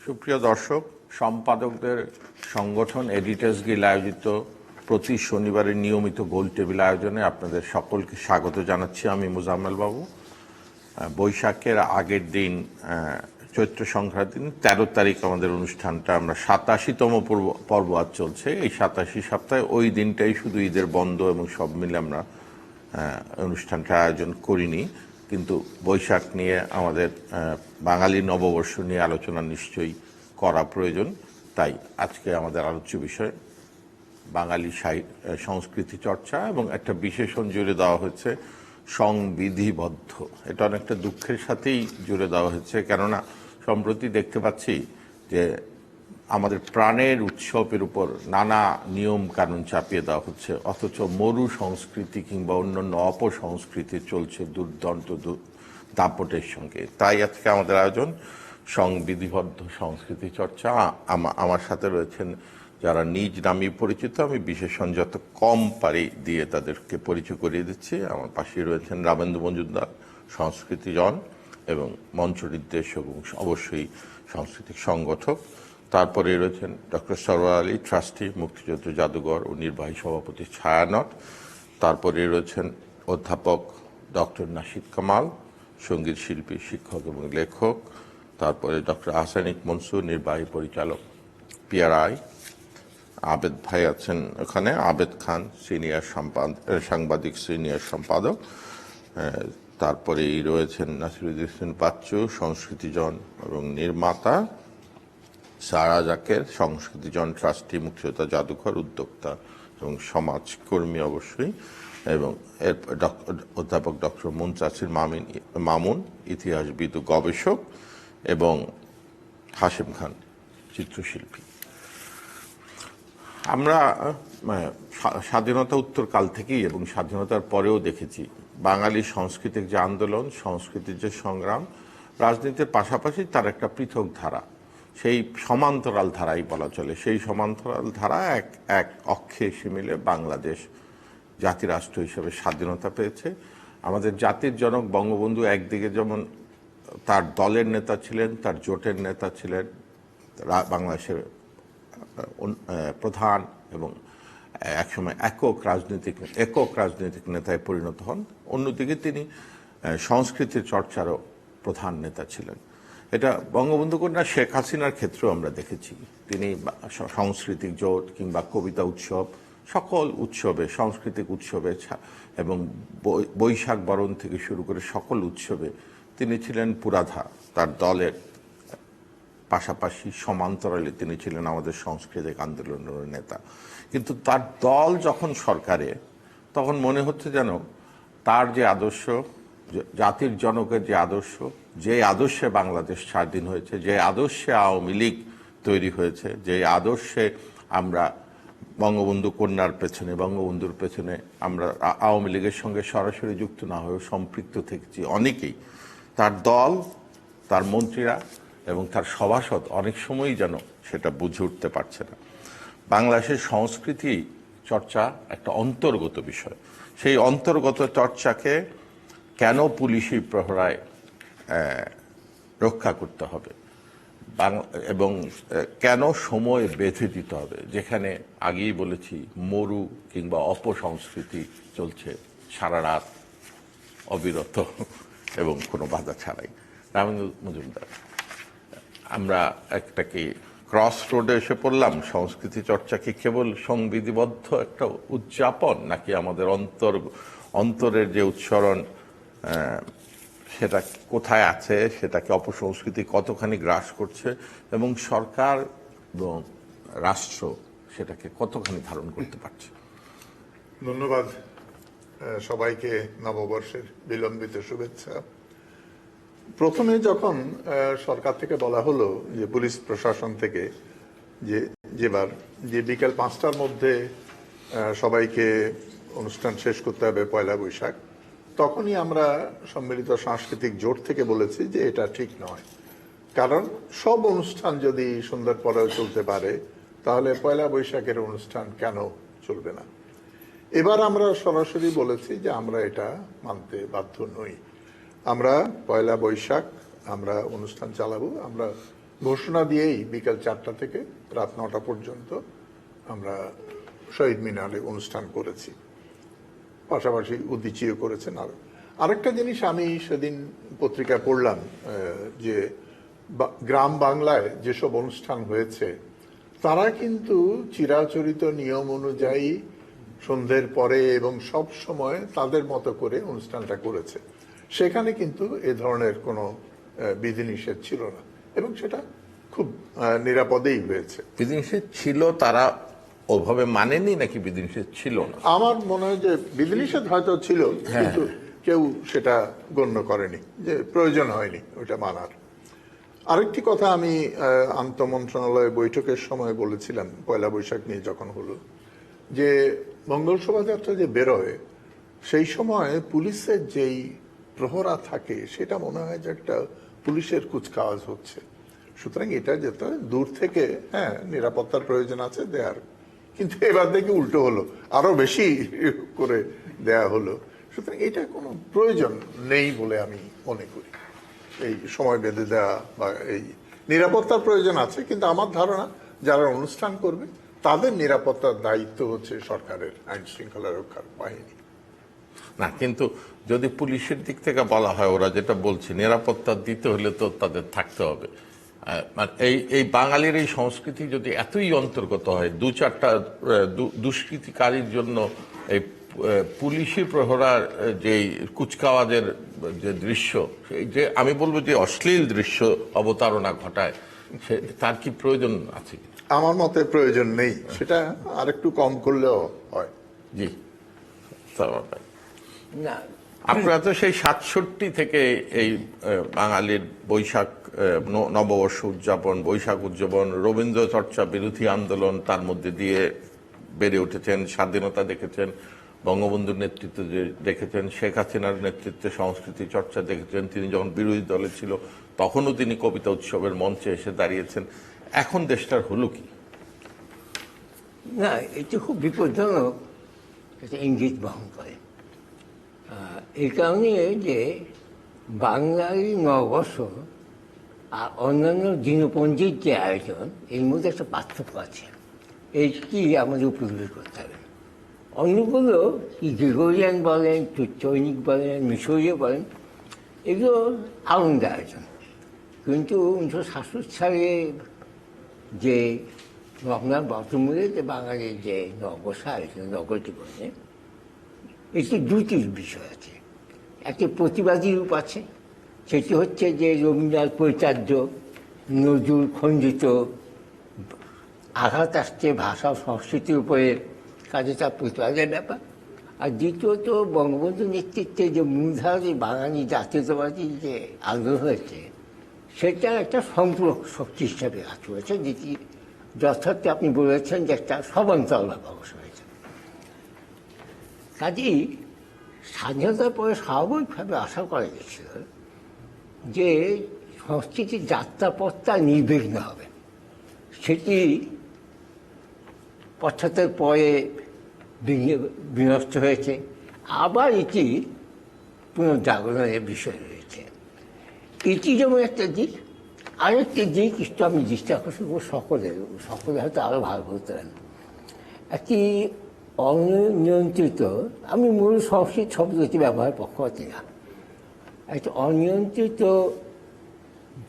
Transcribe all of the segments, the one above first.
সুপ্রিয় দর্শক, সম্পাদকদের সংগঠন এডিটর্স গিল্ড আয়োজিত প্রতি শনিবারের নিয়মিত গোল টেবিল আয়োজনে আপনাদের সকলকে স্বাগত জানাচ্ছি। আমি মোজাম্মেল বাবু। বৈশাখের আগের দিন, চৈত্র সংক্রান্তির দিন 13 তারিখ আমাদের অনুষ্ঠানটা, আমরা 87তম পর্ব আজ চলছে। এই 87 সপ্তাহে ওই দিনটাই শুধু ঈদের বন্ধ এবং সব মিলে আমরা অনুষ্ঠানটা আয়োজন করিনি, কিন্তু বৈশাখ নিয়ে আমাদের বাঙালি নববর্ষ নিয়ে আলোচনা নিশ্চয়ই করা প্রয়োজন। তাই আজকে আমাদের আলোচ্য বিষয় বাঙালি সংস্কৃতি চর্চা, এবং একটা বিশেষণ জুড়ে দেওয়া হচ্ছে সংবিধিবদ্ধ। এটা অনেকটা দুঃখের সাথেই জুড়ে দেওয়া হচ্ছে, কেননা সম্প্রতি দেখতে পাচ্ছি যে আমাদের প্রাণের উৎসবের উপর নানা নিয়ম কানুন চাপিয়ে দেওয়া হচ্ছে, অথচ মরু সংস্কৃতি কিংবা অন্যান্য অপসংস্কৃতি চলছে দুর্দান্ত দাপটের সঙ্গে। তাই আজকে আমাদের আয়োজন সংবিধিবদ্ধ সংস্কৃতি চর্চা। আমার সাথে রয়েছেন যারা নিজ নামে পরিচিত, আমি বিশেষণ যত কম পারি দিয়ে তাদেরকে পরিচয় করিয়ে দিচ্ছি। আমার পাশে রয়েছেন রামেন্দু মজুমদার, সংস্কৃতিজন এবং মঞ্চ নির্দেশক এবং অবশ্যই সাংস্কৃতিক সংগঠক। তারপরে রয়েছেন ডক্টর সরওয়ার আলী, ট্রাস্টি, মুক্তিযুদ্ধ জাদুঘর ও নির্বাহী সভাপতি ছায়ানট। তারপরে রয়েছেন অধ্যাপক ডক্টর নাশিদ কামাল, সঙ্গীত শিল্পী, শিক্ষক এবং লেখক। তারপরে ডক্টর আহসানিক মনসুর, নির্বাহী পরিচালক পিআরআই। আবেদ ভাই আছেন ওখানে, আবেদ খান, সিনিয়র সাংবাদিক, সিনিয়র সম্পাদক। তারপরেই রয়েছেন নাসিরুদ্দিন বাচ্চু, সংস্কৃতিজন এবং নির্মাতা। সারা জাকের, সংস্কৃতিজন, ট্রাস্টি, মুক্তিযোদ্ধা জাদুঘর, উদ্যোক্তা এবং সমাজকর্মী অবশ্যই। এবং অধ্যাপক ডক্টর মুনতাসির মামুন, ইতিহাসবিদ ও গবেষক। এবং হাশেম খান, চিত্রশিল্পী। আমরা স্বাধীনতা উত্তরকাল থেকেই এবং স্বাধীনতার পরেও দেখেছি বাঙালি সাংস্কৃতিক যে আন্দোলন, সংস্কৃতির যে সংগ্রাম, রাজনীতির পাশাপাশি তার একটা পৃথক ধারা, সেই সমান্তরাল ধারাই বলা চলে। সেই সমান্তরাল ধারা এক অক্ষে এসে মিলে বাংলাদেশ জাতিরাষ্ট্র হিসেবে স্বাধীনতা পেয়েছে। আমাদের জাতির জনক বঙ্গবন্ধু একদিকে যেমন তার দলের নেতা ছিলেন, তার জোটের নেতা ছিলেন, বাংলাদেশের প্রধান এবং একসময় একক রাজনৈতিক নেতায় পরিণত হন। অন্যদিকে তিনি সংস্কৃতির চর্চারও প্রধান নেতা ছিলেন। এটা বঙ্গবন্ধু কন্যা শেখ হাসিনার ক্ষেত্রেও আমরা দেখেছি। তিনি সাংস্কৃতিক জোট কিংবা কবিতা উৎসব, সকল উৎসবে, সাংস্কৃতিক উৎসবে এবং বৈশাখ বরণ থেকে শুরু করে সকল উৎসবে তিনি ছিলেন পুরাধা। তার দলের পাশাপাশি সমান্তরালে তিনি ছিলেন আমাদের সাংস্কৃতিক আন্দোলনের নেতা। কিন্তু তার দল যখন সরকারে, তখন মনে হচ্ছে যেন তার যে আদর্শ, জাতির জনকের যে আদর্শ, যে আদর্শে বাংলাদেশ স্বাধীন হয়েছে, যে আদর্শে আওয়ামী লীগ তৈরি হয়েছে, যে আদর্শে আমরা বঙ্গবন্ধু কন্যার পেছনে, বঙ্গবন্ধুর পেছনে আমরা আওয়ামী লীগের সঙ্গে সরাসরি যুক্ত না হয়েও সম্পৃক্ত থেকেছি অনেকেই, তার দল, তার মন্ত্রীরা এবং তার সভাসদ অনেক সময়ই যেন সেটা বুঝে উঠতে পারছে না। বাংলাদেশের সংস্কৃতি চর্চা একটা অন্তর্গত বিষয়। সেই অন্তর্গত চর্চাকে কেন পুলিশি প্রহরায় রক্ষা করতে হবে এবং কেন সময় বেঁধে দিতে হবে, যেখানে আগেই বলেছি মরু কিংবা অপসংস্কৃতি চলছে সারা রাত অবিরত এবং কোনো বাধা ছাড়াই। রামেন্দু মজুমদার, আমরা একটা কি ক্রস রোডে এসে পড়লাম? সংস্কৃতি চর্চা কি কেবল সংবিধিবদ্ধ একটা উদযাপন, নাকি আমাদের অন্তরের যে উচ্চারণ সেটা কোথায় আছে, সেটাকে অপসংস্কৃতি কতখানি গ্রাস করছে এবং সরকার এবং রাষ্ট্র সেটাকে কতখানি ধারণ করতে পারছে? ধন্যবাদ সবাইকে, নববর্ষের বিলম্বিত শুভেচ্ছা। প্রথমে যখন সরকার থেকে বলা হলো যে পুলিশ প্রশাসন থেকে যে বিকেল 5টার মধ্যে সবাইকে অনুষ্ঠান শেষ করতে হবে পয়লা বৈশাখ, তখনই আমরা সম্মিলিত সাংস্কৃতিক জোট থেকে বলেছি যে এটা ঠিক নয়। কারণ সব অনুষ্ঠান যদি সন্ধ্যার পরেও চলতে পারে, তাহলে পয়লা বৈশাখের অনুষ্ঠান কেন চলবে না? এবার আমরা সরাসরি বলেছি যে আমরা এটা মানতে বাধ্য নই। আমরা পয়লা বৈশাখ আমরা অনুষ্ঠান চালাবো, আমরা ঘোষণা দিয়েই বিকাল 4টা থেকে রাত 9টা পর্যন্ত আমরা শহীদ মিনারে অনুষ্ঠান করেছি, পাশাপাশি উদ্দীচিও করেছেন। আরেকটা জিনিস আমি সেদিন পত্রিকায় পড়লাম, যে গ্রাম বাংলায় যেসব অনুষ্ঠান হয়েছে তারা কিন্তু চিরাচরিত নিয়ম অনুযায়ী সন্ধ্যের পরে এবং সব সময় তাদের মতো করে অনুষ্ঠানটা করেছে। সেখানে কিন্তু এ ধরনের কোনো বিধিনিষেধ ছিল না এবং সেটা খুব নিরাপদেই হয়েছে। বিধিনিষেধ ছিল, তারা ওভাবে মানেনি নাকি বিধিনিষেধ ছিল না? আমার মনে হয় যে বিধিনিষেধ হয়তো ছিল, কিন্তু কেউ সেটা গণ্য করেনি, যে প্রয়োজন হয়নি ওইটা মানার। আরেকটি কথা আমি আন্তঃ মন্ত্রণালয় বৈঠকের সময় বলেছিলাম, পয়লা বৈশাখ নিয়ে যখন হলো, যে মঙ্গল শোভাযাত্রা যে বেরোয় সেই সময় পুলিশের যেই প্রহরা থাকে সেটা মনে হয় যে একটা পুলিশের কুচকাওয়াজ হচ্ছে। সুতরাং এটা যেতে দূর থেকে, হ্যাঁ নিরাপত্তার প্রয়োজন আছে দেয়ার, কিন্তু এবার দেখি উল্টো হলো, আরো বেশি করে দেয়া হলো। সুতরাং এটা কোনো প্রয়োজন নেই বলে আমি মনে করি, এই সময় বেঁধে দেওয়া বা এই নিরাপত্তার প্রয়োজন আছে, কিন্তু আমার ধারণা যারা অনুষ্ঠান করবে তাদের নিরাপত্তার দায়িত্ব হচ্ছে সরকারের, আইন শৃঙ্খলা রক্ষার বাহিনী। না, কিন্তু যদি পুলিশের দিক থেকে বলা হয়, ওরা যেটা বলছে নিরাপত্তা দিতে হলে তো তাদের থাকতে হবে। এই বাঙালির এই সংস্কৃতি যদি এতই অন্তর্গত হয়, 2-4টা দুষ্কৃতিকারীর জন্য এই পুলিশি প্রহরার যে কুচকাওয়াজের যে দৃশ্য, যে আমি বলবো যে অশ্লীল দৃশ্য অবতারণা ঘটায়, তার কি প্রয়োজন আছে? আমার মতে প্রয়োজন নেই, সেটা আরেকটু কম করলেও হয়। জি, না, আপনারা তো সেই 67 থেকে এই বাঙালির বৈশাখ নববর্ষ উদযাপন, বৈশাখ উদযাপন, রবীন্দ্র চর্চা বিরোধী আন্দোলন, তার মধ্যে দিয়ে বেড়ে উঠেছেন, স্বাধীনতা দেখেছেন, বঙ্গবন্ধুর নেতৃত্বে দেখেছেন, শেখ হাসিনার নেতৃত্বে সংস্কৃতি চর্চা দেখেছেন। তিনি যখন বিরোধী দলে ছিল তখনও তিনি কবিতা উৎসবের মঞ্চে এসে দাঁড়িয়েছেন। এখন দেশটার হলো কি? না, এটা খুব বিপজ্জনক একটা ইঙ্গিত বহন করে। এই কারণে যে বাঙালি নববর্ষ আর অন্যান্য দিনপঞ্জির যে আয়োজন, এর মধ্যে একটা পার্থক্য আছে, এইটি আমাদের উপলব্ধি করতে হবে। অন্যগুলো কি গ্রেগরিয়ান বলেন, চৈনিক বলেন, মিশরীয় বলেন, এগুলো আনন্দ আয়োজন। কিন্তু 1967 সালে যে রমজান বর্তমানে যে বাঙালির যে নববর্ষ আয়োজন নগর জীবনে, এটি দুটি বিষয় আছে। একটি প্রতিবাদী রূপ আছে, সেটি হচ্ছে যে রবীন্দ্রনাথ পরিচার্য, নজরুল খণ্ডিত, আঘাত আসছে ভাষা সংস্কৃতির উপরে, কাজে তার প্রতিবাদের ব্যাপার। আর দ্বিতীয়ত বঙ্গবন্ধুর নেতৃত্বে যে মূলধারা বাঙালি জাতীয়তাবাদী যে আন্দোলন হয়েছে, সেটা একটা সম্পূরক শক্তি হিসাবে কাজ করেছে, যেটি যথার্থ আপনি বলেছেন যে একটা সমান্তরালভাবে অবশ্যই হয়েছে। কাজেই স্বাধীনতার পরে স্বাভাবিকভাবে আশা করা গেছিল যে সংস্কৃতির যাত্রাপথটা নির্বিঘ্ন হবে। সেটি 75 পরে বিনষ্ট হয়েছে, আবার এটি পুনর্জাগরণের বিষয় রয়েছে। এটি যেমন একটা দিক, আরেকটি দিক একটু আমি দৃষ্টি আকর্ষণ করব সকলে হয়তো আরও ভালো বলতে পারেন। একটি অনিয়ন্ত্রিত, আমি মূল সংস্কৃত শব্দটি ব্যবহার পক্ষপাতী না, একটা অনিয়ন্ত্রিত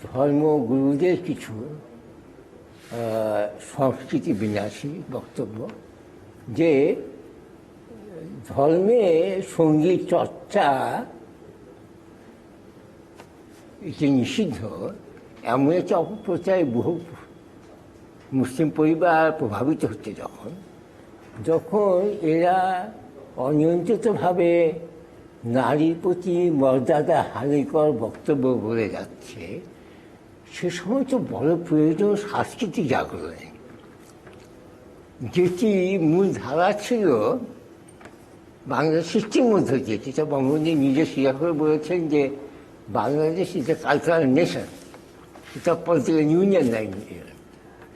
ধর্মগুরুদের কিছু সংস্কৃতি বিনাশী বক্তব্য, যে ধর্মে সঙ্গীত চর্চা এটি নিষিদ্ধ, এমন একটা অপপ্রচারে বহু মুসলিম পরিবার প্রভাবিত হচ্ছে। যখন এরা অনিয়ন্ত্রিতভাবে নারীর প্রতি মর্যাদা হানিকর বক্তব্য বলে যাচ্ছে, সে সময় তো বড় প্রয়োজন সাংস্কৃতিক জাগরণে, যেটি মূল ধারা ছিল বাংলা সৃষ্টির মধ্যে দিয়ে। যেটা বঙ্গবন্ধু নিজে স্বীকার করে বলেছেন যে Bangladesh is a cultural nation, এটা পলিটিক্যাল ইউনিয়ন নাই।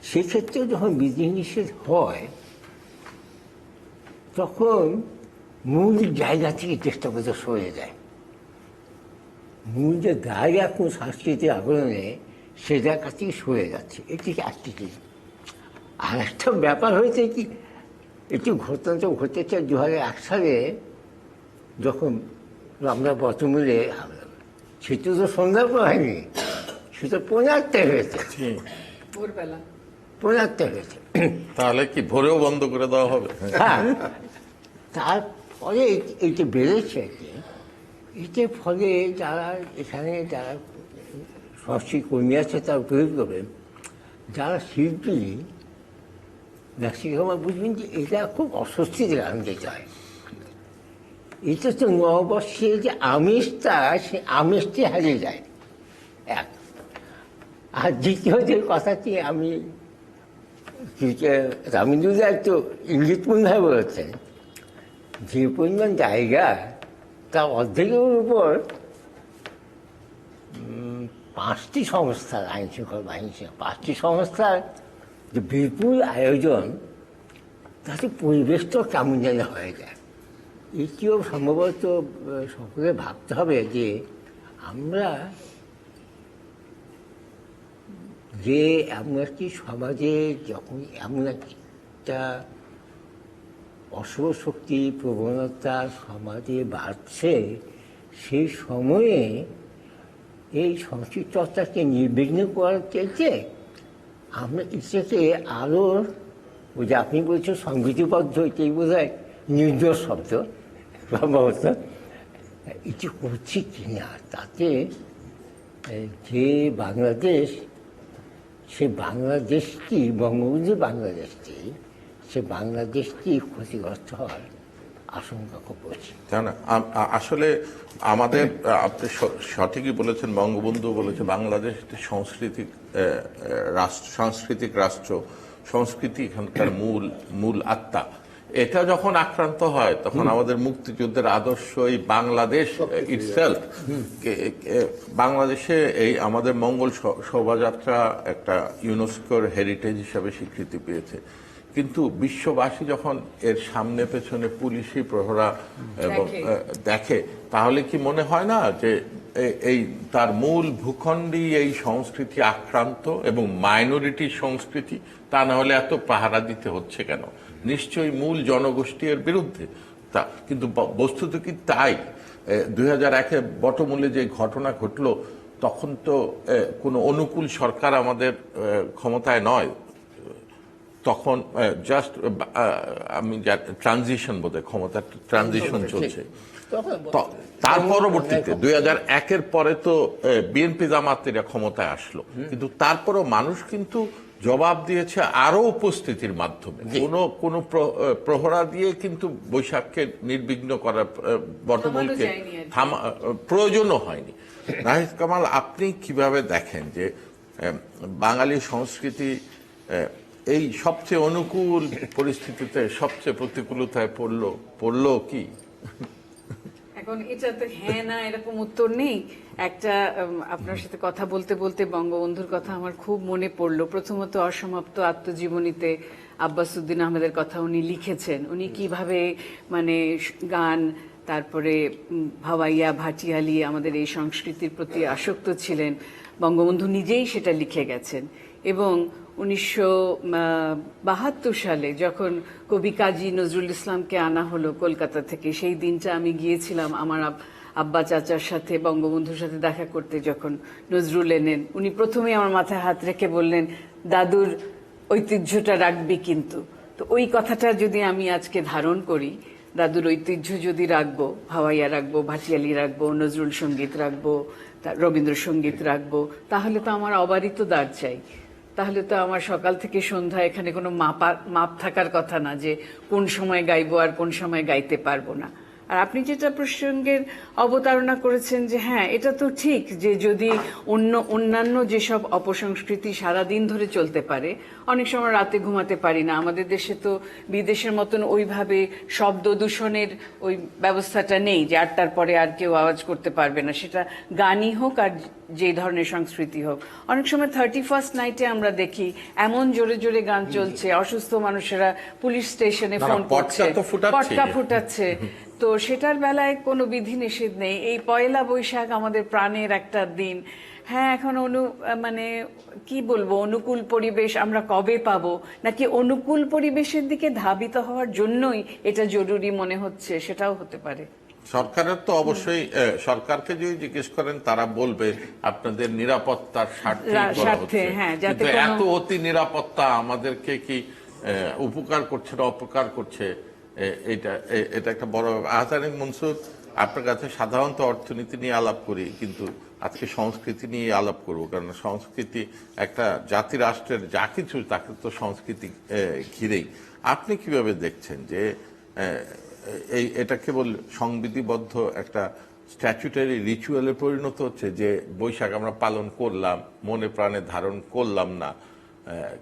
সেক্ষেত্রে যখন বিধিনিষেধ হয়, তখন মূল জায়গা থেকে চেষ্টা করতে সরে যায়। মূল যে জায়গা কোন সাংস্কৃতিক আন্দোলনে, সে জায়গা থেকে সরে যাচ্ছে। এটি একটি জিনিস। আর একটা ব্যাপার হয়েছে কি, একটি ঘটনাটা ঘটেছে 2001 সালে, যখন আমরা বটমূলে, সেটা তো সন্ধ্যার পর হয়নি, সেটা 75 হয়েছে, ভোরবেলা 75 হয়েছে। তাহলে কি ভোরেও বন্ধ করে দেওয়া হবে? হ্যাঁ, তারপরে এইটা বেড়েছে, এতে ফলে যারা এখানে যারা সংস্কৃতি কর্মী আছে তার বিরোধ করবে, যারা শিল্পী ম্যাক্সিমাম বুঝবেন যে এটা খুব অস্বস্তিতে আনতে চায়। এটা তো নববর্ষে যে আমেজটা, সে আমেজটি হারিয়ে যায় এক। আর দ্বিতীয় যে কথাটি আমি রামিন্দুদা একটু ইঙ্গিতপূর্ণভাবে বলেছেন, যে পরিমাণ জায়গা তার অর্ধেকের উপর 5টি সংস্থার, আইন শৃঙ্খলা বাহিনী, 5টি সংস্থার যে বিপুল আয়োজন, তাতে পরিবেশটা কেমন যেন হয়ে যায়। এটিও সম্ভবত সকলে ভাবতে হবে যে আমরা যে এমন একটি সমাজে যখন এমন একটা অশুভ শক্তি প্রবণতা সমাজে বাড়ছে, সেই সময়ে এই সংস্কৃত চর্চাকে নির্বিঘ্ন করার চাইতে আমরা এটাকে আরও, ওই যে আপনি বলছেন সংবিধিবদ্ধ, এটাই বোধ হয় নির্দোষ শব্দ সম্ভবত, এটি করছি কিনা, তাতে যে বাংলাদেশ, সে বাংলাদেশটি, বঙ্গবন্ধু বাংলাদেশটি, সে বাংলাদেশটি ক্ষতিগ্রস্ত হওয়ার আশঙ্কা খুব বেশি। তাই না? আসলে আমাদের, আপনি সঠিকই বলেছেন, বঙ্গবন্ধু বলেছে বাংলাদেশ একটি সাংস্কৃতিক রাষ্ট্র, সংস্কৃতি এখানকার মূল আত্মা। এটা যখন আক্রান্ত হয় তখন আমাদের মুক্তিযুদ্ধের আদর্শ, এই বাংলাদেশ ইটসেলফ, বাংলাদেশে এই আমাদের মঙ্গল শোভাযাত্রা একটা ইউনেস্কোর হেরিটেজ হিসাবে স্বীকৃতি পেয়েছে, কিন্তু বিশ্ববাসী যখন এর সামনে পেছনে পুলিশি প্রহরা এবং দেখে, তাহলে কি মনে হয় না যে এই তার মূল ভূখণ্ডই এই সংস্কৃতি আক্রান্ত এবং মাইনরিটি সংস্কৃতি? তা না হলে এত পাহারা দিতে হচ্ছে কেন? নিশ্চয়ই মূল জনগোষ্ঠী এর বিরুদ্ধে। তা কিন্তু বস্তুত কি তাই? 2001-এ বটমূলে যে ঘটনা ঘটলো, তখন তো কোনো অনুকূল সরকার আমাদের ক্ষমতায় নয়, তখন জাস্ট আমি ট্রানজিশন, বোধহয় ক্ষমতার ট্রানজিশন চলছে। তার পরবর্তীতে 2001-এর পরে তো বিএনপি জামাতেরা ক্ষমতায় আসলো, কিন্তু তারপরও মানুষ কিন্তু জবাব দিয়েছে আরো উপস্থিতির মাধ্যমে। কোনো প্রহরা দিয়ে কিন্তু বৈশাখকে নির্বিঘ্ন করার, বটমূলকে প্রয়োজনও হয়নি। নাহিদ কামাল, আপনি কিভাবে দেখেন যে বাঙালি সংস্কৃতি এই সবচেয়ে অনুকূল পরিস্থিতিতে সবচেয়ে প্রতিকূলতায় পড়লো কি? এখন এটা তো হ্যাঁ না এরকম উত্তর নেই। একটা আপনার সাথে কথা বলতে বলতে বঙ্গবন্ধুর কথা আমার খুব মনে পড়লো। প্রথমত অসমাপ্ত আত্মজীবনীতে আব্বাসউদ্দিন আহমেদের কথা উনি লিখেছেন, উনি কিভাবে মানে গান, তারপরে ভাওয়াইয়া, ভাটিয়ালি, আমাদের এই সংস্কৃতির প্রতি আসক্ত ছিলেন। বঙ্গবন্ধু নিজেই সেটা লিখে গেছেন। এবং 1972 সালে যখন কবি কাজী নজরুল ইসলামকে আনা হলো কলকাতা থেকে, সেই দিনটা আমি গিয়েছিলাম আমার আব্বা চাচার সাথে বঙ্গবন্ধুর সাথে দেখা করতে। যখন নজরুল এলেন, উনি প্রথমে আমার মাথায় হাত রেখে বললেন, দাদুর ঐতিহ্যটা রাখবি কিন্তু। তো ওই কথাটা যদি আমি আজকে ধারণ করি, দাদুর ঐতিহ্য যদি রাখবো, ভাওয়াইয়া রাখবো, ভাটিয়ালি রাখবো, নজরুল সঙ্গীত রাখবো, রবীন্দ্রসঙ্গীত রাখবো, তাহলে তো আমার অবারিত দাঁড় চাই। তাহলে তো আমার সকাল থেকে সন্ধ্যা এখানে কোনো মাপ থাকার কথা না, যে কোন সময় গাইবো আর কোন সময় গাইতে পারবো না। আর আপনি যেটা প্রসঙ্গের অবতারণা করেছেন যে হ্যাঁ, এটা তো ঠিক যে যদি অন্যান্য যেসব অপসংস্কৃতি সারাদিন ধরে চলতে পারে, অনেক সময় রাতে ঘুমাতে পারি না। আমাদের দেশে তো বিদেশের মতন ওইভাবে শব্দ দূষণের ওই ব্যবস্থাটা নেই যে 8টার পরে আর কেউ আওয়াজ করতে পারবে না, সেটা গানই হোক আর যে ধরনের সংস্কৃতি হোক। অনেক সময় 31st নাইটে আমরা দেখি এমন জোরে জোরে গান চলছে, অসুস্থ মানুষেরা পুলিশ স্টেশনে ফোন করছে, পটকা ফুটাচ্ছে। তো সেটার বেলায় কোনো বিধি নিষেধ নেই। এই পয়লা বৈশাখ আমাদের প্রাণের একটা দিন। হ্যাঁ, এখন মানে কি বলবো, অনুকূল পরিবেশ আমরা কবে পাবো, নাকি অনুকূল পরিবেশের দিকে ধাবিত হওয়ার জন্যই এটা জরুরি মনে হচ্ছে, সেটাও হতে পারে। সরকারের তো অবশ্যই সরকারকে যদি জিজ্ঞেস করেন তারা বলবে আপনাদের নিরাপত্তার স্বার্থে করা হচ্ছে। হ্যাঁ, যাতে কিন্তু কোনো- এত অতি নিরাপত্তা আমাদেরকে কি উপকার করছে না অপকার করছে, এটা একটা বড় ব্যাপার। আহসান মনসুর, আপনার কাছে সাধারণত অর্থনীতি নিয়ে আলাপ করি, কিন্তু আজকে সংস্কৃতি নিয়ে আলাপ করবো, কারণ সংস্কৃতি একটা জাতি রাষ্ট্রের যা কিছু তাকে তো সংস্কৃতি ঘিরেই। আপনি কিভাবে দেখছেন যে এটা কেবল সংবিধিবদ্ধ একটা স্ট্যাচুটারি রিচুয়ালে পরিণত হচ্ছে, যে বৈশাখ আমরা পালন করলাম, মনে প্রাণে ধারণ করলাম না,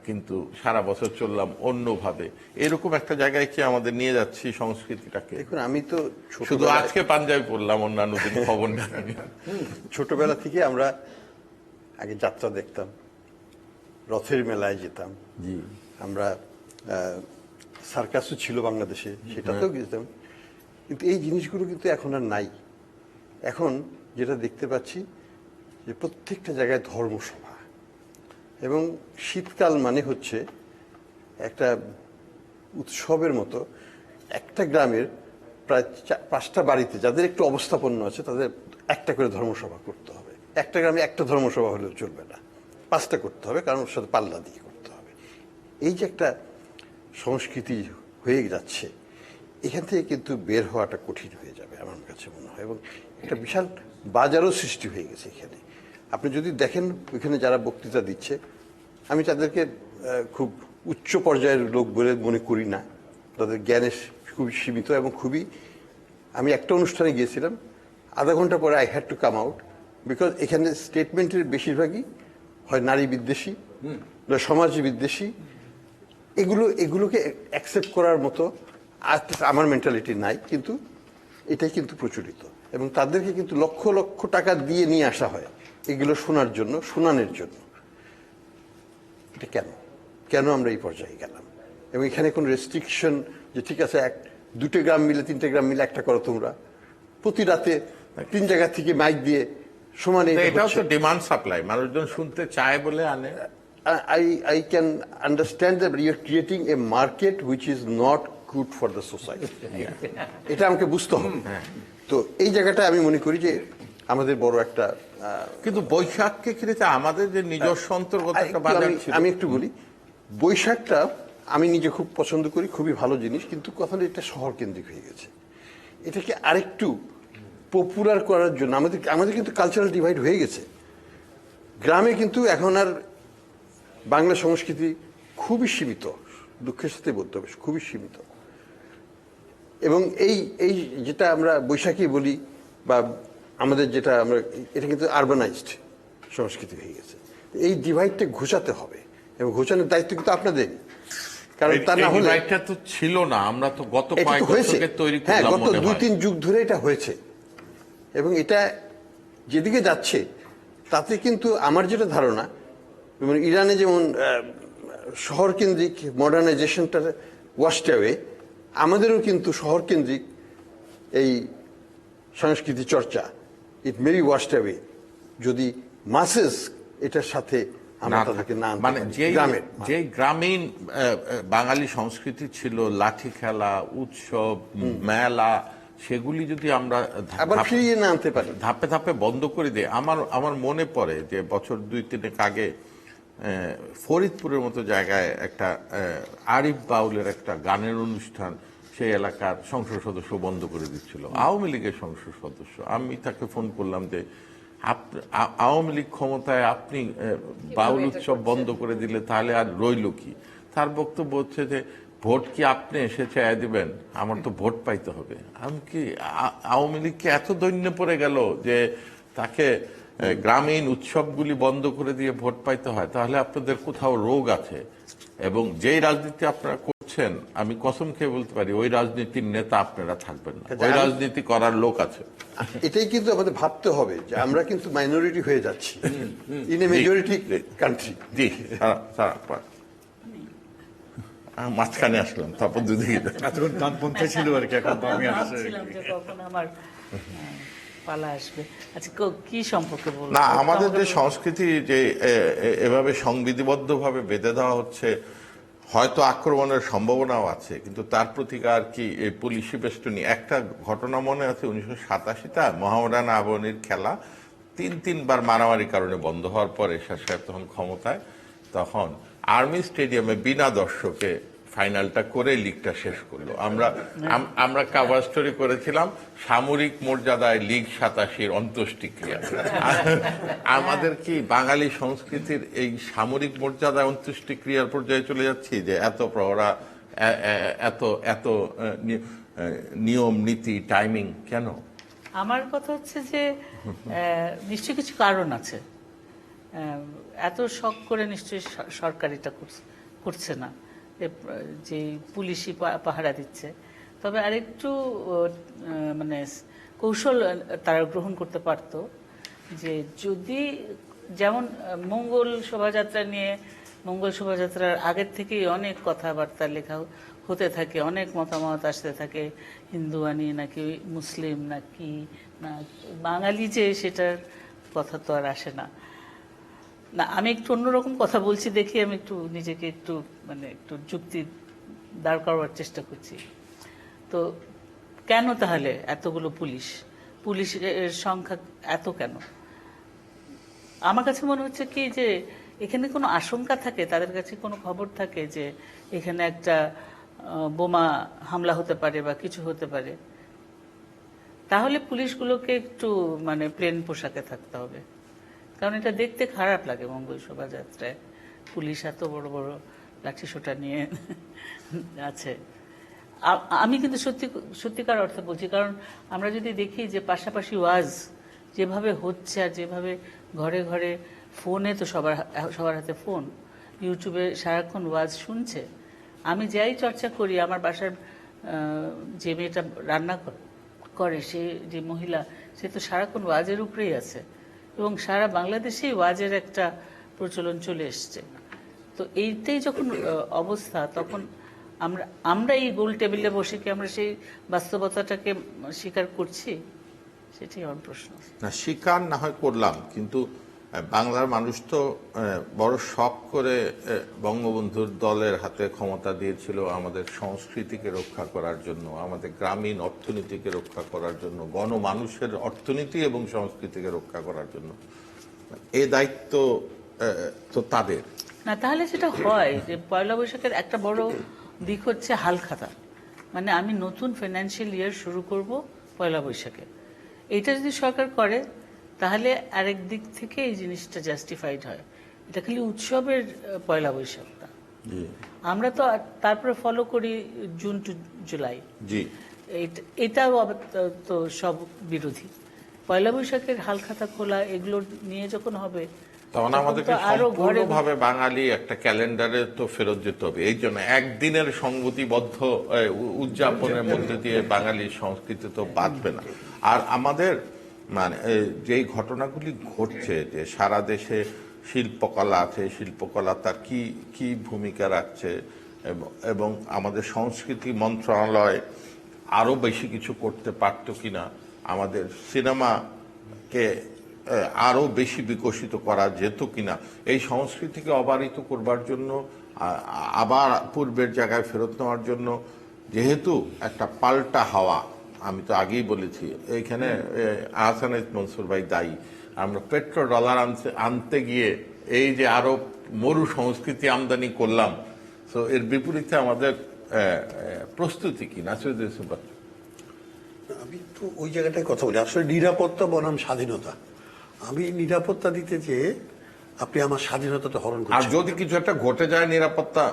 কিন্তু সারা বছর চললাম অন্যভাবে, এরকম একটা জায়গায় কি আমাদের নিয়ে যাচ্ছি সংস্কৃতিটাকে? দেখুন, আমি তো শুধু আজকে পাঞ্জাবি পড়লাম, অন্যান্য দিন খবর জানি। ছোটবেলা থেকে আমরা আগে যাত্রা দেখতাম, রথের মেলায় যেতাম, আমরা সার্কাসও ছিল বাংলাদেশে, সেটাতেও যেতাম। কিন্তু এই জিনিসগুলো কিন্তু এখন আর নাই। এখন যেটা দেখতে পাচ্ছি যে প্রত্যেকটা জায়গায় ধর্মসভা, এবং শীতকাল মানে হচ্ছে একটা উৎসবের মতো একটা গ্রামের প্রায় 5টা বাড়িতে যাদের একটু অবস্থাপন্ন আছে তাদের একটা করে ধর্মসভা করতে হবে। একটা গ্রামে একটা ধর্মসভা হলেও চলবে না, 5টা করতে হবে, কারণ ওর সাথে পাল্লা দিয়ে করতে হবে। এই যে একটা সংস্কৃতি হয়ে যাচ্ছে, এখান থেকে কিন্তু বের হওয়াটা কঠিন হয়ে যাবে আমার কাছে মনে হয়, এবং একটা বিশাল বাজারও সৃষ্টি হয়ে গেছে এখানে। আপনি যদি দেখেন ওইখানে যারা বক্তৃতা দিচ্ছে, আমি তাদেরকে খুব উচ্চ পর্যায়ের লোক বলে মনে করি না, তাদের জ্ঞানে খুবই সীমিত এবং খুবই। আমি একটা অনুষ্ঠানে গিয়েছিলাম, আধা ঘন্টা পরে I had to come out, because এখানে স্টেটমেন্টের বেশিরভাগই হয় নারী বিদ্বেষী, সমাজ বিদ্বেষী। এগুলোকে অ্যাকসেপ্ট করার মতো আমার মেন্টালিটি নাই, কিন্তু এটাই কিন্তু প্রচলিত, এবং তাদেরকে কিন্তু লক্ষ লক্ষ টাকা দিয়ে নিয়ে আসা হয় এগুলো শোনার জন্য, শোনানোর জন্য। এটা কেন আমরা এই পর্যায়ে গেলাম? এবং এখানে কোনো রেস্ট্রিকশন যে ঠিক আছে 2টে গ্রাম মিলে 3টে গ্রাম মিলে একটা করো তোমরা, প্রতি রাতে 3 জায়গা থেকে মাইক দিয়ে সমানে। এটাও তো ডিমান্ড সাপ্লাই, মানুষজন শুনতে চায় বলে আনে। I can understand that you're creating a market which is not good for the society. এটা আমাকে বুঝতে হবে। তো এই জায়গাটা আমি মনে করি যে আমাদের বড় একটা। কিন্তু বৈশাখকে ঘিরে আমাদের যে নিজস্ব অন্তর্গত একটা বাজার ছিল। আমি একটু বলি, বৈশাখটা আমি নিজে খুব পছন্দ করি, খুবই ভালো জিনিস, কিন্তু কথা হলো এটা শহর কেন্দ্রিক হয়ে গেছে। এটাকে আরেকটু পপুলার করার জন্য আমাদের কিন্তু কালচারাল ডিভাইড হয়ে গেছে। গ্রামে কিন্তু এখন আর বাংলা সংস্কৃতি খুবই সীমিত, দুঃখের সাথে বলতে হবে, খুবই সীমিত। এবং এই যেটা আমরা বৈশাখী বলি বা আমাদের যেটা আমরা, এটা কিন্তু আরবানাইজড সংস্কৃতি হয়ে গেছে। এই ডিভাইডটা ঘোচাতে হবে, এবং ঘোচানোর দায়িত্ব কিন্তু আপনাদেরই, কারণ তা না হলে এটা তো ছিল না। আমরা তো গত এটা কয়েক তো হয়েছে, দশকে তৈরি হ্যাঁ, করলাম, গত 2-3 যুগ ধরে এটা হয়েছে, এবং এটা যেদিকে যাচ্ছে তাতে কিন্তু আমার যেটা ধারণা, ইরানে যেমন শহর কেন্দ্রিক মডার্নাইজেশনটা ওয়াশড অ্যাওয়ে, আমাদেরও কিন্তু শহর কেন্দ্রিক এই সংস্কৃতি চর্চা ইট মে বি ওয়াশড অ্যাওয়ে যদি মাসেস এটার সাথে আমরা তাদেরকে না আনতে মানে পারি। যে গ্রামীণ বাঙালি সংস্কৃতি ছিল, লাঠি খেলা, উৎসব, মেলা, সেগুলি যদি আমরা আবার ফিরিয়ে না আনতে পারি, ধাপে ধাপে বন্ধ করে দিই। আমার মনে পড়ে যে বছর 2-3 আগে ফরিদপুরের মতো জায়গায় একটা আরিফ বাউলের একটা গানের অনুষ্ঠান সেই এলাকার সংসদ সদস্য বন্ধ করে দিচ্ছিল, আওয়ামী লীগের সংসদ সদস্য। আমি তাকে ফোন করলাম যে আওয়ামী লীগ ক্ষমতায়, আপনি বাউল উৎসব বন্ধ করে দিলে তাহলে আর রইল কি? তার বক্তব্য হচ্ছে যে ভোট কি আপনি এসে চেয়ে দিবেন, আমার তো ভোট পাইতে হবে। আমি কি আওয়ামী লীগকে এত দৈন্য পড়ে গেল যে তাকে গ্রামীণ উৎসবগুলি বন্ধ করে দিয়ে ভোট পাইতে হয়? তাহলে আপনাদের কোথাও রোগ আছে, এবং যেই রাজনীতি আপনারা করছেন আমি কসম খেয়ে বলতে পারি ওই রাজনীতির নেতা আপনারা থাকবেন না, ওই রাজনীতি করার লোক আছে। এটাই কিন্তু আমাদের ভাবতে হবে যে আমরা কিন্তু মাইনরিটি হয়ে যাচ্ছি ইন এ মেজরিটি কান্ট্রি। জি, মাঝখানে আসলাম, তারপর দুদিকে এতক্ষণ ডানপন্থী ছিল আর কি, এখন তো আমি ভাবছিলাম যে কখন আমার পালা আসবে। আচ্ছা, কি সম্পর্কে বলবো? না, আমাদের যে সংস্কৃতি যে এভাবে সংবিধিবদ্ধভাবে বেঁধে দেওয়া হচ্ছে, হয়তো আক্রমণের সম্ভাবনাও আছে, কিন্তু তার প্রতিকার কি এই পুলিশি বেষ্টনী? একটা ঘটনা মনে আছে 1987টা মোহামেডান আবাহনীর খেলা 3বার মারামারির কারণে বন্ধ হওয়ার পর এরশাদ সাহেব তখন ক্ষমতায়, তখন আর্মি স্টেডিয়ামে বিনা দর্শকে ফাইনালটা করে লিগটা শেষ করলো। আমরা কাভার স্টোরি করেছিলাম সামরিক মর্যাদায় লিগ 87-র অন্ত্যেষ্টিক্রিয়া। আমাদের কি বাঙালি সংস্কৃতির এই সামরিক মর্যাদায় অন্ত্যেষ্টিক্রিয়ার পর্যায়ে চলে যাচ্ছি, যে এত প্রহরা, এত এত নিয়ম নীতি টাইমিং কেন? আমার কথা হচ্ছে যে নিশ্চয়ই কিছু কারণ আছে। এত শখ করে নিশ্চয়ই সরকার এটা করছে না, যে পুলিশই পাহারা দিচ্ছে। তবে আরেকটু মানে কৌশল তারা গ্রহণ করতে পারত, যে যদি যেমন মঙ্গল শোভাযাত্রা নিয়ে, মঙ্গল শোভাযাত্রার আগের থেকেই অনেক কথাবার্তা লেখা হতে থাকে, অনেক মতামত আসতে থাকে, হিন্দু আনি নাকি মুসলিম নাকি না বাঙালি, যে সেটার কথা তো আর আসে না। না, আমি একটু অন্যরকম কথা বলছি দেখি, আমি একটু নিজেকে একটু মানে একটু যুক্তি দাঁড় করার চেষ্টা করছি। তো কেন তাহলে এতগুলো পুলিশের সংখ্যা এত কেন? আমার কাছে মনে হচ্ছে কি, যে এখানে কোনো আশঙ্কা থাকে, তাদের কাছে কোনো খবর থাকে যে এখানে একটা বোমা হামলা হতে পারে বা কিছু হতে পারে, তাহলে পুলিশগুলোকে একটু মানে প্লেন পোশাকে থাকতে হবে। কারণ এটা দেখতে খারাপ লাগে মঙ্গল শোভাযাত্রায় পুলিশ এত বড় বড় লাঠিসোঁটা নিয়ে আছে। আমি কিন্তু সত্যিকার অর্থে বলছি, কারণ আমরা যদি দেখি যে পাশাপাশি ওয়াজ যেভাবে হচ্ছে, আর যেভাবে ঘরে ঘরে ফোনে, তো সবার হাতে ফোন, ইউটিউবে সারাক্ষণ ওয়াজ শুনছে। আমি যাই চর্চা করি, আমার বাসার যে মেয়েটা রান্না করে, সে যে মহিলা, সে তো সারাক্ষণ ওয়াজের উপরেই আছে, এবং সারা বাংলাদেশেই ওয়াজের একটা প্রচলন চলে এসছে। তো এইটাই যখন অবস্থা, তখন আমরা এই গোল টেবিলে বসে কি আমরা সেই বাস্তবতাটাকে স্বীকার করছি? সেটাই আমার প্রশ্ন। না, স্বীকার না হয় করলাম, কিন্তু বাংলার মানুষ তো বড় শখ করে বঙ্গবন্ধুর দলের হাতে ক্ষমতা দিয়েছিল আমাদের সংস্কৃতিকে রক্ষা করার জন্য, আমাদের গ্রামীণ অর্থনীতিকে রক্ষা করার জন্য, গণমানুষের অর্থনীতি এবং সংস্কৃতিকে রক্ষা করার জন্য। এই দায়িত্ব তো তাদের না, তাহলে সেটা হয় যে পয়লা বৈশাখের একটা বড় দিক হচ্ছে হালখাতা, মানে আমি নতুন ফাইন্যান্সিয়াল ইয়ার শুরু করব পয়লা বৈশাখে। এইটা যদি সরকার করে, তাহলে আরেক দিক থেকে এই জিনিসটা জাস্টিফাইড হয়। এটা খালি উৎসবের পয়লা বৈশাখটা, আমরা তো তারপরে ফলো করি জুন টু জুলাই। জি, এটাও তো সব বিরোধী। পয়লা বৈশাখের হালখাতা খোলা এগুলো নিয়ে যখন হবে, তখন আমাদেরকে সম্পূর্ণভাবে বাঙালি একটা ক্যালেন্ডারে তো ফেরত যেতে হবে। এই জন্য একদিনের সংগতিবদ্ধ উদযাপনের মধ্যে দিয়ে বাঙালি সংস্কৃতি তো বাঁচবে না। আর আমাদের মানে যেই ঘটনাগুলি ঘটছে, যে সারা দেশে শিল্পকলা আছে, শিল্পকলা তার কি ভূমিকা রাখছে, এবং আমাদের সংস্কৃতি মন্ত্রণালয় আরো বেশি কিছু করতে পারত কিনা, আমাদের সিনেমাকে আরো বেশি বিকশিত করা যেত কিনা, এই সংস্কৃতিকে অবারিত করবার জন্য, আবার পূর্বের জায়গায় ফেরত নেওয়ার জন্য, যেহেতু একটা পাল্টা হাওয়া, আমি তো আগেই বলেছি এইখানে আহসান মনসুর ভাই দায়ী। আমরা পেট্রো ডলার আনতে গিয়ে এই যে আরো মরু সংস্কৃতি আমদানি করলাম, তো এর বিপরীতে আমাদের প্রস্তুতি কি? নাসিরুদ্দিন ইউসুফ। আমি তো ওই জায়গাটায় কথা বলি, আসলে নিরাপত্তা বনাম স্বাধীনতা। আমি নিরাপত্তা দিতে চেয়ে আপনি আমার স্বাধীনতাটা হরণ আর করছেন। যদি কিছু একটা ঘটে যায়, নিরাপত্তা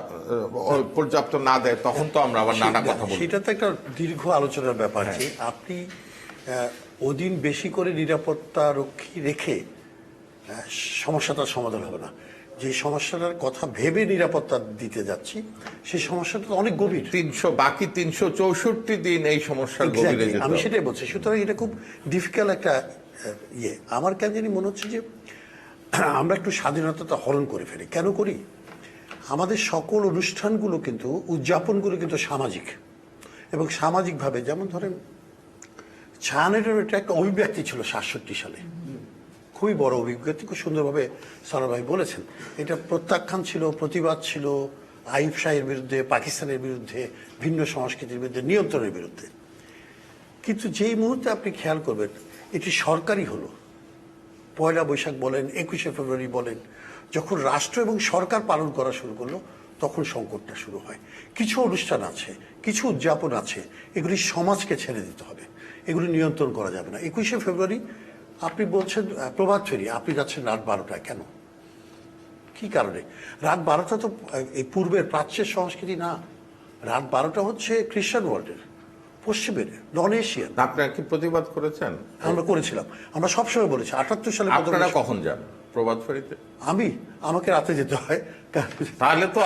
পর্যাপ্ত না দেয়, তখন তো আমরা আবার নানা কথা বলি। সেটা তো একটা দীর্ঘ আলোচনার ব্যাপার, যে আপনি ওদিন বেশি করে নিরাপত্তা রক্ষী রেখে সমস্যাটার সমাধান হবে না। যে সমস্যাটার কথা ভেবে নিরাপত্তা দিতে যাচ্ছি, সেই সমস্যাটা অনেক গভীর। বাকি 364 দিন এই সমস্যার গভীরে যেতে হবে। আমি সেটাই বলছি। সুতরাং এটা খুব ডিফিকাল্ট একটা আমার কেন জানি মনে হচ্ছে যে আমরা একটু স্বাধীনতাটা হরণ করে ফেলি। কেন করি? আমাদের সকল অনুষ্ঠানগুলো কিন্তু, উদযাপনগুলো কিন্তু সামাজিক, এবং সামাজিকভাবে, যেমন ধরেন ছায়ানটের এটা একটা অভিব্যক্তি ছিল 67 সালে, খুবই বড় অভিব্যক্তি, খুব সুন্দরভাবে সারা ভাই বলেছেন। এটা প্রত্যাখ্যান ছিল, প্রতিবাদ ছিল আইয়ুব শাহের বিরুদ্ধে, পাকিস্তানের বিরুদ্ধে, ভিন্ন সংস্কৃতির বিরুদ্ধে, নিয়ন্ত্রণের বিরুদ্ধে। কিন্তু যেই মুহূর্তে আপনি খেয়াল করবেন এটি সরকারি হলো, পয়লা বৈশাখ বলেন, 21শে ফেব্রুয়ারি বলেন, যখন রাষ্ট্র এবং সরকার পালন করা শুরু করলো তখন সংকটটা শুরু হয়। কিছু অনুষ্ঠান আছে, কিছু উদযাপন আছে, এগুলি সমাজকে ছেড়ে দিতে হবে, এগুলি নিয়ন্ত্রণ করা যাবে না। 21শে ফেব্রুয়ারি আপনি বলছেন প্রভাত ফেরি, আপনি যাচ্ছেন রাত 12টায়, কেন, কি কারণে? রাত 12টা তো এই পূর্বের প্রাচ্যের সংস্কৃতি না, রাত 12টা হচ্ছে খ্রিস্টান ওয়ার্ল্ডের, পশ্চিমের, নন এশিয়ান। আপনারা কি প্রতিবাদ করেছেন? আমরা করেছিলাম, আমরা সবসময় বলেছি 78 সালে। আপনারা কখন যান প্রভাত ফেরিতে? আমাকে রাতে যেতে হয়, তাহলে তো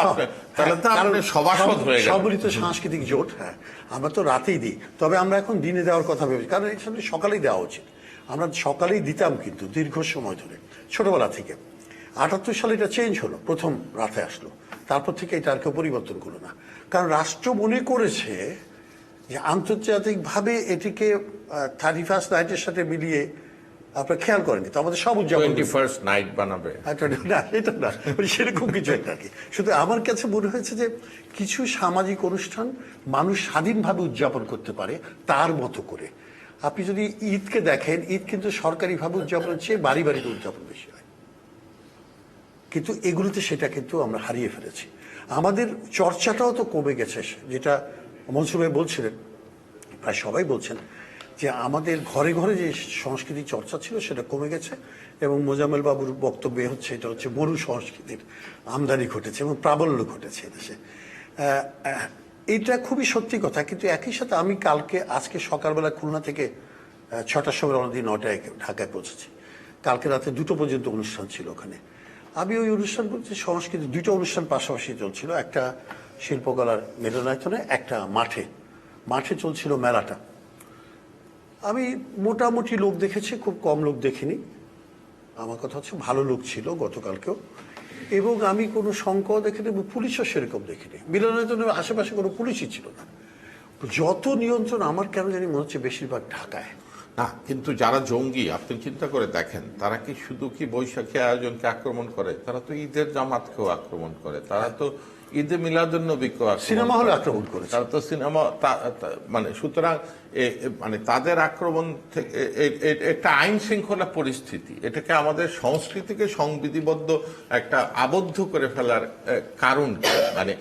আপনি সভাসদ হয়ে গেলেন। সম্মিলিত সাংস্কৃতিক জোট, হ্যাঁ, আমরা তো রাতেই দিই, তবে আমরা এখন দিনে দেওয়ার কথা ভেবেছি, কারণ এর সামনে সকালেই দেওয়া উচিত। আমরা সকালেই দিতাম কিন্তু দীর্ঘ সময় ধরে, ছোটবেলা থেকে। 78 সালে এটা চেঞ্জ হলো, প্রথম রাতে আসলো, তারপর থেকে এটা আর কেউ পরিবর্তন করলো না, কারণ রাষ্ট্র মনে করেছে যে আন্তর্জাতিকভাবে এটিকে 31st নাইটের সাথে মিলিয়ে, আপনার খেয়াল করেনি তো আমাদের সব উদযাপন 21st নাইট বানাবে, না এটা না, সেরকম কিছু একটা আর কি। শুধু আমার কাছে মনে হয়েছে যে কিছু সামাজিক অনুষ্ঠান মানুষ স্বাধীনভাবে উদযাপন করতে পারে তার মতো করে। আপনি যদি ঈদকে দেখেন, ঈদ কিন্তু সরকারিভাবে উদযাপনের চেয়ে বাড়ি বাড়িতে উদযাপন বেশি হয়, কিন্তু এগুলোতে সেটা কিন্তু আমরা হারিয়ে ফেলেছি। আমাদের চর্চাটাও তো কমে গেছে, যেটা মনসুর ভাই বলছিলেন, প্রায় সবাই বলছেন যে আমাদের ঘরে ঘরে যে সংস্কৃতি চর্চা ছিল সেটা কমে গেছে, এবং মোজাম্মেল বাবুর বক্তব্যে হচ্ছে এটা হচ্ছে মরু সংস্কৃতির আমদানি ঘটেছে এবং প্রাবল্য ঘটেছে এদেশে। এটা খুবই সত্যি কথা, কিন্তু একই সাথে আমি আজকে সকালবেলা খুলনা থেকে 6টার সময় রওনা দিয়ে 9টায় ঢাকায় পৌঁছেছি। কালকে রাতে 2টো পর্যন্ত অনুষ্ঠান ছিল ওখানে। আমি ওই অনুষ্ঠান বলছি সংস্কৃতি 2টো অনুষ্ঠান পাশাপাশি চলছিল, একটা শিল্পকলার মিলনায়তনে, একটা মাঠে চলছিল মেলাটা। আমি মোটামুটি লোক দেখেছি, খুব কম লোক দেখিনি। আমার কথা হচ্ছে ভালো লোক ছিল গতকালকেও, এবং আমি কোনো সংখ্যাও দেখিনি, এবং পুলিশও সেরকম দেখিনি। মিলনায়তনের আশেপাশে কোনো পুলিশই ছিল না। যত নিয়ন্ত্রণ আমার কেন জানি মনে হচ্ছে বেশিরভাগ ঢাকায়। না, কিন্তু যারা জঙ্গি আপনি চিন্তা করে দেখেন, তারা কি শুধু কি বৈশাখী আয়োজনকে আক্রমণ করে, তারা তো ঈদের জামাতকেও আক্রমণ করে, তারা তো ঈদে মিলাদুন্নবীকেও সিনেমা হলে আক্রমণ করে, তারা তো সিনেমা, মানে সুতরাং মানে তাদের আক্রমণ থেকে একটা আইন শৃঙ্খলা পরিস্থিতি, এটাকে আমাদের সংস্কৃতিকে সংবিধিবদ্ধ একটা আবদ্ধ করে ফেলার কারণ কি? মানে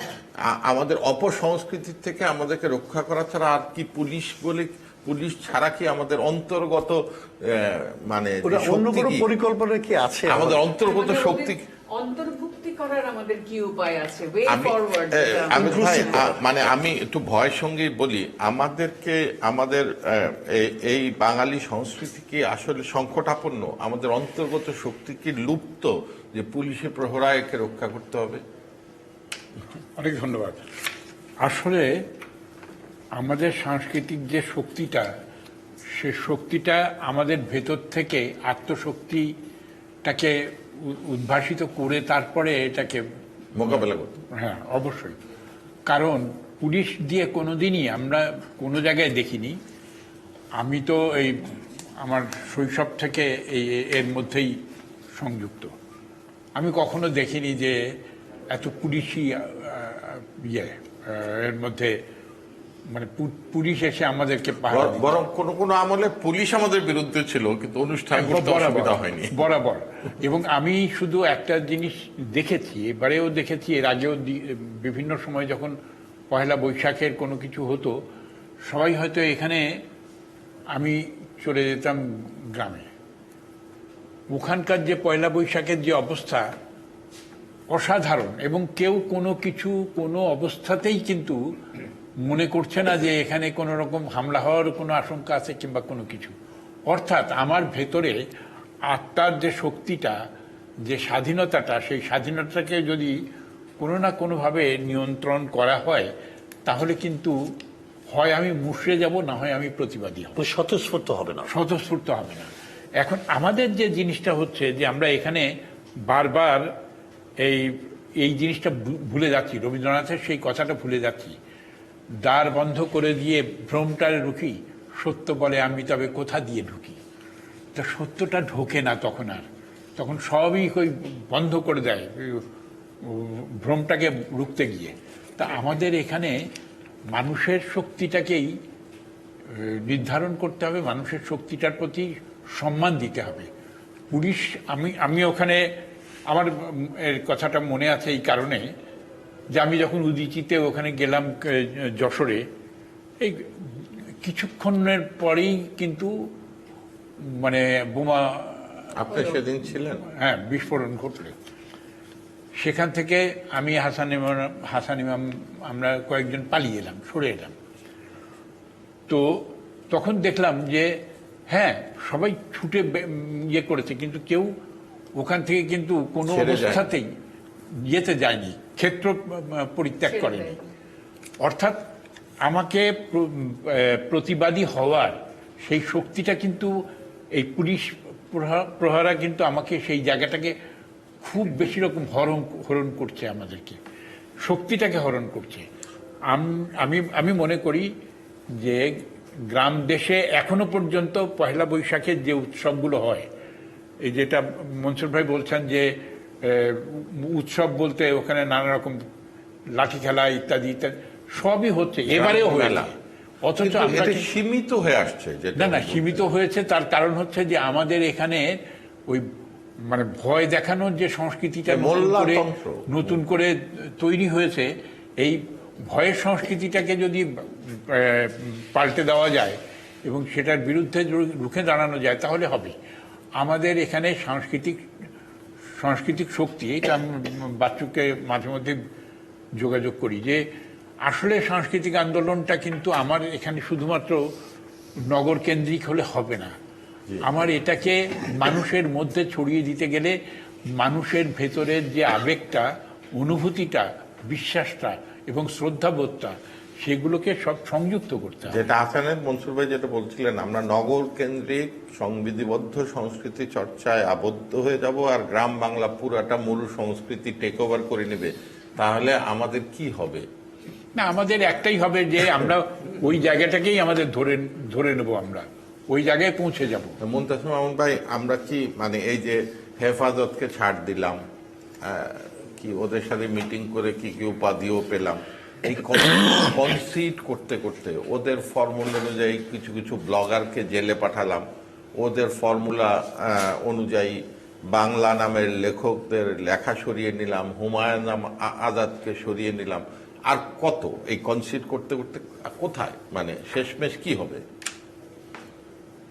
আমাদের অপসংস্কৃতির থেকে আমাদেরকে রক্ষা করা ছাড়া আর কি পুলিশ ছাড়া কি আমাদের অন্তর্গত মানে অন্য কোনো পরিকল্পনা কি আছে? আমাদের অন্তর্গত শক্তি অন্তর্ভুক্তি করার আমাদের কি উপায় আছে? Way forward. মানে আমি একটু ভয়ের সঙ্গে বলি, আমাদের এই বাঙালি সংস্কৃতি কি আসলে সংকটাপন্ন? আমাদের অন্তর্গত শক্তি কি লুপ্ত যে পুলিশের প্রহরায় একে রক্ষা করতে হবে? অনেক ধন্যবাদ। আসলে আমাদের সাংস্কৃতিক যে শক্তিটা, সে শক্তিটা আমাদের ভেতর থেকে আত্মশক্তিটাকে উদ্ভাসিত করে তারপরে এটাকে মোকাবেলা করতে। হ্যাঁ, অবশ্যই। কারণ পুলিশ দিয়ে কোনোদিনই আমরা কোনো জায়গায় দেখিনি। আমি তো আমার শৈশব থেকে এর মধ্যেই সংযুক্ত। আমি কখনো দেখিনি যে এত পুলিশি এর মধ্যে, মানে পুলিশ এসে আমাদেরকে বরং কোনো আমলে পুলিশ আমাদের বিরুদ্ধে ছিল, কিন্তু অনুষ্ঠান করতে অসুবিধা হয়নি বরাবর। এবং আমি শুধু একটা জিনিস দেখেছি, এবারেও দেখেছি, এর আগেও বিভিন্ন সময় যখন পয়লা বৈশাখের কোনো কিছু হতো, সবাই হয়তো এখানে, আমি চলে যেতাম গ্রামে, ওখানকার যে পয়লা বৈশাখের যে অবস্থা অসাধারণ, এবং কেউ কোনো অবস্থাতেই কিন্তু মনে করছে না যে এখানে কোনো রকম হামলা হওয়ার কোনো আশঙ্কা আছে কিংবা কোনো কিছু। অর্থাৎ আমার ভেতরে আত্মার যে শক্তিটা, যে স্বাধীনতাটা, সেই স্বাধীনতাকে যদি কোনো না কোনোভাবে নিয়ন্ত্রণ করা হয়, তাহলে কিন্তু হয় আমি মুষড়ে যাব, না হয় আমি প্রতিবাদী হব, স্বতঃস্ফূর্ত হবে না। এখন আমাদের যে জিনিসটা হচ্ছে যে আমরা এখানে বারবার এই জিনিসটা ভুলে যাচ্ছি, রবীন্দ্রনাথের সেই কথাটা ভুলে যাচ্ছি, দ্বার বন্ধ করে দিয়ে ভ্রমটারে রুখি, সত্য বলে আমি তবে কোথা দিয়ে ঢুকি। তা সত্যটা ঢোকে না তখন, আর তখন সবই ওই বন্ধ করে দেয় ভ্রমটাকে রুখতে গিয়ে। তা আমাদের এখানে মানুষের শক্তিটাকেই নির্ধারণ করতে হবে, মানুষের শক্তিটার প্রতি সম্মান দিতে হবে। পুলিশ, আমি ওখানে আমার এর কথাটা মনে আছে এই কারণে যে আমি যখন উদীচিতে ওখানে গেলাম যশোরে, এই কিছুক্ষণের পরেই কিন্তু মানে বোমা, আপনি সেদিন ছিলেন? হ্যাঁ, বিস্ফোরণ ঘটলো। সেখান থেকে আমি হাসান ইমাম আমরা কয়েকজন পালিয়ে এলাম, সরে এলাম। তো তখন দেখলাম যে হ্যাঁ, সবাই ছুটে ইয়ে করেছে, কিন্তু কেউ ওখান থেকে কিন্তু কোনো ছেড়ে যায়নি। অবস্থাতেই যেতে যায়নি, ক্ষেত্র পরিত্যাগ করেনি। অর্থাৎ আমাকে প্রতিবাদী হওয়ার সেই শক্তিটা কিন্তু এই পুলিশ প্রহারা কিন্তু আমাকে সেই জায়গাটাকে খুব বেশি রকম হরণ করছে, আমাদেরকে শক্তিটাকে হরণ করছে। আমি মনে করি যে গ্রাম দেশে এখনো পর্যন্ত পয়লা বৈশাখের যে উৎসবগুলো হয়, এই যেটা মনসুর ভাই বলছেন যে উৎসব বলতে ওখানে নানা রকম লাঠি খেলা ইত্যাদি ইত্যাদি সবই হচ্ছে, এবারেও হয়েছে। অথচ কিন্তু আমরা এটা সীমিত হয়ে আসছে। না, সীমিত হয়েছে। তার কারণ হচ্ছে যে আমাদের এখানে ওই মানে ভয় দেখানোর যে সংস্কৃতিটা নতুন করে তৈরি হয়েছে, এই ভয়ের সংস্কৃতিটাকে যদি পাল্টে দেওয়া যায় এবং সেটার বিরুদ্ধে রুখে দাঁড়ানো যায় তাহলে হবে। আমাদের এখানে সাংস্কৃতিক শক্তি, এটা আমি বাচ্চুকে মাঝে মধ্যে যোগাযোগ করি যে আসলে সাংস্কৃতিক আন্দোলনটা কিন্তু আমার এখানে শুধুমাত্র নগর কেন্দ্রিক হলে হবে না। আমার এটাকে মানুষের মধ্যে ছড়িয়ে দিতে গেলে মানুষের ভেতরের যে আবেগটা, অনুভূতিটা, বিশ্বাসটা এবং শ্রদ্ধাবোধটা, সেগুলোকে সব সংযুক্ত করতে হবে। যেটা হাসানের মনসুর ভাই যেটা বলছিলেন, আমরা নগর কেন্দ্রিক সংবিধিবদ্ধ সংস্কৃতি চর্চায় আবদ্ধ হয়ে যাব আর গ্রাম বাংলা পুরাটা মূল সংস্কৃতি টেক ওভার করে নেবে, তাহলে আমাদের কি হবে? না, আমাদের একটাই হবে যে আমরা ওই জায়গাটাকেই আমাদের ধরে নেব, আমরা ওই জায়গায় পৌঁছে যাব। মুনতাসির মামুন ভাই, আমরা কি মানে এই যে হেফাজতকে ছাড় দিলাম, কি ওদের সাথে মিটিং করে কি কি উপাধিও পেলাম, এই কনসিড করতে করতে ওদের ফর্মুলা অনুযায়ী কিছু কিছু ব্লগারকে জেলে পাঠালাম, ওদের ফর্মুলা অনুযায়ী বাংলা নামের লেখকদের লেখা সরিয়ে নিলাম, হুমায়ুন আজাদকে সরিয়ে নিলাম, আর কত এই কনসিড করতে করতে কোথায় মানে শেষমেশ কি হবে?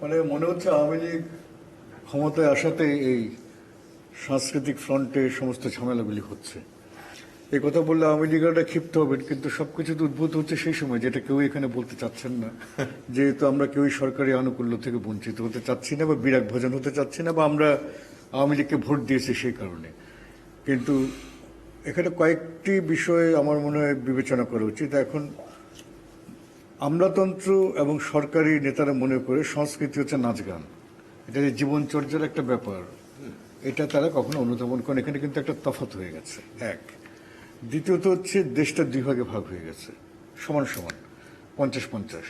মানে মনে হচ্ছে আওয়ামী লীগ ক্ষমতায় আসাতে এই সাংস্কৃতিক ফ্রন্টে সমস্ত ঝামেলাগুলি হচ্ছে। এই কথা বললে আওয়ামী লীগরা ক্ষিপ্ত হবেন, কিন্তু সবকিছু তো উদ্ভূত হচ্ছে সেই সময়, যেটা কেউ এখানে বলতে চাচ্ছেন না। যেহেতু আমরা কেউই সরকারি আনুকূল্য থেকে বঞ্চিত হতে চাচ্ছি না, বা বিরাগ ভোজন হতে চাচ্ছি না, বা আমরা আওয়ামী লীগকে ভোট দিয়েছি সেই কারণে। কিন্তু এখানে কয়েকটি বিষয় আমার মনে হয় বিবেচনা করা উচিত। এখন আমলাতন্ত্র এবং সরকারি নেতারা মনে করে সংস্কৃতি হচ্ছে নাচ গান, এটা যে জীবনচর্যার একটা ব্যাপার, এটা তারা কখনো অনুধাবন করেন। এখানে কিন্তু একটা তফাৎ হয়ে গেছে, এক। দ্বিতীয়ত হচ্ছে দেশটা দুই ভাগে ভাগ হয়ে গেছে, সমান সমান 50-50।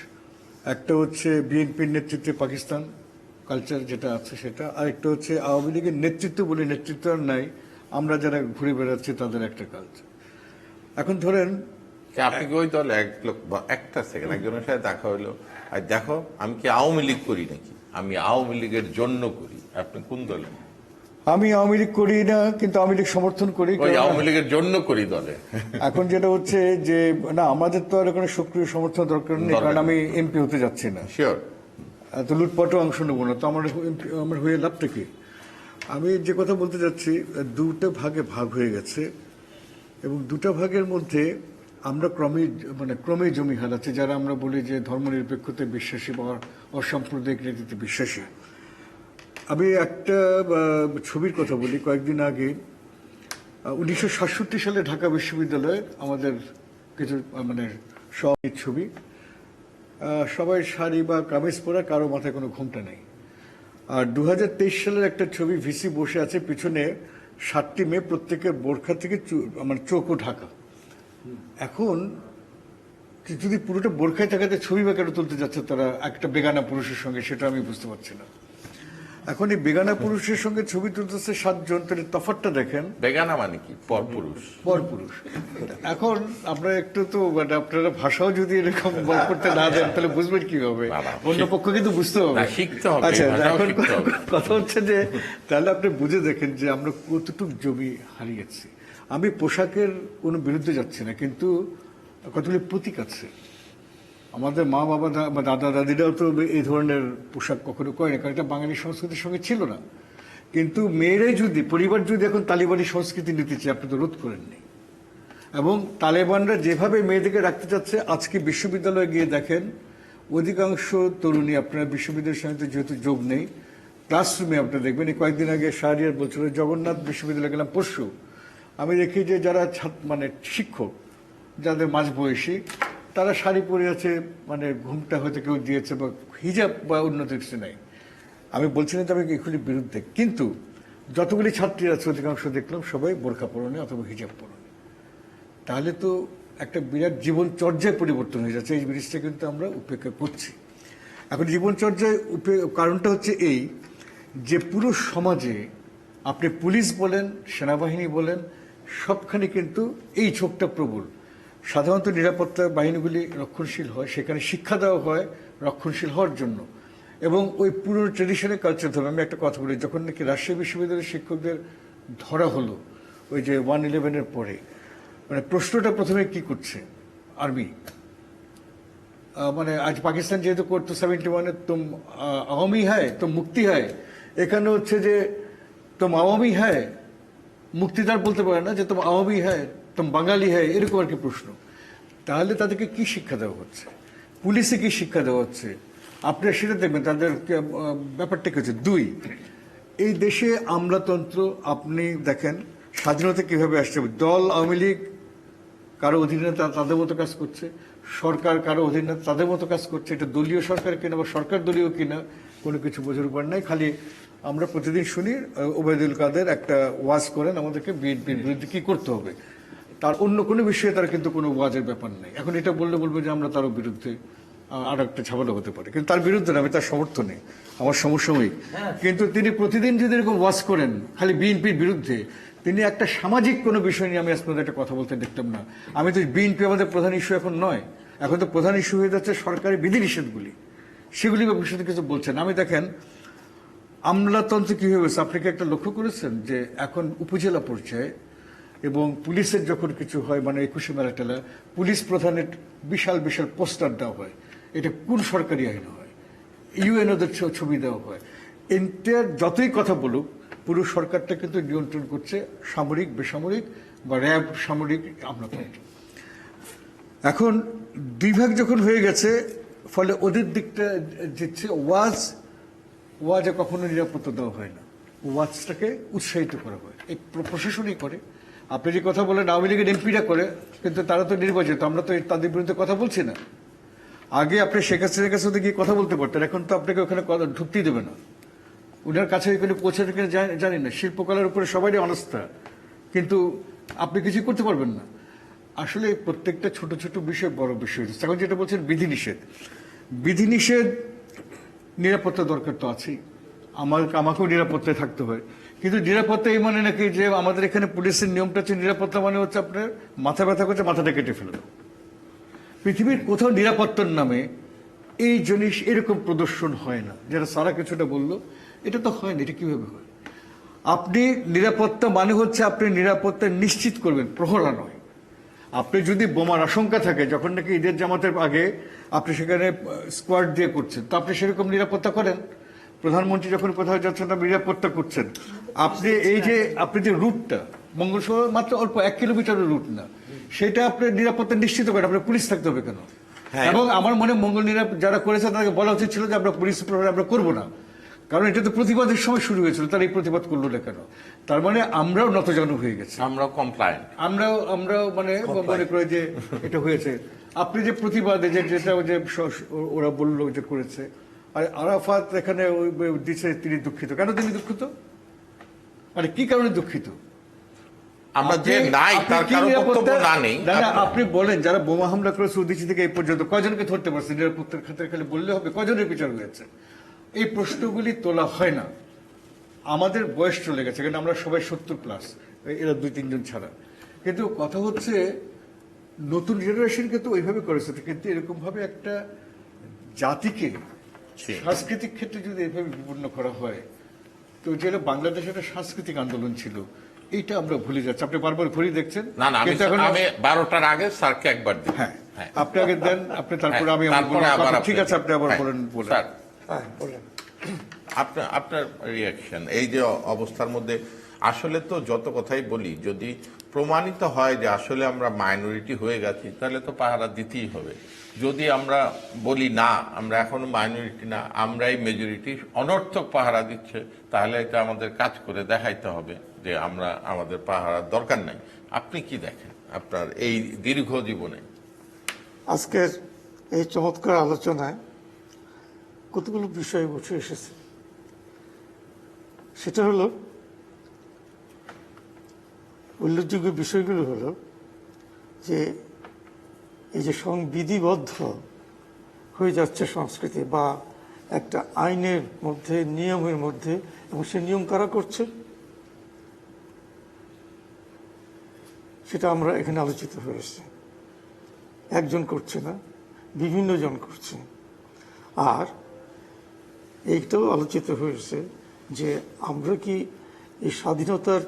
একটা হচ্ছে বিএনপির নেতৃত্বে পাকিস্তান কালচার যেটা আছে সেটা, আরেকটা হচ্ছে আওয়ামী লীগের নেতৃত্ব বলে নেতৃত্ব আর নাই, আমরা যারা ঘুরে বেড়াচ্ছি তাদের একটা কালচার। এখন ধরেন আপনি কি ওই দলে এক লোক একটা সেকেন্ড একজনের সাথে দেখা হইলো, আর দেখো আমি কি আওয়ামী লীগ করি নাকি, আমি আওয়ামী লীগের জন্য করি। আপনি কোন দলে? আমি আওয়ামী লীগ করি না, কিন্তু আওয়ামী লীগ সমর্থন করি। আওয়ামী লীগের জন্য করি দলে। এখন যেটা হচ্ছে যে না, আমাদের তো আর কোনো সক্রিয় সমর্থন দরকার নেই, কারণ আমি এমপি হতে যাচ্ছি না, শিওর তো লুটপাটও অংশ নেবো না, তো আমার হয়ে লাভটা কি? আমি যে কথা বলতে যাচ্ছি, দুটো ভাগে ভাগ হয়ে গেছে এবং দুটো ভাগের মধ্যে আমরা ক্রমেই জমি হারাচ্ছি। যারা আমরা বলি যে ধর্মনিরপেক্ষতে বিশ্বাসী বা অসাম্প্রদায়িক নীতিতে বিশ্বাসী। আমি একটা ছবির কথা বলি। কয়েকদিন আগে 1967 সালে ঢাকা বিশ্ববিদ্যালয়ে আমাদের কিছু ছবি, সবাই শাড়ি বা কামিজ পরা, কারো মাথায় কোনো ঘোমটা নেই। আর 2023 সালের একটা ছবি, ভিসি বসে আছে পিছনে 7টি মেয়ে, প্রত্যেকের বোরখা থেকে চোখও ঢাকা। এখন যদি পুরোটা বোরখায় থাকাতে ছবি বা কেন তুলতে যাচ্ছে তারা একটা বেগানা পুরুষের সঙ্গে, সেটা আমি বুঝতে পারছি না। এখন এই বেগানা পুরুষের সঙ্গে ছবি তুলতেছে 7 জন, তাহলে তফাৎটা দেখেন। বেগানা মানে কি? পরপুরুষ। পরপুরুষ। এখন আপনারা একটু তো মানে আপনারা ভাষাও যদি এরকম বল করতে না দেন তাহলে বুঝবেন কিভাবে, অন্য পক্ষ কিন্তু বুঝতে হবে। না, শিখতে হবে, আচ্ছা, ভাষাও এখন শিখতে হবে। কথা হচ্ছে যে তাহলে আপনি বুঝে দেখেন যে আমরা কতটুকু জমি হারিয়েছি। আমি পোশাকের কোনো বিরুদ্ধে যাচ্ছি না, কিন্তু কতগুলি প্রতীক আছে। আমাদের মা বাবা বা দাদা দাদিরাও তো এই ধরনের পোশাক কখনো করে না, কারণ এটা বাঙালি সংস্কৃতির সঙ্গে ছিল না। কিন্তু মেয়েরাই যদি, পরিবার যদি এখন তালিবানি সংস্কৃতি নিতে চায়, আপনি তো রোধ করেননি। এবং তালেবানরা যেভাবে মেয়েদেরকে রাখতে চাচ্ছে, আজকে বিশ্ববিদ্যালয়ে গিয়ে দেখেন অধিকাংশ তরুণী, আপনার বিশ্ববিদ্যালয়ের সঙ্গে যেহেতু যোগ নেই, ক্লাসরুমে আপনি দেখবেন, এই কয়েকদিন আগে শাহরিয়ার বলছিল জগন্নাথ বিশ্ববিদ্যালয়ে গেলাম পরশু, আমি দেখি যে যারা মানে শিক্ষক, যাদের মাঝবয়সী, তারা শাড়ি পরে আছে, মানে ঘুমটা হয়তো কেউ দিয়েছে, বা হিজাব বা উন্নত কিছু নেই। আমি বলছি না যে আমি এগুলির বিরুদ্ধে, কিন্তু যতগুলি ছাত্রী আছে অধিকাংশ দেখলাম সবাই বোরখা পরনে অথবা হিজাব পরনে। তাহলে তো একটা বিরাট জীবনচর্যায় পরিবর্তন হয়ে যাচ্ছে। এই জিনিসটা কিন্তু আমরা উপেক্ষা করছি। এখন জীবনচর্যায় কারণটা হচ্ছে এই যে পুরো সমাজে আপনি পুলিশ বলেন, সেনাবাহিনী বলেন, সবখানে কিন্তু এই ঝোঁকটা প্রবল। সাধারণত নিরাপত্তা বাহিনীগুলি রক্ষণশীল হয়, সেখানে শিক্ষা দেওয়া হয় রক্ষণশীল হওয়ার জন্য, এবং ওই পুরনো ট্রেডিশনের কালচার ধরে। আমি একটা কথা বলি, যখন নাকি রাজশাহী বিশ্ববিদ্যালয়ের শিক্ষকদের ধরা হলো ওই যে 1/11-এর পরে, মানে প্রশ্নটা প্রথমে কি করছে আর্মি, মানে আজ পাকিস্তান যেহেতু করতো 71-এ তুম আওয়ামী হ্যায় তুম মুক্তি হয়, এখানে হচ্ছে যে তুম আওয়ামী হ্যায়, মুক্তিদার বলতে পারে না যে তুম আওয়ামী হ্যায় তুম বাঙালি হ্যায়, এরকম আর কি প্রশ্ন। তাহলে তাদেরকে কি শিক্ষা দেওয়া হচ্ছে, পুলিশে কি শিক্ষা দেওয়া হচ্ছে, আপনারা সেটা দেখবেন। তাদের ব্যাপারটা কি হচ্ছে। 2, এই দেশে আমলাতন্ত্র, আপনি দেখেন স্বাধীনতা কিভাবে আসছে। দল আওয়ামী লীগ কারো অধীনে তাদের মতো কাজ করছে, সরকার কারো অধীনে তাদের মতো কাজ করছে। এটা দলীয় সরকার কিনা বা সরকার দলীয় কিনা কোনো কিছু বোঝার উপর নাই। খালি আমরা প্রতিদিন শুনি ওবায়দুল কাদের একটা ওয়াজ করেন আমাদেরকে বিএনপির বিরুদ্ধে কি করতে হবে, তার অন্য কোনো বিষয়ে তার কিন্তু কোনো ওয়াজের ব্যাপার নেই। এখন এটা বলবো যে আমরা তারও বিরুদ্ধে আর একটা ঝামেলা হতে পারে, কিন্তু তার বিরুদ্ধে না, আমি তার সমর্থনে, আমার সমসাময়িক। কিন্তু তিনি প্রতিদিন যদি এরকম ওয়াজ করেন খালি বিএনপির বিরুদ্ধে, তিনি একটা সামাজিক কোনো বিষয় নিয়ে আমি আপনাদের একটা কথা বলতে দেখতাম না। আমি তো বিএনপি আমাদের প্রধান ইস্যু এখন নয়, এখন তো প্রধান ইস্যু হয়ে যাচ্ছে সরকারি বিধিনিষেধগুলি, সেগুলি বিষয়ে কিছু বলছেন। আমি দেখেন আমলাতন্ত্র কি হয়েছে, আপনি কি একটা লক্ষ্য করেছেন যে এখন উপজেলা পর্যায়ে এবং পুলিশের যখন কিছু হয়, মানে 21শে মেলা টেলা, পুলিশ প্রধানের বিশাল বিশাল পোস্টার দেওয়া হয়, এটা কোন সরকারি আইন হয়, ইউএনওদের ছবি দেওয়া হয়। এন্টার যতই কথা বলুক, পুরো সরকারটা কিন্তু নিয়ন্ত্রণ করছে সামরিক, বেসামরিক বা র্যাব, সামরিক আমলাতন্ত্র। এখন 2 ভাগ যখন হয়ে গেছে, ফলে ওদের দিকটা দিচ্ছে ওয়াজে কখনো নিরাপত্তা দেওয়া হয় না, ওয়াজটাকে উৎসাহিত করা হয়, এই প্রশাসনই করে। আপনি যে কথা বলেন আওয়ামী লীগের এমপিরা করে, কিন্তু তারা তো নির্বাচিত, আমরা তো তাদের বিরুদ্ধে কথা বলছি না। আগে আপনি শেখ হাসিনার কাছে গিয়ে কথা বলতে পারতেন, এখন তো আপনাকে ওখানে ঢুকতেই দেবে না, ওনার কাছে ওইখানে পৌঁছাতে কিনা জানি না। শিল্পকলার উপরে সবারই অনাস্থা, কিন্তু আপনি কিছু করতে পারবেন না। আসলে প্রত্যেকটা ছোট ছোট বিষয় বড় বিষয়। এখন যেটা বলছেন বিধিনিষেধ, নিরাপত্তা দরকার তো আছেই, আমাকেও নিরাপত্তায় থাকতে হয়। কিন্তু নিরাপত্তা এই মানে নাকি যে আমাদের এখানে পুলিশের নিয়মটা হচ্ছে নিরাপত্তা মানে হচ্ছে আপনার মাথা ব্যথা করছে, মাথাটা কেটে ফেলে দাও। পৃথিবীর কোথাও নিরাপত্তার নামে এই জিনিস এরকম প্রদর্শন হয় না, যেটা সারা কিছুটা বললো, এটা তো হয় না। এটা কিভাবে হয়? আপনি নিরাপত্তা মানে হচ্ছে আপনি নিরাপত্তা নিশ্চিত করবেন, প্রহরা নয়। আপনি যদি বোমার আশঙ্কা থাকে, যখন নাকি ঈদের জামাতের আগে আপনি সেখানে স্কোয়াড দিয়ে করছেন, তো আপনি সেরকম নিরাপত্তা করেন। প্রধানমন্ত্রী যখন কোথাও যাচ্ছেন আপনি নিরাপত্তা করছেন। আপনি আপনি যে রুটটা মঙ্গল শহর মাত্র অল্প 1 কিলোমিটারের রুট না, সেটা আপনি নিরাপত্তা নিশ্চিত করেন, আপনার পুলিশ থাকতে হবে কেন? এবং আমার মনে মঙ্গল যারা করেছে তাদেরকে বলা উচিত ছিল যে আমরা পুলিশ আমরা করবো না, কারণ এটা তো প্রতিবাদের সময় শুরু হয়েছিল, তারা এই প্রতিবাদ করলো না কেন? তার মানে আমরাও নতজানু হয়ে গেছি, আমরাও কমপ্লায়েন্ট, আমরাও মানে মনে করে যে এটা হয়েছে। আপনি যে প্রতিবাদে যেটা যে ওরা বললো যে করেছে, আর আরাফাত এখানে দিচ্ছে তিনি দুঃখিত, কেন তিনি দুঃখিত? মানে কি কারণে দুঃখিত? আমরা যে নাই তার কারো বক্তব্য না নেই। আপনি বলেন যারা বোমা হামলা করেছে উদ্দেশ্য থেকে এই পর্যন্ত কজনকে ধরতে পারছে নিরাপত্তার ক্ষেত্রে খালি বললে হবে কজনের বিচার হয়েছে? এই প্রশ্নগুলি তোলা হয় না। আমাদের বয়স চলে গেছে, কারণ আমরা সবাই 70+, এরা 2-3 জন ছাড়া। কিন্তু কথা হচ্ছে নতুন জেনারেশনকে তো ওইভাবে করেছে, কিন্তু এরকম ভাবে একটা জাতিকে সাংস্কৃতিক ক্ষেত্রে যদি এইভাবে বিপন্ন করা হয়, তো যেটা বাংলাদেশে একটা সাংস্কৃতিক আন্দোলন ছিল, এইটা আমরা ভুলে যাচ্ছি। আপনি বারবার ঘুরে দেখছেন। না না, কিন্তু এখন আমি 12টার আগে স্যারকে একবার দিই। হ্যাঁ, আপনি আগে দেন, আপনি তারপরে আমি তারপরে আবার ঠিক আছে, আপনি আবার হ্যাঁ, বলেন। স্যার হ্যাঁ বলেন। আপনার রিয়াকশন এই যে অবস্থার মধ্যে, আসলে তো যত কথাই বলি, যদি প্রমাণিত হয় যে আসলে আমরা মাইনরিটি হয়ে গেছি, তাহলে তো পাহারা দিতেই হবে। যদি আমরা বলি না, আমরা এখনো মাইনরিটি না, আমরাই মেজরিটি, অনর্থক পাহারা দিচ্ছে, তাহলে এটা আমাদের কাজ করে দেখাইতে হবে যে আমরা, আমাদের পাহারার দরকার নাই। আপনি কি দেখেন আপনার এই দীর্ঘ জীবনে? আজকের এই চমৎকার আলোচনায় কতগুলো বিষয় উঠে এসেছে। সেটা হলো, উল্লেখযোগ্য বিষয়গুলো হলো যে এই যে সংবিধিবদ্ধ হয়ে যাচ্ছে সংস্কৃতি, বা একটা আইনের মধ্যে, নিয়মের মধ্যে, এবং সে নিয়ম কারা করছে সেটা আমরা এখানে আলোচিত হয়েছে। একজন করছে না, বিভিন্ন জন করছে। আর এইটাও আলোচিত হয়েছে যে আমরা কি এই স্বাধীনতার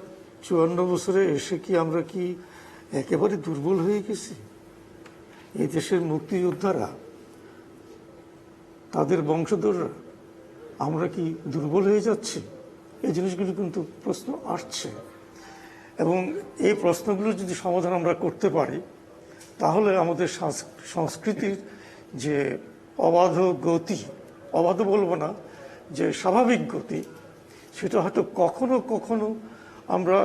54 বছরে এসে কি আমরা কি একেবারে দুর্বল হয়ে গেছি? এই দেশের মুক্তিযোদ্ধারা, তাদের বংশধররা, আমরা কি দুর্বল হয়ে যাচ্ছি? এই জিনিসগুলো কিন্তু প্রশ্ন আসছে, এবং এই প্রশ্নগুলোর যদি সমাধান আমরা করতে পারি, তাহলে আমাদের সংস্কৃতির যে অবাধ গতি, অবাধ বলবো না, যে স্বাভাবিক গতি, সেটা হয়তো কখনো কখনো আমরা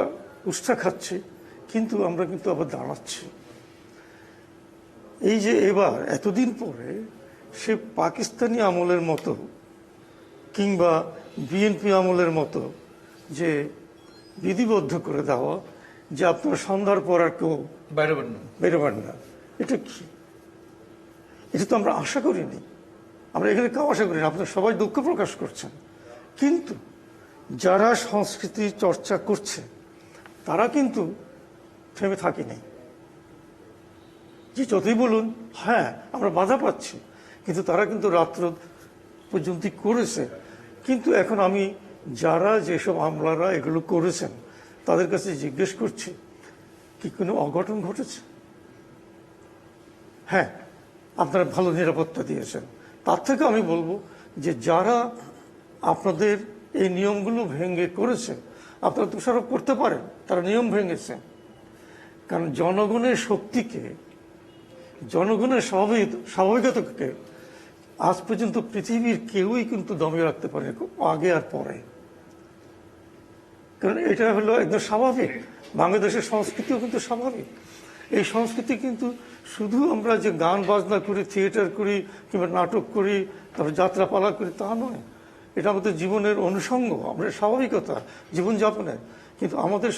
উষ্ঠা খাচ্ছি, কিন্তু আমরা কিন্তু আবার দাঁড়াচ্ছি। এই যে এবার এতদিন পরে সে পাকিস্তানি আমলের মতো কিংবা বিএনপি আমলের মতো যে বিধিবদ্ধ করে দেওয়া যে আপনার সন্ধ্যার পর আর কেউ বেরোবেন না, এটা কি? এটা তো আমরা আশা করিনি। আমরা এখানে কেউ আশা করিনি। আপনারা সবাই দুঃখ প্রকাশ করছেন, কিন্তু যারা সংস্কৃতি চর্চা করছে তারা কিন্তু থেমে থাকেনি। যে যতই বলুন হ্যাঁ আমরা বাধা পাচ্ছি, কিন্তু তারা কিন্তু রাত্র পর্যন্ত করেছে। কিন্তু এখন আমি যারা যেসব আমলারা এগুলো করেছেন তাদের কাছে জিজ্ঞেস করছি, কি কোনো অঘটন ঘটেছে? হ্যাঁ, আপনারা ভালো নিরাপত্তা দিয়েছেন। তার থেকে আমি বলবো যে যারা আপনাদের এই নিয়মগুলো ভেঙে করেছে, আপনারা দোষারোপ করতে পারেন তারা নিয়ম ভেঙেছে, কারণ জনগণের শক্তিকে, জনগণের স্বাভাবিকতাকে আজ পর্যন্ত পৃথিবীর কেউই কিন্তু দমিয়ে রাখতে পারে আগে আর পরে। কারণ এটা হলো একদম স্বাভাবিক। বাংলাদেশের সংস্কৃতিও কিন্তু স্বাভাবিক। এই সংস্কৃতি কিন্তু শুধু আমরা যে গান বাজনা করি, থিয়েটার করি, কিংবা নাটক করি, তারপর যাত্রাপালা করি, তা নয়। এটা আমাদের জীবনের অনুষঙ্গ, আমাদের স্বাভাবিকতা জীবনযাপনের। কিন্তু আমাদের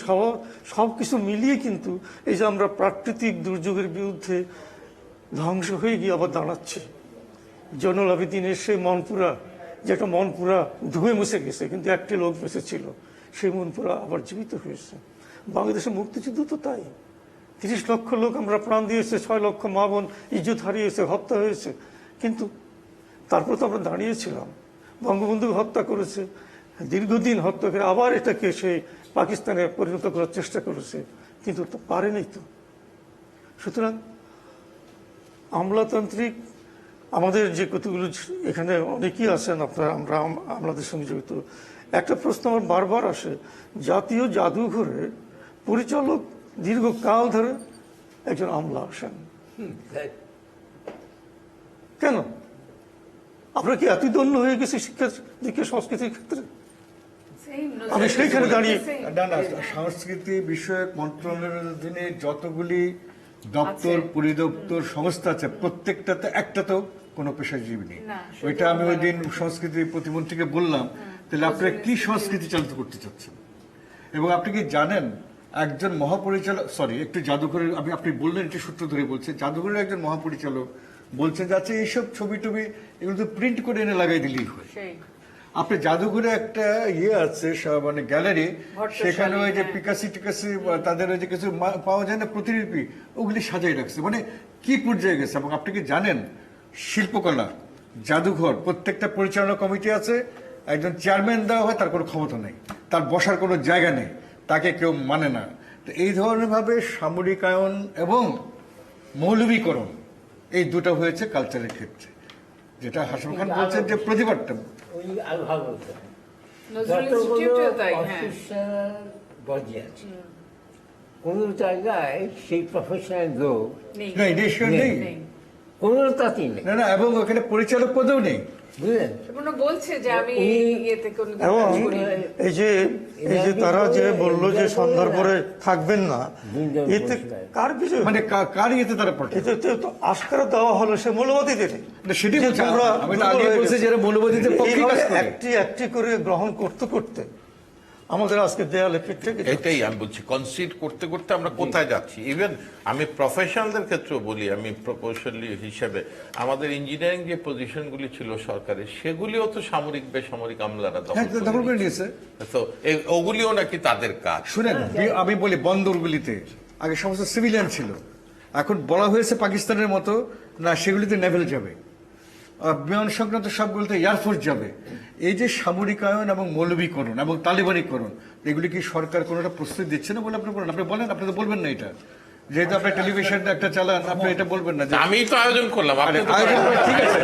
সব কিছু মিলিয়ে কিন্তু এই যে আমরা প্রাকৃতিক দুর্যোগের বিরুদ্ধে ধ্বংস হয়ে গিয়ে আবার দাঁড়াচ্ছি। জয়নুল আবেদিনের সেই মনপুরা, যে একটা মনপুরা ধুয়ে মুছে গেছে, কিন্তু একটি লোক বেঁচে ছিল, সেই মনপুরা আবার জীবিত হয়েছে। বাংলাদেশের মুক্তিযুদ্ধ তো তাই। 30 লক্ষ লোক আমরা প্রাণ দিয়েছে, 6 লক্ষ মা বোন ইজ্জত হারিয়েছে, হত্যা হয়েছে, কিন্তু তারপর তো আমরা দাঁড়িয়েছিলাম। বঙ্গবন্ধু হত্যা করেছে, দীর্ঘদিন হত্যা করে আবার এটাকে সে পাকিস্তানে পরিণত করার চেষ্টা করেছে, কিন্তু তো পারেনি তো। সুতরাং আমলাতান্ত্রিক আমাদের যে কতগুলো, এখানে অনেকেই আছেন আপনারা, আমরা আমাদের সঙ্গে জড়িত। একটা প্রশ্ন আমার বারবার আসে, জাতীয় জাদুঘরের পরিচালক দীর্ঘকাল ধরে একজন আমলা আসেন, কেন? আমরা কি এতই দন্য হয়ে গেছি শিক্ষা দিকে, সংস্কৃতির ক্ষেত্রে? আমি সেইখানে দাঁড়িয়ে না, সংস্কৃতি বিষয়ক মন্ত্রণালয়ের অধীনে যতগুলি দপ্তর, পরিদপ্তর, সংস্থা আছে, প্রত্যেকটাতে একটাতেও কোনো পেশাজীবী নেই। ওইটা আমি ওই দিন সংস্কৃতি প্রতিমন্ত্রীকে বললাম, তাহলে আপনারা কি সংস্কৃতি চালিত করতে চাচ্ছেন? এবং আপনি কি জানেন একজন মহাপরিচালক, সরি একটু জাদুঘরের, আপনি বললেন একটু সূত্র ধরে বলছে, জাদুঘরের একজন মহাপরিচালক বলছে যাচ্ছে এইসব ছবি টবি এগুলো তো প্রিন্ট করে এনে লাগাই দিলেই হয়। সেই আপনি জাদুঘরে একটা ইয়ে আছে মানে গ্যালারি, ভট্টশালী, সেখানে ওই যে হ্যাঁ। পিকাসি টিকাসি বা তাদের ওই যে কিছু পাওয়া যায় না প্রতিলিপি, ওগুলি সাজাই রাখছে, মানে কি পর্যায়ে গেছে। এবং আপনি কি জানেন শিল্পকলা জাদুঘর প্রত্যেকটা পরিচালনা কমিটি আছে, একজন চেয়ারম্যান দেওয়া হয়, তার কোনো ক্ষমতা নেই, তার বসার কোনো জায়গা নেই, তাকে কেউ মানে না। তো এই ধরনের ভাবে সামরিকায়ন এবং মৌলবীকরণ এই দুটো হয়েছে কালচারের ক্ষেত্রে, যেটা হাসিম খান বলছেন যে প্রতিবাদটা। ওই আর ভালো হতো না। নজরুল যতগুলো ইনস্টিটিউটেও তাই, হ্যাঁ। প্রফেশনাল বডি আছে, কোনো জায়গায় সেই প্রফেশনাল লোক নেই না, দেশীয় নেই, নেই। কোনোটাতেই নেই, না না, এবং ওখানে পরিচালক পদেও নেই। বুঝলেন? কোনো বলছে যে আমি উনি- ইয়েতে কোনো এবং কাজ করি না। এই যে তারা যে বললো যে সন্ধ্যার পরে থাকবেন না, দিনদার এতে বসে। কার বিজয়? মানে কার ইয়েতে তারা পাঠায়? এতে তো আস্কারা দেওয়া হলো সে মৌলবাদীদের। না, সেটাই যে বলছি, তোমরা আমি তো আগেই দুর্বল বলছি হয়ে যে এরা গেছো। মৌলবাদীদের পক্ষে কাজ এইভাবে করে। একটি করে গ্রহণ করতে করতে আমাদের আজকে দেয়ালে পিঠ থেকে যাচ্ছে। এটাই আমি বলছি, কনসিড করতে করতে আমরা কোথায় যাচ্ছি। ইভেন আমি প্রফেশনালদের ক্ষেত্রেও বলি, আমি প্রকৌশলী হিসেবে আমাদের ইঞ্জিনিয়ারিং যে পজিশনগুলি ছিল সরকারের, সেগুলিও তো সামরিক বেসামরিক আমলারা দখল হ্যাঁ, করে দখল করে নিয়েছে। নিয়েছে। তো ওগুলিও নাকি তাদের কাজ। শুনেন, আমি বলি বন্দরগুলিতে আগে সমস্ত সিভিলিয়ান ছিল, এখন বলা হয়েছে পাকিস্তানের মতো না, সেগুলিতে নেভেল যাবে, বিমান সংক্রান্ত সবগুলোতে এয়ারফোর্স যাবে। এই যে সামরিকায়ন এবং মৌলবীকরণ এবং তালিবানিকরণ, এগুলি কি সরকার কোনোটা প্রস্তুতি দিচ্ছে না বলে আপনি বলেন? আপনি বলেন, আপনি তো বলবেন না এটা, যেহেতু আপনি টেলিভিশন একটা চালান, আপনি এটা বলবেন না যে আমি তো আয়োজন করলাম, আপনি তো আয়োজন করে, ঠিক আছে,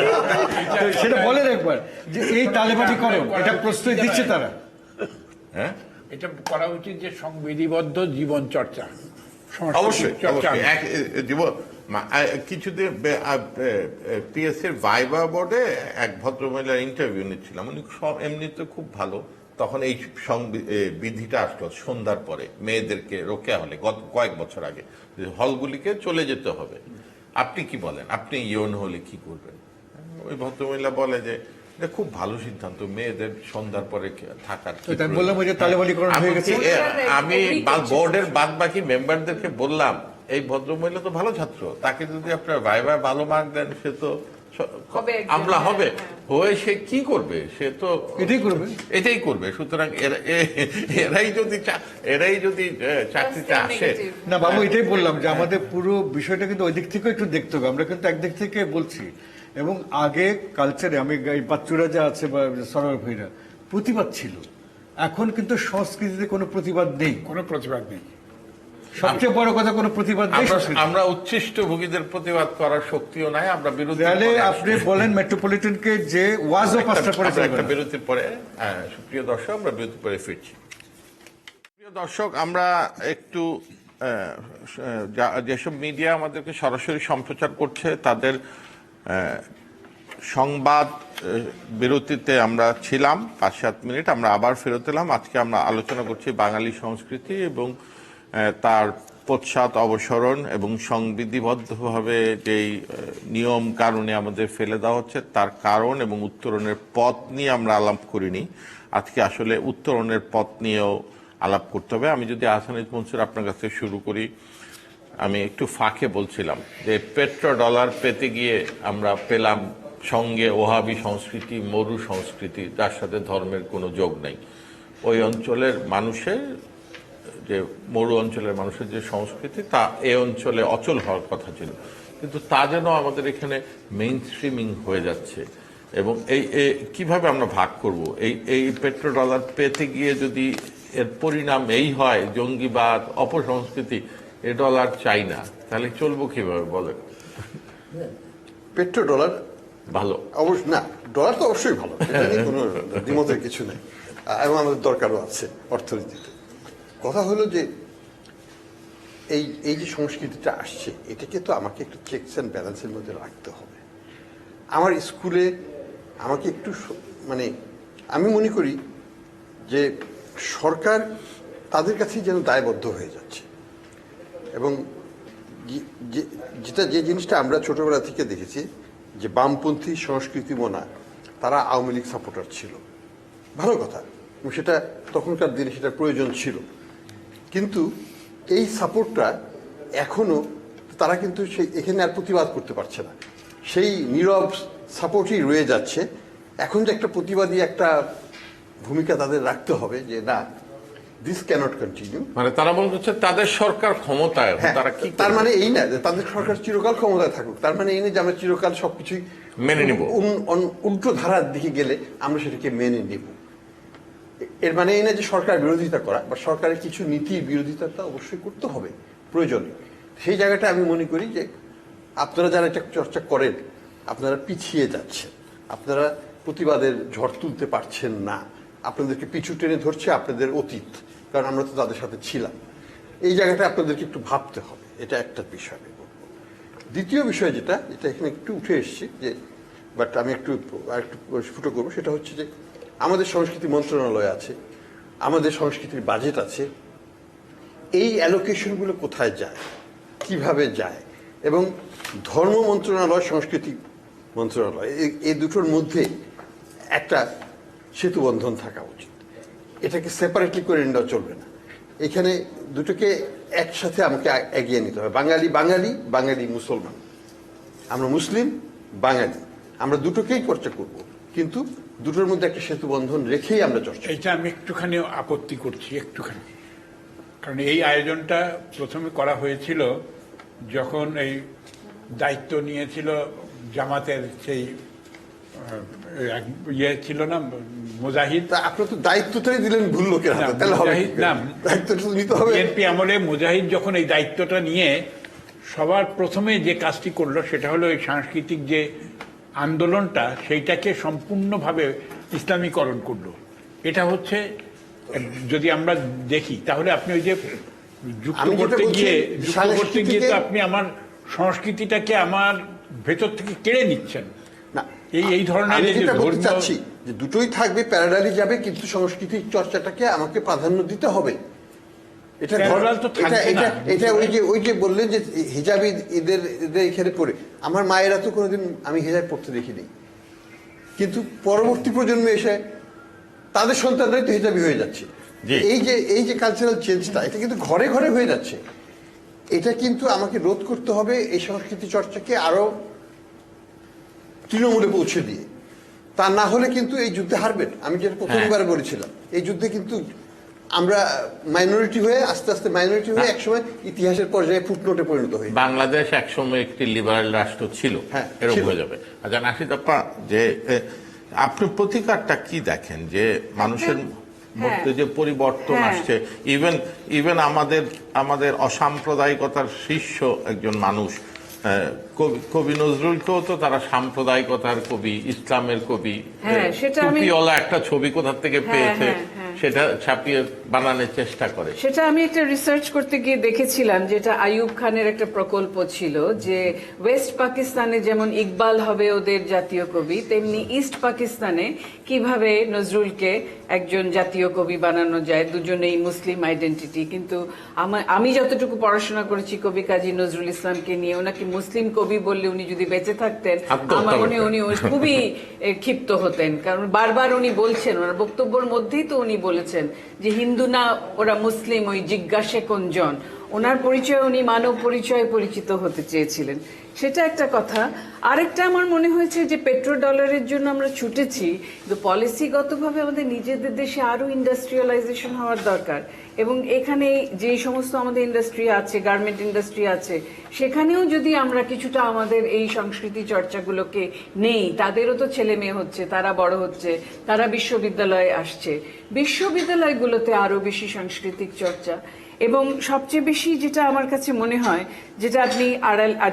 তো সেটা বলেন একবার যে এই তালিবানিকরণ এটা প্রস্তুতি দিচ্ছে তারা। হ্যাঁ, এটা করা উচিত যে সংবিধিবদ্ধ জীবন চর্চা, সংস্কৃতি অবশ্যই চর্চা। কিছুদিন পিএসসির ভাইবা বোর্ডে এক ভদ্রমহিলার ইন্টারভিউ নিচ্ছিলাম, উনি সব এমনিতে খুব ভালো। তখন এই বিধিটা আসলো সন্ধ্যার পরে মেয়েদেরকে রোকেয়া হলে, গত কয়েক বছর আগে, হলগুলিকে চলে যেতে হবে। আপনি কি বলেন, আপনি ইয়ন হলে কি করবেন? ওই ভদ্রমহিলা বলে যে এটা খুব ভালো সিদ্ধান্ত, মেয়েদের সন্ধ্যার পরে থাকার কি এটা বললাম ওই যে তালিবানিকরণ আমি হয়ে গেছে। আমি বোর্ডের বাদ বাকি মেম্বারদেরকে বললাম, এই ভদ্রমহিলা তো ভালো ছাত্র, তাকে যদি আপনার ভাই ভালো মার্ক দেন, সে তো হবে একজন, আমলা হ্যাঁ, হবে, হ্যাঁ। হয়ে সে কি করবে? সে তো এটাই করবে। সুতরাং এরাই যদি চাকরিতে আসে, না বাবু, এটাই বললাম যে আমাদের পুরো বিষয়টা কিন্তু ওই দিক থেকে একটু দেখতে হবে। আমরা কিন্তু একদিক থেকে বলছি, এবং আগে কালচারে আমি এই বাচ্চুরা যা আছে বা সরোয়ার ভাইরা প্রতিবাদ ছিল, এখন কিন্তু সংস্কৃতিতে কোনো প্রতিবাদ নেই, কোনো প্রতিবাদ নেই। সবচেয়ে বড় কথা কোনো প্রতিবাদ নেই। আমরা উচ্ছিষ্ট ভোগীদের প্রতিবাদ করার শক্তিও নাই। আমরা বিরোধী তাহলে আপনি বলেন মেট্রোপলিটনকে যে ওয়াজও পাঁচটা পরে একটা বিরতির পরে, সুপ্রিয় দর্শক, আমরা বিরতির পরে ফিরছি। প্রিয় দর্শক, আমরা একটু যেসব মিডিয়া আমাদেরকে সরাসরি সম্প্রচার করছে তাদের সংবাদ বিরতিতে আমরা ছিলাম 5-7 মিনিট, আমরা আবার ফেরত এলাম। আজকে আমরা আলোচনা করছি বাঙালি সংস্কৃতি এবং তার পশ্চাৎ অবসরণ এবং সংবিধিবদ্ধভাবে যেই নিয়ম কারণে আমাদের ফেলে দেওয়া হচ্ছে তার কারণ এবং উত্তরণের পথ নিয়ে আমরা আলাপ করিনি। আজকে আসলে উত্তরণের পথ নিয়েও আলাপ করতে হবে। আমি যদি আহসানুল মনসুর আপনার কাছে শুরু করি, আমি একটু ফাঁকে বলছিলাম যে পেট্রো ডলার পেতে গিয়ে আমরা পেলাম সঙ্গে ওহাবি সংস্কৃতি, মরু সংস্কৃতি, যার সাথে ধর্মের কোনো যোগ নেই। ওই অঞ্চলের মানুষের যে মরু অঞ্চলের মানুষের যে সংস্কৃতি, তা এই অঞ্চলে অচল হওয়ার কথা ছিল, কিন্তু তা যেন আমাদের এখানে মেইন স্ট্রিমিং হয়ে যাচ্ছে। এবং কিভাবে আমরা ভাগ করব এই পেট্রো ডলার পেতে গিয়ে যদি এর পরিণাম এই হয় জঙ্গিবাদ, অপসংস্কৃতি, এ ডলার চাই না, তাহলে চলবো কিভাবে বলেন? পেট্রো ডলার ভালো অবশ্য না, ডলার তো অবশ্যই ভালো, এটা নিয়ে কোনো দ্বিমতের কিছু নেই, এবং আমাদের দরকারও আছে অর্থনীতিতে। কথা হলো যে এই যে সংস্কৃতিটা আসছে, এটাকে তো আমাকে একটু চেকস অ্যান্ড ব্যালেন্সের মধ্যে রাখতে হবে। আমার স্কুলে আমাকে একটু মানে আমি মনে করি যে সরকার তাদের কাছেই যেন দায়বদ্ধ হয়ে যাচ্ছে, এবং যে জিনিসটা আমরা ছোটবেলা থেকে দেখেছি যে বামপন্থী সংস্কৃতি মনা তারা আওয়ামী লীগ সাপোর্টার ছিল, ভালো কথা, এবং সেটা তখনকার দিনে সেটা প্রয়োজন ছিল। কিন্তু এই সাপোর্টটা এখনো তারা কিন্তু সেই এখানে আর প্রতিবাদ করতে পারছে না, সেই নীরব সাপোর্টই রয়ে যাচ্ছে। এখন যে একটা প্রতিবাদী একটা ভূমিকা তাদের রাখতে হবে যে না, দিস ক্যানট কন্টিনিউ। মানে তারা বলছে তাদের সরকার ক্ষমতায়, তারা কি তার মানে এই না যে তাদের সরকার চিরকাল ক্ষমতায় থাকুক, তার মানে এই না যে আমরা চিরকাল সবকিছুই মেনে নিব, উল্টো ধারার দিকে গেলে আমরা সেটাকে মেনে নিব। এর মানে এই না যে সরকার বিরোধিতা করা বা সরকারের কিছু নীতির বিরোধিতা অবশ্যই করতে হবে প্রয়োজনে। সেই জায়গাটা আমি মনে করি যে আপনারা যারা এটা চর্চা করেন আপনারা পিছিয়ে যাচ্ছেন, আপনারা প্রতিবাদের ঝড় তুলতে পারছেন না, আপনাদেরকে পিছু টেনে ধরছে আপনাদের অতীত, কারণ আমরা তো তাদের সাথে ছিলাম। এই জায়গাটা আপনাদেরকে একটু ভাবতে হবে, এটা একটা বিষয়। দ্বিতীয় বিষয় যেটা এখানে একটু উঠে এসছে যে, বাট আমি একটু ফুটো করবো, সেটা হচ্ছে যে আমাদের সংস্কৃতি মন্ত্রণালয় আছে, আমাদের সংস্কৃতির বাজেট আছে, এই অ্যালোকেশনগুলো কোথায় যায়, কিভাবে যায়, এবং ধর্ম মন্ত্রণালয়, সংস্কৃতি মন্ত্রণালয়, এই দুটোর মধ্যে একটা সেতু বন্ধন থাকা উচিত। এটাকে সেপারেটলি করে নেওয়া চলবে না, এখানে দুটোকে একসাথে আমাকে এগিয়ে নিতে হবে। বাঙালি বাঙালি, বাঙালি মুসলমান, আমরা মুসলিম বাঙালি, আমরা দুটোকেই চর্চা করব, কিন্তু দুটোর মধ্যে একটা সেতু বন্ধন রেখেই আমরা চর্চা। এইটা আমি একটুখানি আপত্তি করছি, একটুখানি। কারণ এই আয়োজনটা প্রথমে করা হয়েছিল যখন এই দায়িত্ব নিয়েছিল জামাতের সেই ইয়ে ছিল না, মুজাহিদ। আপনার তো দায়িত্বটাই দিলেন ভুল লোকের হাতে, তাহলে হবে না? দায়িত্বটা নিতে হবে। বিএনপি আমলে মুজাহিদ যখন এই দায়িত্বটা নিয়ে সবার প্রথমে যে কাজটি করলো সেটা হলো এই সাংস্কৃতিক যে আন্দোলনটা সেইটাকে সম্পূর্ণভাবে ইসলামীকরণ করলো। এটা হচ্ছে যদি আমরা দেখি তাহলে আপনি ওই যে যুক্ত করতে গিয়ে তো আপনি আমার সংস্কৃতিটাকে আমার ভেতর থেকে কেড়ে নিচ্ছেন না। এই ধরনের চাচ্ছি যে দুটোই থাকবে, প্যারালালি যাবে, কিন্তু সংস্কৃতির চর্চাটাকে আমাকে প্রাধান্য দিতে হবে। এটা এটা ওই যে বললেন যে হিজাবি এদের এখানে পড়ে, আমার মায়েরা তো কোনোদিন আমি হিজাব পড়তে দেখিনি, কিন্তু পরবর্তী প্রজন্মে এসে তাদের সন্তানরাই তো হিজাবি হয়ে যাচ্ছে। এই যে কালচারাল চেঞ্জটা, এটা কিন্তু ঘরে ঘরে হয়ে যাচ্ছে। এটা কিন্তু আমাকে রোধ করতে হবে, এই সংস্কৃতি চর্চাকে আরো তৃণমূলে পৌঁছে দিয়ে। তা না হলে কিন্তু এই যুদ্ধে হারবেন। আমি যেটা প্রথমবার বলেছিলাম, এই যুদ্ধে কিন্তু আমরা মাইনরিটি হয়ে আস্তে আস্তে মাইনরিটি হয়ে একসময় ইতিহাসের পর্যায়ে ফুটনোটে পরিণত হই। বাংলাদেশ একসময় একটি লিবারেল রাষ্ট্র ছিল, এরকম হয়ে যাবে। আচ্ছা নাসিদ আপা, যে আপনি প্রতিকারটা কি দেখেন যে মানুষের মধ্যে যে পরিবর্তন আসছে, ইভেন আমাদের অসাম্প্রদায়িকতার শীর্ষ একজন মানুষ কবি নজরুলকেও তো তারা সাম্প্রদায়িকতার কবি, ইসলামের কবি, টুপিওয়ালা একটা ছবি কোথা থেকে পেয়েছে সেটা ছাপিয়ে বানানোর চেষ্টা করে। সেটা আমি একটা রিসার্চ করতে গিয়ে দেখেছিলাম, যেটা আইয়ুব খানের একটা প্রকল্প ছিল যে ওয়েস্ট পাকিস্তানে যেমন ইকবাল হবে ওদের জাতীয় কবি, তেমনি ইস্ট পাকিস্তানে কিভাবে নজরুলকে একজন জাতীয় কবি বানানো যায়, দুজনেই মুসলিম আইডেন্টিটি। কিন্তু আমি যতটুকু পড়াশোনা করেছি কবি কাজী নজরুল ইসলামকে নিয়ে, ওনাকে মুসলিম কবি বললে উনি যদি বেঁচে থাকতেন আমার মনে উনি খুবই ক্ষিপ্ত হতেন, কারণ বারবার উনি বলছেন, ওনার বক্তব্যের মধ্যেই তো উনি বলেছেন যে হিন্দু না ওরা মুসলিম, ওই জিজ্ঞাসে কোনজন। ওনার পরিচয় উনি মানব পরিচয়ে পরিচিত হতে চেয়েছিলেন, সেটা একটা কথা। আরেকটা আমার মনে হয়েছে যে পেট্রো ডলারের জন্য আমরা ছুটেছি, কিন্তু পলিসিগতভাবে আমাদের নিজেদের দেশে আরো ইন্ডাস্ট্রিয়ালাইজেশন হওয়ার দরকার। এবং এখানে যে সমস্ত আমাদের ইন্ডাস্ট্রি আছে, গার্মেন্ট ইন্ডাস্ট্রি আছে, সেখানেও যদি আমরা কিছুটা আমাদের এই সংস্কৃতি চর্চাগুলোকে নেই, তাদেরও তো ছেলে মেয়ে হচ্ছে, তারা বড় হচ্ছে, তারা বিশ্ববিদ্যালয়ে আসছে, বিশ্ববিদ্যালয়গুলোতে আরো বেশি সাংস্কৃতিক চর্চা। এবং সবচেয়ে বেশি যেটা আমার কাছে মনে হয়, যেটা আপনি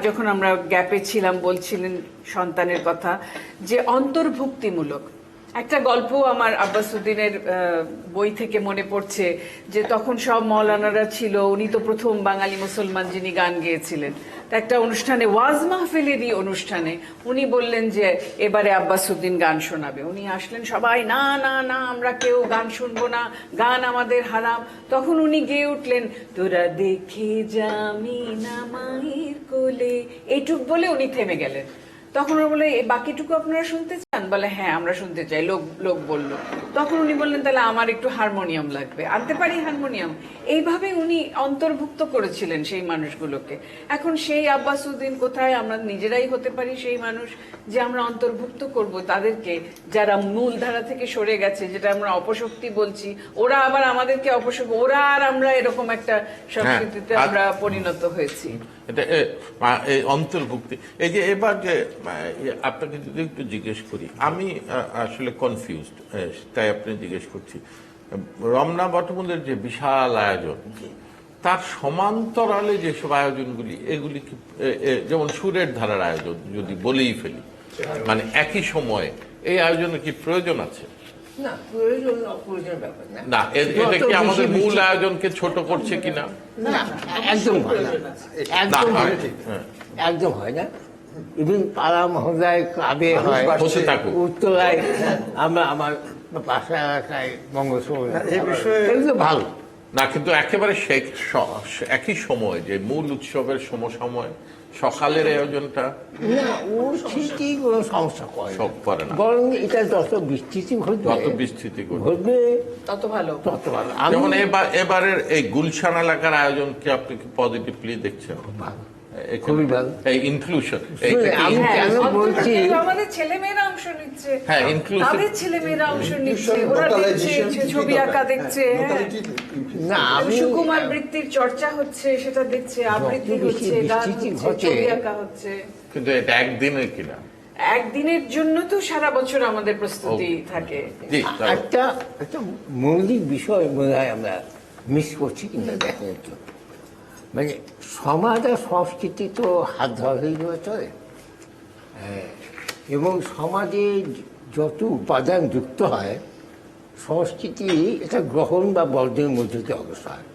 যখন আমরা গ্যাপে ছিলাম বলছিলেন সন্তানের কথা, যে অন্তর্ভুক্তিমূলক একটা গল্প আমার আব্বাসউদ্দিনের বই থেকে মনে পড়ছে, যে তখন সব মৌলানারা ছিল, উনি তো প্রথম বাঙালি মুসলমান যিনি গান গেয়েছিলেন। একটা অনুষ্ঠানে, ওয়াজ মাহফিলেরই অনুষ্ঠানে, উনি বললেন যে এবারে আব্বাসউদ্দিন গান শোনাবে। উনি আসলেন, সবাই না না না আমরা কেউ গান শুনবো না, গান আমাদের হারাম। তখন উনি গেয়ে উঠলেন, তোরা দেখে যামি না মায়ের কোলে, এইটুক বলে উনি থেমে গেলেন। তখন ওরা বলে বাকিটুকু আপনারা শুনতে চান? গান? বলে হ্যাঁ আমরা শুনতে চাই, লোক লোক বললো। তখন উনি বললেন তাহলে আমার একটু হারমোনিয়াম লাগবে, আনতে পারি হারমোনিয়াম। এইভাবে উনি অন্তর্ভুক্ত করেছিলেন সেই মানুষগুলোকে। এখন সেই আব্বাসউদ্দিন কোথায়? আমরা নিজেরাই হতে পারি সেই মানুষ যে আমরা অন্তর্ভুক্ত করব তাদেরকে, যারা মূল ধারা থেকে সরে গেছে, যেটা আমরা অপশক্তি বলছি, ওরা আবার আমাদেরকে অপশক্তি, ওরা আর আমরা এরকম একটা সংস্কৃতিতে আমরা পরিণত হয়েছি। এটা এই অন্তর্ভুক্তি, এই যে এবার যে আপনাকে যদি একটু জিজ্ঞেস করি, আমি আসলে কনফিউজড, তাই আপনি জিজ্ঞেস করছি। রমনা বটমূলের যে বিশাল আয়োজন, তার সমান্তরালে যেসব আয়োজনগুলি, এগুলি কি যেমন সুরের ধারার আয়োজন যদি বলেই ফেলি, মানে একই সময়ে এই আয়োজনের কি প্রয়োজন আছে? না, প্রয়োজন অপ্রয়োজনের ব্যাপার না। না, এটা কি আমাদের মূল আয়োজনকে ছোট করছে কিনা? না, একদম হয় না, একদম হয় না, হ্যাঁ। একদম হয় না। ইভিন পাড়া মহল্লায় ক্লাবে হয়, বসে থাকুক। উত্তরায় আমরা আমার পাশা এলাকায় মঙ্গলসভা, এই বিষয়ে এগুলো ভালো না, কিন্তু একেবারে একই সময় যে মূল উৎসবের সময় সকালের আয়োজনটা না, ও ঠিকই কোনো সমস্যা করে সব করে না, বরং এটা যত বিস্তৃতি যত বিস্তৃতি করবে ঘটবে তত ভালো। তত ভালো। যেমন এবারের এই গুলশান এলাকার আয়োজনকে আপনি কি পজিটিভলি দেখছেন? ভালো, এখানে খুবই ভালো। এই ইনক্লুশন, আমি কেন বলছি, আমাদের ছেলেমেয়েরা অংশ নিচ্ছে, হ্যাঁ, inclusive। তাদের ছেলেমেয়েরা অংশ নিচ্ছে, ওরা দেখছে, ছবি আঁকা দেখছে, হ্যাঁ। না আমি সুকুমার বৃত্তির চর্চা হচ্ছে, সেটা দেখছে, আবৃত্তি যত বেশি হচ্ছে, গান বিস্তৃতি হচ্ছে, ঘটে, ছবি আঁকা হচ্ছে। কিন্তু এটা একদিনের কিনা? একদিনের জন্য তো সারা বছর আমাদের প্রস্তুতি থাকে। জি, তাই। একটা একটা মৌলিক বিষয় মনে হয় আমরা মিস করছি কিনা দেখেন একটু, মানে সমাজ আর সংস্কৃতি তো হাত ধরেই চলে, এবং সমাজে যত উপাদান যুক্ত হয়, সংস্কৃতি এটা গ্রহণ বা বর্জনের মধ্যে দিয়ে অগ্রসর হয়।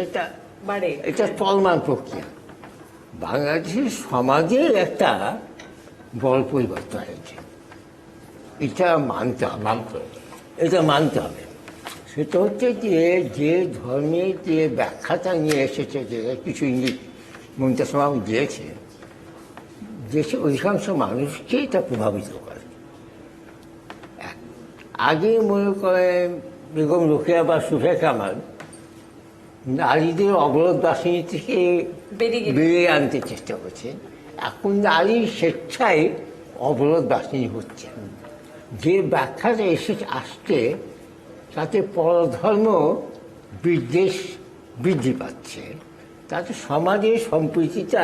এটা বাড়ে। এটা চলমান প্রক্রিয়া। বাংলাদেশের সমাজের একটা বড় পরিবর্তন হয়েছে, এটা মানতে হবে, এটা মানতে হবে। সেটা হচ্ছে যে ধর্মের যে ব্যাখ্যাটা নিয়ে এসেছে, যে কিছু ইঙ্গিত মন্ত্রিসভা দিয়েছে, দেশের অধিকাংশ মানুষকে এটা প্রভাবিত করে। আগে মনে করেন বেগম রোকেয়া বা সুফিয়া কামাল নারীদের অবরোধ বাসিনী থেকে বেরিয়ে আনতে চেষ্টা করছে, এখন নারী স্বেচ্ছায় অবরোধ বাসিনী হচ্ছে। যে ব্যাখ্যাটা আসছে তাতে পরধর্ম বিদ্বেষ বৃদ্ধি পাচ্ছে, তাতে সমাজের সম্প্রীতিটা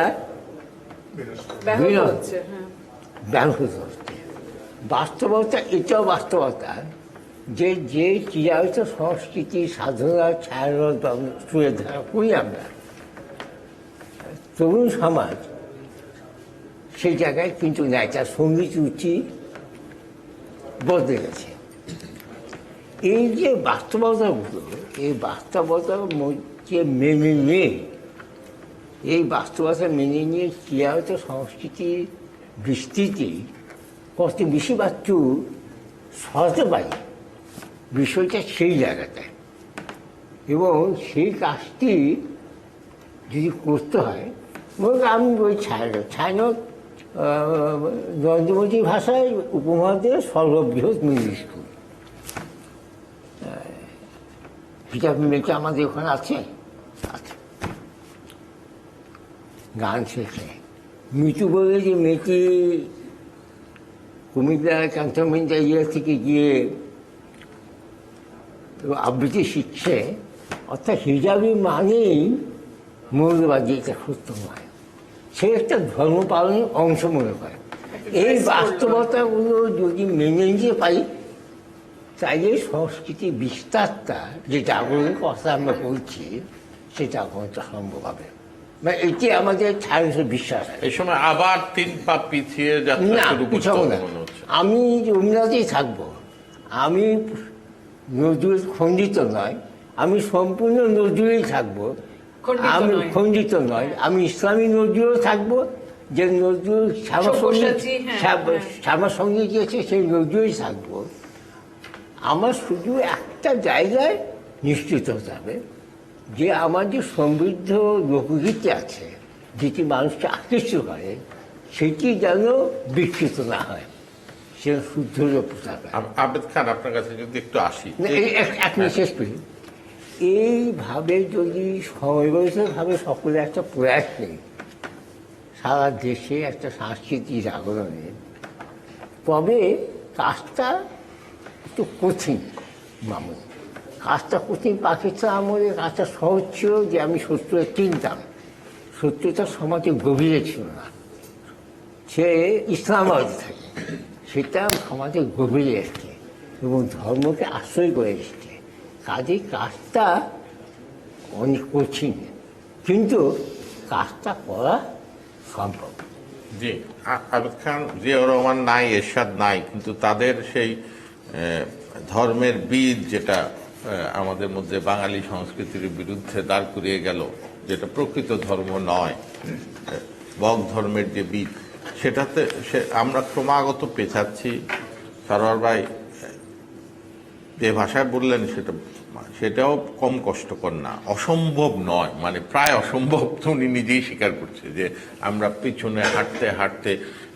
ব্যাহত হচ্ছে, হ্যাঁ। ব্যাহত হচ্ছে। বাস্তবতা, এটাও বাস্তবতা যে চিরায়ত সংস্কৃতি সাধনা ছায়ারোধ সুরে ধারা করি আমরা, তরুণ সমাজ সেই জায়গায় কিন্তু নেয়, তার সঙ্গীত রুচি বদলে গেছে। এই যে বাস্তবতাগুলো, এই বাস্তবতার মধ্যে মেনে নিয়ে, এই বাস্তবতা মেনে নিয়ে চিরায়ত সংস্কৃতির বিস্তৃতি কত বেশি বাচ্চু সরাতে পারি, বিষয়টা সেই জায়গাটায়। এবং সেই কাজটি যদি করতে হয়, মনে আমি ওই ছায়ানট নরেন্দ্র মোদীর ভাষায় উপমহাদেশের সর্ববৃহৎ মিডল স্কুল, পিতাপিমেটা আমাদের ওখানে আছে, গান শেখে। মিতু বলে যে মেয়েটি কুমিল্লা ক্যান্টনমেন্ট এরিয়া থেকে গিয়ে আবৃত্তি শিখছে, অর্থাৎ হিজাবি মানেই মৌলবাদী, এটা সত্য নয়। সে একটা ধর্ম পালনের অংশ মনে করে। এই বাস্তবতাগুলো যদি মেনে নিতে পারি, তাইলে সংস্কৃতির বিস্তারটা, যেটা আগ্রহের কথা আমরা বলছি, সেটা এখন সম্ভব হবে। মানে এটি আমাদের ছায়াংশ বিশ্বাস। এই সময় আবার 3 পা পিছিয়ে যাচ্ছে, না, পিছাবো না। আমি রবীন্দ্রনাথই থাকবো। আমি নজরুল খণ্ডিত নয়, আমি সম্পূর্ণ নজরুলই থাকবো। আমি খণ্ডিত নয়, আমি ইসলামী নজরুলও থাকবো, যে নজরুল শ্যামা সঙ্গে গিয়েছে সেই নজরুলই থাকবো। আমার শুধু একটা জায়গায় নিশ্চিত হতে হবে যে আমার যে সমৃদ্ধ লোকগীতি আছে, যেটি মানুষকে আকৃষ্ট করে, সেটি যেন বিকৃত না হয়। সে শুদ্ধ পতাকা। আবেদ খান, আপনার কাছে যদি একটু আসি, এক মিনিট শেষ করি। এইভাবে যদি সর্বভাবে সকলে একটা প্রয়াস নেই সারা দেশে একটা সাংস্কৃতিক জাগরণের, তবে কাজটা একটু কঠিন মামুন। কাজটা কঠিন। পাকিস্তান আমলে কাজটা সহজ ছিল যে আমি সত্যটা চিনতাম, সত্যটা সমাজে গভীরে ছিল না। সে ইসলামাবাদে থাকে, সেটা সমাজে গভীরে এসছে এবং ধর্মকে আশ্রয় করে এসছে। কাজেই কাজটা অনেক কঠিন, কিন্তু কাজটা করা সম্ভব। জি, আবেদ খান, জিয়াউর রহমান নাই, এরশাদ নাই, কিন্তু তাদের সেই ধর্মের বীজ যেটা আমাদের মধ্যে বাঙালি সংস্কৃতির বিরুদ্ধে দাঁড় করিয়ে গেল, যেটা প্রকৃত ধর্ম নয়, বক ধর্মের যে বীজ, সেটাতে আমরা ক্রমাগত পেছাচ্ছি। সরোয়ার ভাই যে ভাষায় বললেন সেটাও কম কষ্টকর না, অসম্ভব নয়, মানে প্রায় অসম্ভব। তো উনি নিজেই স্বীকার করছে যে আমরা পিছনে হাঁটতে হাঁটতে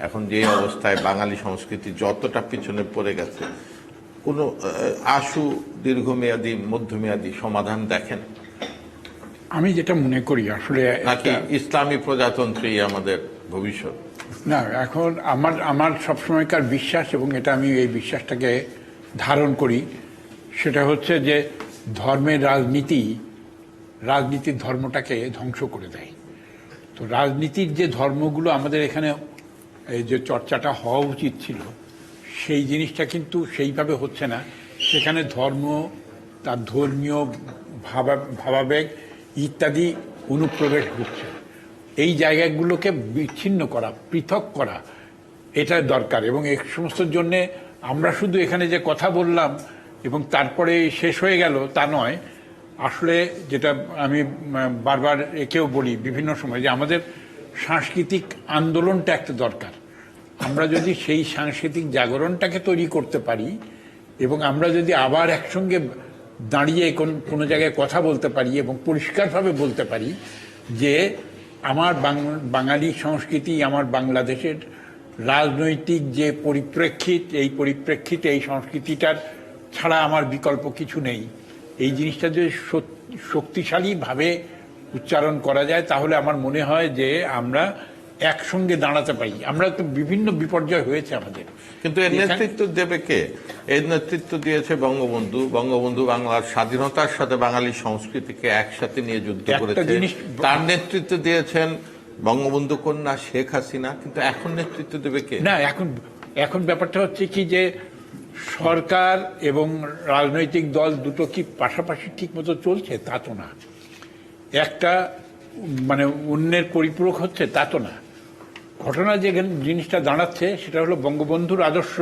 এখন যে অবস্থায় বাঙালি সংস্কৃতি যতটা পিছনে পড়ে গেছে, কোনো আশু দীর্ঘমেয়াদী মধ্যমেয়াদী সমাধান দেখেন? আমি যেটা মনে করি আসলে, নাকি ইসলামী প্রজাতন্ত্রী আমাদের ভবিষ্যৎ? না, এখন আমার সবসময়কার বিশ্বাস, এবং এটা আমি এই বিশ্বাসটাকে ধারণ করি, সেটা হচ্ছে যে ধর্মের রাজনীতির ধর্মটাকে ধ্বংস করে দেয়। তো রাজনীতির যে ধর্মগুলো আমাদের এখানে এই যে চর্চাটা হওয়া উচিত ছিল, সেই জিনিসটা কিন্তু সেইভাবে হচ্ছে না। সেখানে ধর্ম, তার ধর্মীয় ভাবাবেগ ইত্যাদি অনুপ্রবেশ ঘটছে। এই জায়গাগুলোকে বিচ্ছিন্ন করা, পৃথক করা, এটা দরকার। এবং এই সমস্তর জন্যে আমরা শুধু এখানে যে কথা বললাম এবং তারপরে শেষ হয়ে গেল তা নয়। আসলে যেটা আমি বারবার একেও বলি বিভিন্ন সময়, যে আমাদের সাংস্কৃতিক আন্দোলনটা একটা দরকার। আমরা যদি সেই সাংস্কৃতিক জাগরণটাকে তৈরি করতে পারি এবং আমরা যদি আবার একসঙ্গে দাঁড়িয়ে কোনো জায়গায় কথা বলতে পারি এবং পরিষ্কারভাবে বলতে পারি যে আমার বাঙালি সংস্কৃতি, আমার বাংলাদেশের রাজনৈতিক যে পরিপ্রেক্ষিত, এই পরিপ্রেক্ষিতে এই সংস্কৃতিটার ছাড়া আমার বিকল্প কিছু নেই, এই জিনিসটা যদি শক্তিশালীভাবে উচ্চারণ করা যায়, তাহলে আমার মনে হয় যে আমরা একসঙ্গে দাঁড়াতে পারি। আমরা তো বিভিন্ন বিপর্যয় হয়েছে আমাদের, কিন্তু এর নেতৃত্ব দেবে কে? এর নেতৃত্ব দিয়েছে বঙ্গবন্ধু। বঙ্গবন্ধু বাংলার স্বাধীনতার সাথে বাঙালি সংস্কৃতিকে একসাথে নিয়ে যুদ্ধ করেছে। তার নেতৃত্ব দিয়েছেন বঙ্গবন্ধু কন্যা শেখ হাসিনা, কিন্তু এখন নেতৃত্ব দেবে কে? না, এখন ব্যাপারটা হচ্ছে কি যে সরকার এবং রাজনৈতিক দল দুটো কি পাশাপাশি ঠিক মতো চলছে তা তো না, একটা মানে অন্যের পরিপূরক হচ্ছে তা তো না। ঘটনা যে জিনিসটা দাঁড়াচ্ছে সেটা হলো বঙ্গবন্ধুর আদর্শ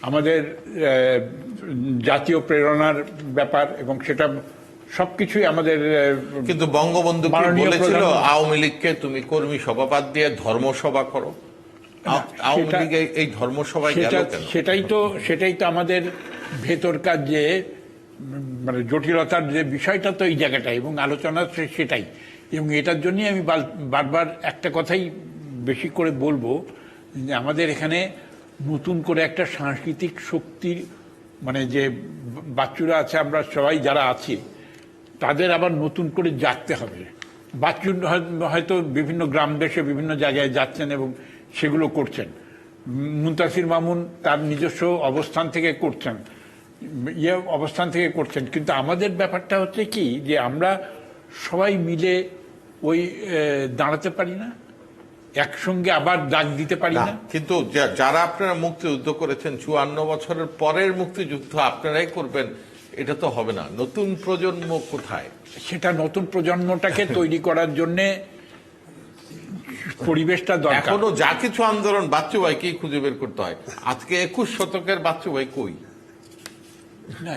আমাদের জাতীয় প্রেরণার ব্যাপার, এবং সেটা সবকিছুই আমাদের। কিন্তু বঙ্গবন্ধু বলেছিল আওয়ামী লীগকে তুমি কর্মী সভা বাদ দিয়ে ধর্মসভা করো। আওয়ামী লীগ এই ধর্মসভায় গেল কেন? সেটাই তো আমাদের ভেতরকার যে মানে জটিলতার যে বিষয়টা তো এই জায়গাটাই, এবং আলোচনা সেটাই। এবং এটার জন্যই আমি বারবার একটা কথাই বেশি করে বলবো, যে আমাদের এখানে নতুন করে একটা সাংস্কৃতিক শক্তির, মানে যে বাচ্চুরা আছে, আমরা সবাই যারা আছি, তাদের আবার নতুন করে জাগতে হবে। বাচ্চু হয়তো বিভিন্ন গ্রাম দেশে বিভিন্ন জায়গায় যাচ্ছেন এবং সেগুলো করছেন। মুনতাসির মামুন তার নিজস্ব অবস্থান থেকে করছেন, কিন্তু আমাদের ব্যাপারটা হচ্ছে কি যে আমরা সবাই মিলে ওই দাঁড়াতে পারি না, একসঙ্গে আবার ডাক দিতে পারি না। কিন্তু যারা আপনারা মুক্তিযুদ্ধ করেছেন, 54 বছরের পরের মুক্তিযুদ্ধ আপনারাই করবেন, এটা তো হবে না। নতুন প্রজন্ম কোথায়? সেটা নতুন প্রজন্মটাকে তৈরি করার জন্যে পরিবেশটা দরকার। এখনো যা কিছু আন্দোলন বাচ্চু ভাইকেই খুঁজে বের করতে হয়। আজকে 21 শতকের বাচ্চু ভাই কই?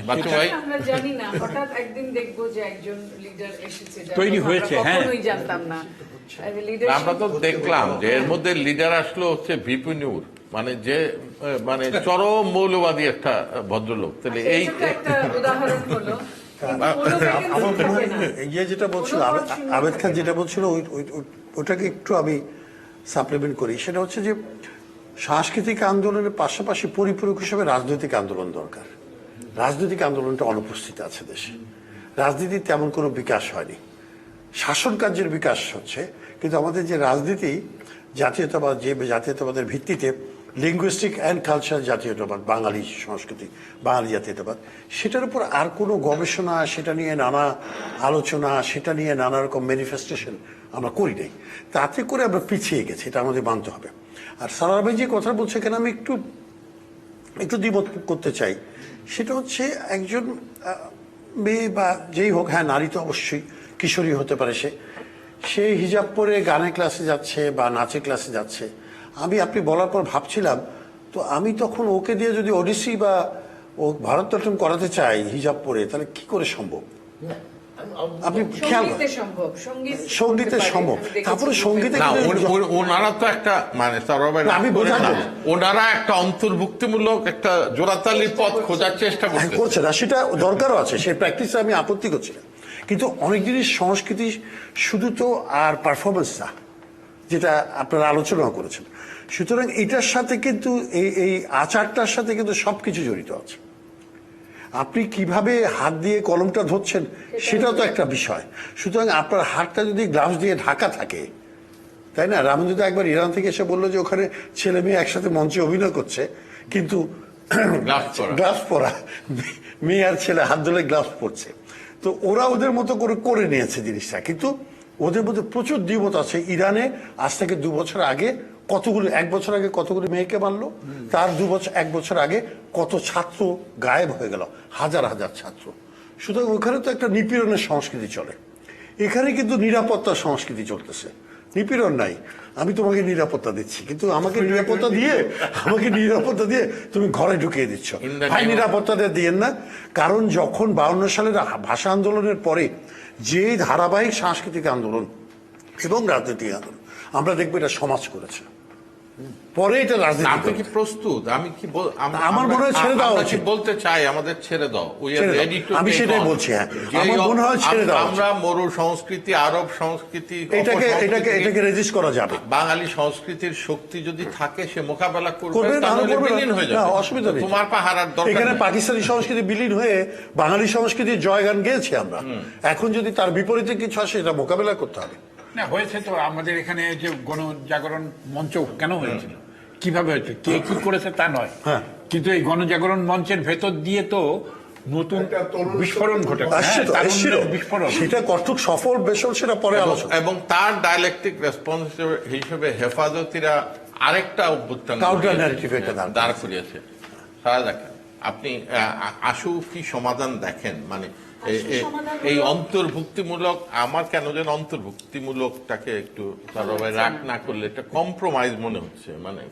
বাচ্চু ভাই আমরা জানি না, হঠাৎ একদিন দেখবো যে একজন লিডার এসেছে, তৈরি হয়েছে। হ্যাঁ, কখনোই জানতাম না। আমরা তো দেখলাম যে এর মধ্যে লিডার আসলো হচ্ছে ভিপি নূর, মানে যে মানে চরম মৌলবাদী একটা ভদ্রলোক। তাহলে এই একটা উদাহরণ হলো। যেটা বলছিল আবেদ খান, যেটা বলছিল ওটাকে একটু আমি সাপ্লিমেন্ট করি। সেটা হচ্ছে যে সাংস্কৃতিক আন্দোলনের পাশাপাশি পরিপূরক হিসেবে রাজনৈতিক আন্দোলন দরকার। রাজনৈতিক আন্দোলনটা অনুপস্থিত আছে দেশে, রাজনীতির তেমন কোনো বিকাশ হয়নি, শাসন কার্যের বিকাশ হচ্ছে, কিন্তু আমাদের যে রাজনীতি জাতীয়তাবাদ, যে জাতীয়তাবাদের ভিত্তিতে লিঙ্গুইস্টিক অ্যান্ড কালচার জাতীয়তাবাদ, বাঙালি সংস্কৃতি, বাঙালি জাতীয়তাবাদ, সেটার উপর আর কোনো গবেষণা, সেটা নিয়ে নানা আলোচনা, সেটা নিয়ে নানা রকম ম্যানিফেস্টেশন আমরা করি নাই। তাতে করে আমরা পিছিয়ে গেছি, এটা আমাদের মানতে হবে। আর সারার ভাই যে কথা বলছে, এখানে আমি একটু দ্বিমত করতে চাই। সেটা হচ্ছে একজন মেয়ে বা যেই হোক, হ্যাঁ নারী তো অবশ্যই, কিশোরী হতে পারে, সে হিজাব পরে গানের ক্লাসে যাচ্ছে বা নাচের ক্লাসে যাচ্ছে। আপনি বলার পর ভাবছিলাম, তো আমি তখন ওকে দিয়ে যদি ওডিসি বা ও ভারতনাট্যম করাতে চাই হিজাব পরে, তাহলে কি করে সম্ভব? আপনি খেয়াল করেন, সঙ্গীতে সম্ভব। তারপরে সঙ্গীতে ওনারা তো একটা মানে আমি বোঝাবো, ওনারা একটা অন্তর্ভুক্তিমূলক একটা জোড়াতালির পথ খোঁজার চেষ্টা করছে না, সেটা দরকারও আছে, সেই প্র্যাকটিসে আমি আপত্তি করছি না। কিন্তু অনেক জিনিস সংস্কৃতি শুধু তো আর পারফরমেন্স না, যেটা আপনারা আলোচনা করেছেন। সুতরাং এটার সাথে কিন্তু এই আচারটার সাথে কিন্তু সবকিছু জড়িত আছে। আপনি কিভাবে হাত দিয়ে কলমটা ধরছেন সেটাও তো একটা বিষয়। সুতরাং আপনার হাতটা যদি গ্লাভস দিয়ে ঢাকা থাকে, তাই না? রামেন্দ্র একবার ইরান থেকে এসে বললো যে ওখানে ছেলে মেয়ে একসাথে মঞ্চে অভিনয় করছে, কিন্তু গ্লাভস পরা, মেয়ে আর ছেলে হাত ধরে গ্লাভস পরছে। তো ওরা ওদের মতো করে নিয়েছে জিনিসটা, কিন্তু ওদের মধ্যে প্রচুর দ্বিমত আছে। ইরানে আজ থেকে 2 বছর আগে এক বছর আগে কতগুলো মেয়েকে মারলো, তার 1 বছর আগে কত ছাত্র গায়েব হয়ে গেল, হাজার হাজার ছাত্র। সুতরাং ওখানে তো একটা নিপীড়নের সংস্কৃতি চলে, এখানে কিন্তু নিরাপত্তার সংস্কৃতি চলতেছে। নিপীড়ন নাই, আমি তোমাকে নিরাপত্তা দিচ্ছি, কিন্তু আমাকে নিরাপত্তা দিয়ে তুমি ঘরে ঢুকিয়ে দিচ্ছ। ভাই নিরাপত্তা দিয়েন না, কারণ যখন 52 সালের ভাষা আন্দোলনের পরে যে ধারাবাহিক সাংস্কৃতিক আন্দোলন এবং রাজনৈতিক আন্দোলন আমরা দেখবো, এটা সমাজ করেছে, পরে এটা রাজনীতি। আপনি কি প্রস্তুত? আমার মনে হয় ছেড়ে দেওয়া উচিত। বলতে চাই আমাদের ছেড়ে দাও, আমি সেটাই বলছি। হ্যাঁ, আমার মনে হয় ছেড়ে দাও। আমরা মরু সংস্কৃতি, আরব সংস্কৃতি, এটাকে রেজিস্ট করা যাবে। বাঙালি সংস্কৃতির শক্তি যদি থাকে, সে মোকাবেলা করবে, তাহলে বিলীন হয়ে যাবে, অসুবিধা নেই। তোমার পাহারার দরকার। এখানে পাকিস্তানি সংস্কৃতি বিলীন হয়ে বাঙালি সংস্কৃতির জয়গান গেয়েছি আমরা। এখন যদি তার বিপরীতে কিছু আসে, এটা মোকাবেলা করতে হবে। না, হয়েছে তো আমাদের এখানে যে গণজাগরণ মঞ্চ কেন হয়েছিল, কিভাবে হয়েছে, কে কি করেছে তা নয়, কিন্তু এই গণজাগরণ মঞ্চের ভেতর দিয়ে তো নতুন বিস্ফোরণ ঘটে, বিস্ফোরণ, সেটা কতটুকু সফল বেসল সেটা পরে আলোচনা। এবং তার ডায়ালেকটিক রেসপন্স হিসেবে হেফাজতিরা আরেকটা অভ্যুত্থান দাঁড় করিয়েছে। সারা দেখেন আপনি আশু কি সমাধান দেখেন, মানে এই অন্তর্ভুক্তিমূলক, আমার কেন যেন অন্তর্ভুক্তিমূলকটাকে একটু রাগ না করলে এটা কম্প্রোমাইজ মনে হচ্ছে, মানে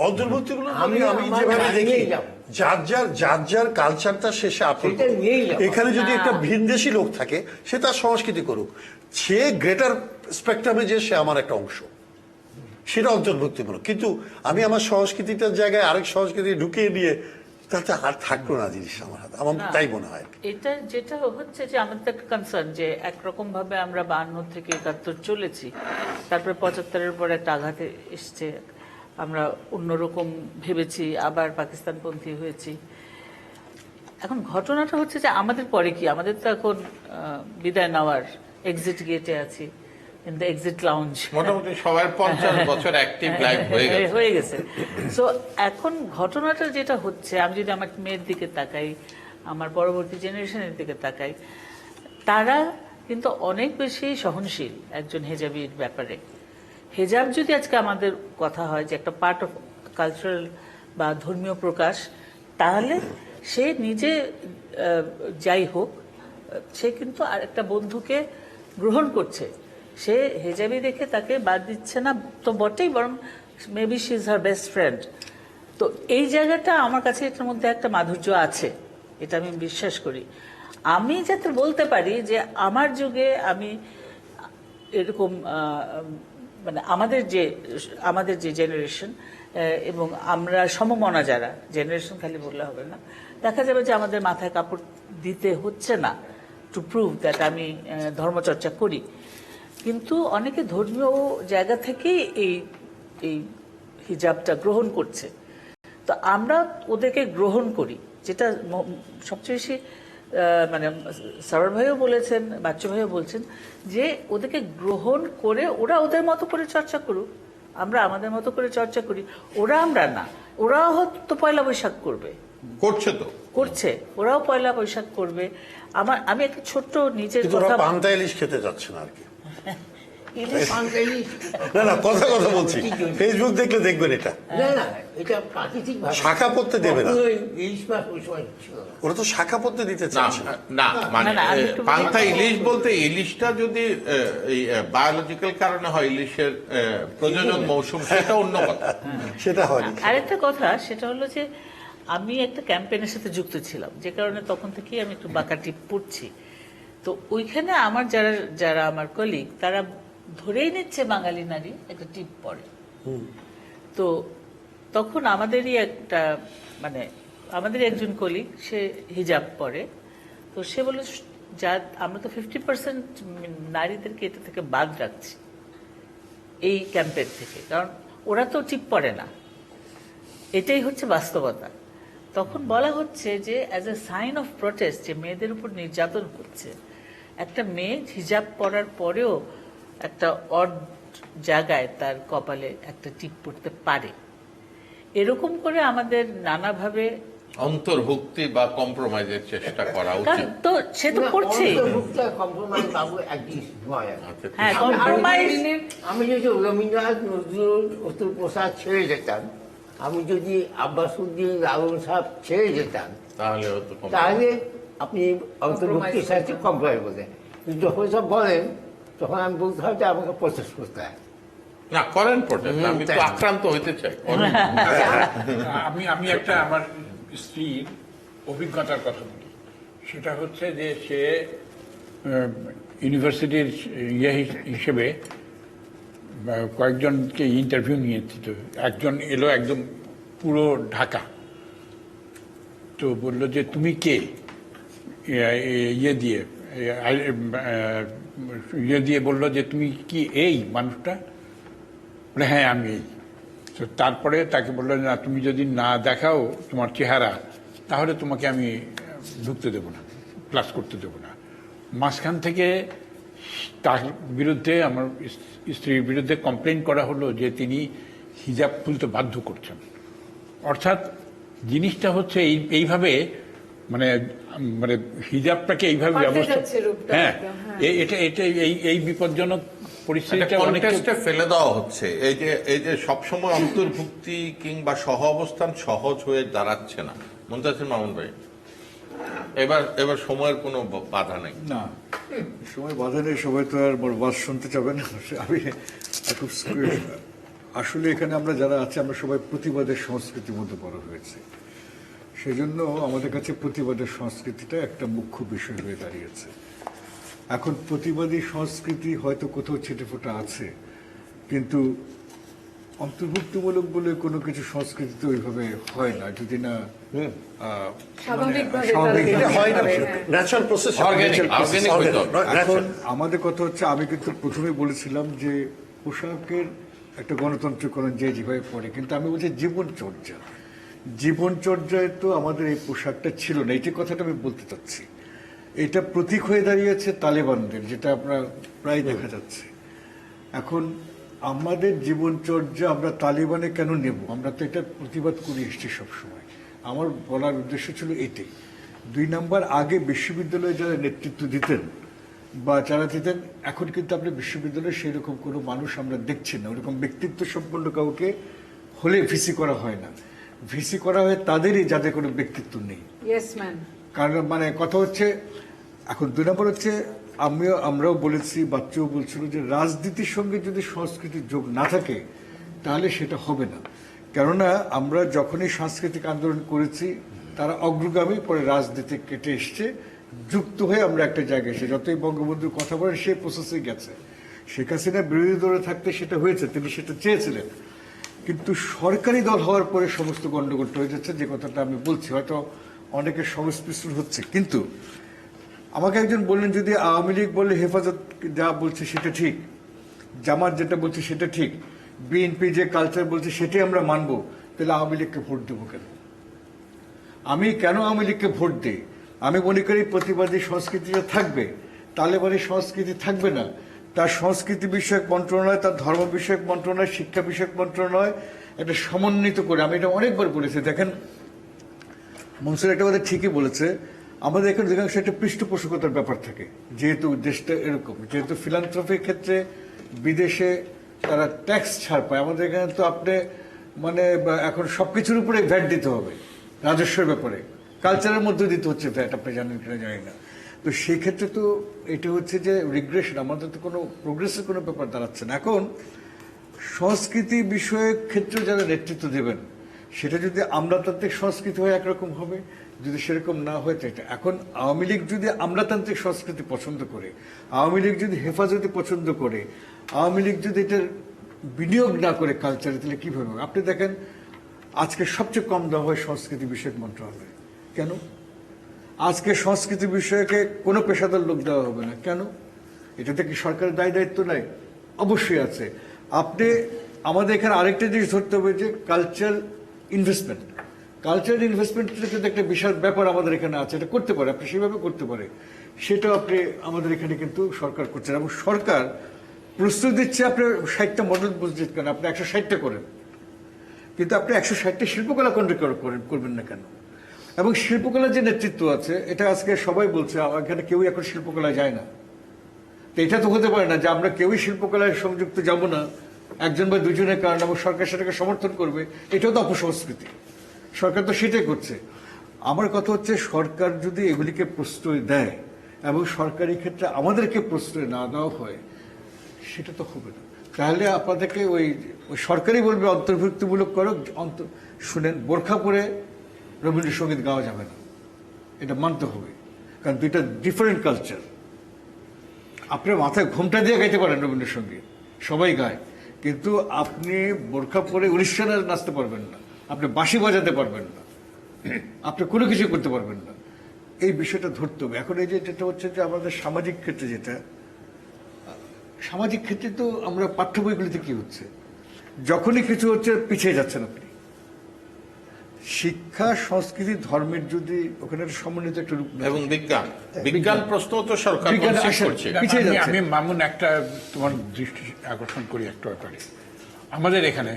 অন্তর্ভুক্তিমূলক আমি যেভাবে দেখি, যার যার কালচারটা শেষে আপনি, এখানে যদি একটা ভিনদেশী লোক থাকে, সে তার সংস্কৃতি করুক, সে গ্রেটার স্পেকট্রামে যে সে আমার একটা অংশ, সেটা অন্তর্ভুক্তিমূলক। কিন্তু আমি আমার সংস্কৃতিটার জায়গায় আরেক সংস্কৃতি ঢুকিয়ে দিয়ে তাতে আর থাকলো না জিনিস, আমার তাই মনে হয়। এটা যেটা হচ্ছে যে আমাদের একটা কনসার্ন যে একরকম ভাবে আমরা 52 থেকে 71 চলেছি, তারপরে 75-এর পর একটা আঘাতে এসছে, আমরা অন্যরকম ভেবেছি, আবার পাকিস্তানপন্থী হয়েছি। এখন ঘটনাটা হচ্ছে যে আমাদের পরে কি, আমাদের তো এখন বিদায় নেওয়ার এক্সিট গেটে আছি, ইন দ্য এক্সিট লাউঞ্জ, মোটামুটি সবার 50 বছর অ্যাক্টিভ লাইফ হয়ে গেছে। সো এখন ঘটনাটা যেটা হচ্ছে, আমি যদি আমার মেয়ের দিকে তাকাই, আমার পরবর্তী জেনারেশনের দিকে তাকাই, তারা কিন্তু অনেক বেশি সহনশীল একজন হেজাবির ব্যাপারে। হেজাব যদি আজকে আমাদের কথা হয় যে একটা পার্ট অফ কালচারাল বা ধর্মীয় প্রকাশ, তাহলে সে নিজে যাই হোক, সে কিন্তু আর একটা বন্ধুকে গ্রহণ করছে, সে হেজাবি দেখে তাকে বাদ দিচ্ছে না তো বটেই, বরং maybe she is her best friend. তো এই জায়গাটা আমার কাছে এটার মধ্যে একটা মাধুর্য আছে, এটা আমি বিশ্বাস করি। আমি যাতে বলতে পারি যে আমার যুগে আমি এরকম মানে আমাদের যে জেনারেশন এবং আমরা সমমনা যারা জেনারেশন, খালি বললে হবে না, দেখা যাবে যে আমাদের মাথায় কাপড় দিতে হচ্ছে না টু প্রুভ দ্যাট আমি ধর্মচর্চা করি। কিন্তু অনেকে ধর্মীয় জায়গা থেকেই এই এই হিজাবটা গ্রহণ করছে, তো আমরা ওদেরকে গ্রহণ করি, যেটা সবচেয়ে বেশি মানে সারোয়ার ভাইও বলেছেন, বাচ্চু ভাইও বলছেন যে ওদেরকে গ্রহণ করে ওরা ওদের মতো করে চর্চা করুক, আমরা আমাদের মতো করে চর্চা করি। আমরা না, ওরাও হয়তো পয়লা বৈশাখ করবে, করছে তো, করছে, ওরাও পয়লা বৈশাখ করবে। আমি একটা ছোট্ট নিজের কিন্তু ওরা কথা, পান্তা ইলিশ খেতে যাচ্ছে না আর কি। ইলিশ না না, কথা বলছি, ফেসবুক দেখলে দেখবেন এটা না এটা প্রাকৃতিক ভাবে শাখা পড়তে দেবে না, ইলিশ মাছ ওই সময় ছিল না। ওরা তো শাখা পড়তে দিতে না চাচ্ছে না। না, মানে না, আমি একটু পান্তা ইলিশ বলতে ইলিশটা যদি বায়োলজিক্যাল কারণে হয়, ইলিশের প্রজনন মৌসুম, সেটা অন্য কথা। সেটা হয়নি। আরেকটা কথা, সেটা হলো যে আমি একটা ক্যাম্পেইনের সাথে যুক্ত ছিলাম, যে কারণে তখন থেকেই আমি একটু বাঁকাটি পড়ছি। তো ওইখানে আমার যারা আমার কলিগ, তারা ধরেই নিচ্ছে বাঙালি নারী একটা টিপ পরে। তো তখন আমাদেরই একজন কলিগ, সে হিজাব পরে, তো সে বলল যা আমরা তো 50% নারীদেরকে এটা থেকে বাদ রাখছি এই ক্যাম্পেইন থেকে, কারণ ওরা তো টিপ পরে না, এটাই হচ্ছে বাস্তবতা। তখন বলা হচ্ছে যে as a sign of protest, যে মেয়েদের উপর নির্যাতন হচ্ছে, একটা মেয়ে হিজাব পরার পরেও একটা অড জায়গায় তার কপালে একটা টিপ পড়তে পারে। এরকম করে আমাদের নানাভাবে অন্তর্ভুক্তি বা কম্প্রোমাইজের চেষ্টা করা কারণ উচিত। তো সে তো করছে। কম্প্রোমাইজ বাবু এক জিনিস নয়। হ্যাঁ, কম্প্রোমাইজ। আমি যদি রবীন্দ্রনাথ, নজরুল, অতুল প্রসাদ ছেড়ে যেতাম, আমি যদি আব্বাসুদ্দিন, লালন সাহেব ছেড়ে যেতাম, তাহলে হতো compromise। তাহলে আপনি অন্তর্ভুক্তির সাথে কম্প্রোমাইজ বলেন। কিন্তু যখন সব বলেন, তখন আমি বলতে হয় যে আমাকে প্রচেষ্টা করতে হয়। না করেন প্রোটেস্ট, আমি তো আক্রান্ত হইতে চাই, করেন। আমি একটা আমার স্ত্রীর অভিজ্ঞতার কথা বলি। সেটা হচ্ছে যে সে ইউনিভার্সিটির হিসেবে কয়েকজনকে ইন্টারভিউ নিয়েছিল। একজন এলো একদম পুরো ঢাকা, তো বললো যে তুমি কে, ইয়ে দিয়ে বললো যে তুমি কি এই মানুষটা, বলে হ্যাঁ আমি এই। তো তারপরে তাকে বললো না, তুমি যদি না দেখাও তোমার চেহারা, তাহলে তোমাকে আমি ঢুকতে দেবো না, ক্লাস করতে দেবো না। মাঝখান থেকে তার বিরুদ্ধে, আমার স্ত্রীর বিরুদ্ধে কমপ্লেন করা হলো যে তিনি হিজাব খুলতে বাধ্য করছেন। অর্থাৎ জিনিসটা হচ্ছে এইভাবে, মানে মানে হিজাবটাকে এইভাবে ব্যবস্থা, যাচ্ছে রূপটা হ্যাঁ, একদম, হ্যাঁ। এটা এই বিপজ্জনক পরিস্থিতিটা অনেক কনটেস্টে ফেলে দেওয়া হচ্ছে। এই যে সবসময় অন্তর্ভুক্তি কিংবা সহ অবস্থান সহজ হয়ে দাঁড়াচ্ছে না। মুনতাসির মামুন ভাই, এবার সময়ের কোনো বাধা নেই। না, সময় বাধা নেই, সবাই তো আর বড় বাস শুনতে চাবে না। আমি খুব আসলে এখানে আমরা যারা আছি, আমরা সবাই প্রতিবাদের সংস্কৃতির মধ্যে বড় হয়েছে। সেজন্য আমাদের কাছে প্রতিবাদের সংস্কৃতিটা একটা মুখ্য বিষয় হয়ে দাঁড়িয়েছে। এখন প্রতিবাদী সংস্কৃতি হয়তো কোথাও ছিটেফোঁটা আছে, কিন্তু অন্তর্ভুক্তিমূলক বলে কোনো কিছু সংস্কৃতি তো ওইভাবে হয় না, যদি না স্বাভাবিকভাবে স্বাভাবিকভাবে তারা হয় না, হ্যাঁ। Natural process. Organic হইতে হবে। এখন আমাদের কথা হচ্ছে, আমি কিন্তু প্রথমে বলেছিলাম যে পোশাকের একটা গণতন্ত্রকরণ যে যেভাবে পড়ে, কিন্তু আমি বলছি জীবনচর্যায় তো আমাদের এই পোশাকটা ছিল না, এই যে কথাটা আমি বলতে চাচ্ছি। এটা প্রতীক হয়ে দাঁড়িয়েছে তালেবানদের, যেটা আপনার প্রায় দেখা যাচ্ছে। এখন আমাদের জীবনচর্যা আমরা তালেবানে কেন নেব? আমরা তো এটা প্রতিবাদ করে এসেছি সবসময়। আমার বলার উদ্দেশ্য ছিল এটাই। 2 নাম্বার, আগে বিশ্ববিদ্যালয়ে যারা নেতৃত্ব দিতেন বা যারা দিতেন, এখন কিন্তু আপনি বিশ্ববিদ্যালয়ে সেই রকম কোনো মানুষ আমরা দেখছি না। ওরকম ব্যক্তিত্ব সম্পন্ন কাউকে হলে ভিসি করা হয় না, ভিসি করা হয় তাদেরই যাদের কোনো ব্যক্তিত্ব নেই। Yes ma'am. কারণ মানে কথা হচ্ছে, এখন 2 নম্বর হচ্ছে, আমরাও বলেছি, বাচ্চাও বলছিল যে রাজনীতির সঙ্গে যদি সংস্কৃতির যোগ না থাকে তাহলে সেটা হবে না। কেননা আমরা যখনই সাংস্কৃতিক আন্দোলন করেছি, তারা অগ্রগামী, পরে রাজনীতি কেটে এসছে, যুক্ত হয়ে আমরা একটা জায়গায় এসে, যতই বঙ্গবন্ধুর কথা বলেন সেই প্রসেসে গেছে। শেখ হাসিনা বিরোধী দলে থাকতে সেটা হয়েছে, তিনি সেটা চেয়েছিলেন, কিন্তু সরকারি দল হওয়ার পরে সমস্ত গন্ডগোলটা হয়ে যাচ্ছে, যে কথাটা আমি বলছি। হয়তো অনেকের সংস্পৃষ্ট হচ্ছে, কিন্তু আমাকে একজন বললেন, যদি আওয়ামী লীগ বললে হেফাজত যা বলছে সেটা ঠিক, জামাত যেটা বলছে সেটা ঠিক, বিএনপি যে কালচার বলছে সেটাই আমরা মানবো, তাহলে আওয়ামী লীগকে ভোট দেবো কেন? আমি কেন আওয়ামী লীগকে ভোট দিই? আমি মনে করি প্রতিবাদী সংস্কৃতিটা থাকবে, তালেবানি সংস্কৃতি থাকবে না। তার সংস্কৃতি বিষয়ক মন্ত্রণালয়, তার ধর্ম বিষয়ক মন্ত্রণালয়, শিক্ষা বিষয়ক মন্ত্রণালয় একটা সমন্বিত করে, আমি এটা অনেকবার বলেছি। দেখেন মনসুর একটা কথা ঠিকই বলেছে, আমাদের এখানে অধিকাংশ একটা পৃষ্ঠপোষকতার ব্যাপার থাকে, যেহেতু দেশটা এরকম, যেহেতু ফিলান্থ্রপির ক্ষেত্রে বিদেশে তারা ট্যাক্স ছাড় পায়, আমাদের এখানে তো আপনি মানে এখন সবকিছুর উপরে ভ্যাট দিতে হবে, রাজস্বের ব্যাপারে কালচারের মধ্যে দিতে হচ্ছে ভ্যাট, আপনি জানেন কিনা জানি না। তো সেই ক্ষেত্রে তো এটা হচ্ছে যে রিগ্রেশন, আমাদের তো কোনো প্রোগ্রেসের কোনো ব্যাপার দাঁড়াচ্ছে না। এখন সংস্কৃতি বিষয়ক ক্ষেত্রে যারা নেতৃত্ব দেবেন, সেটা যদি আমলাতান্ত্রিক সংস্কৃতি হয় একরকম হবে, যদি সেরকম না হয় তো এটা। এখন আওয়ামী লীগ যদি আমলাতান্ত্রিক সংস্কৃতি পছন্দ করে, আওয়ামী লীগ যদি হেফাজতি পছন্দ করে, আওয়ামী লীগ যদি এটার বিনিয়োগ না করে কালচারে, তাহলে কীভাবে হবে? আপনি দেখেন আজকে সবচেয়ে কম দেওয়া হয় সংস্কৃতি বিষয়ক মন্ত্রণালয়, কেন? আজকে সংস্কৃতি বিষয়কে কোনো পেশাদার লোক দেওয়া হবে না, কেন? এটাতে কি সরকারের দায়িত্ব নাই? অবশ্যই আছে। আপনি আমাদের এখানে আরেকটা জিনিস ধরতে হবে যে কালচারাল ইনভেস্টমেন্ট, কালচারাল ইনভেস্টমেন্টের কিন্তু একটা বিশাল ব্যাপার আমাদের এখানে আছে, এটা করতে পারে, আপনি সেভাবে করতে পারে, সেটাও আপনি আমাদের এখানে কিন্তু সরকার করছেন। এবং সরকার প্রস্তুতি দিচ্ছে আপনার 60টা মডেল মসজিদ কেন, আপনি 160টা করেন, কিন্তু আপনি 160টা শিল্পকলা করবেন না কেন? এবং শিল্পকলার যে নেতৃত্ব আছে, এটা আজকে সবাই বলছে, এখানে কেউই এখন শিল্পকলায় যায় না। তো এটা তো হতে পারে না যে আমরা কেউই শিল্পকলায় সংযুক্ত যাব না একজন বা দুজনের কারণে, এবং সরকার সেটাকে সমর্থন করবে, এটাও তো অপসংস্কৃতি। সরকার তো সেটাই করছে। আমার কথা হচ্ছে সরকার যদি এগুলিকে প্রশ্রয় দেয় এবং সরকারি ক্ষেত্রে আমাদেরকে প্রশ্রয় না দেওয়া হয়, সেটা তো হবে না। তাহলে আপনাদেরকে ওই সরকারই বলবে অন্তর্ভুক্তিমূলক করো, শুনেন বোরখা পরে রবীন্দ্রসঙ্গীত গাওয়া যাবে না, এটা মানতে হবে, কারণ দুইটা ডিফারেন্ট কালচার। আপনার মাথায় ঘোমটা দিয়ে গাইতে পারেন রবীন্দ্রসঙ্গীত, সবাই গায়, কিন্তু আপনি বোরখা পরে উড়িষ্যানে নাচতে পারবেন না, আপনি বাঁশি বাজাতে পারবেন না, আপনি কোনো কিছু করতে পারবেন না। এই বিষয়টা ধরতে হবে। এখন এই যেটা হচ্ছে যে আমাদের সামাজিক ক্ষেত্রে, যেটা সামাজিক ক্ষেত্রে তো আমরা পাঠ্য বইগুলিতে কি হচ্ছে, যখনই কিছু হচ্ছে পিছিয়ে যাচ্ছেন আপনি। শিক্ষা, সংস্কৃতি, ধর্মের যদি ওখানে সমন্বিত একটা রূপ, এবং বিজ্ঞান প্রশ্ন তো সরকার করছে। আমি মামুন একটা তোমার দৃষ্টি আকর্ষণ করি একটা ব্যাপারে। আমাদের এখানে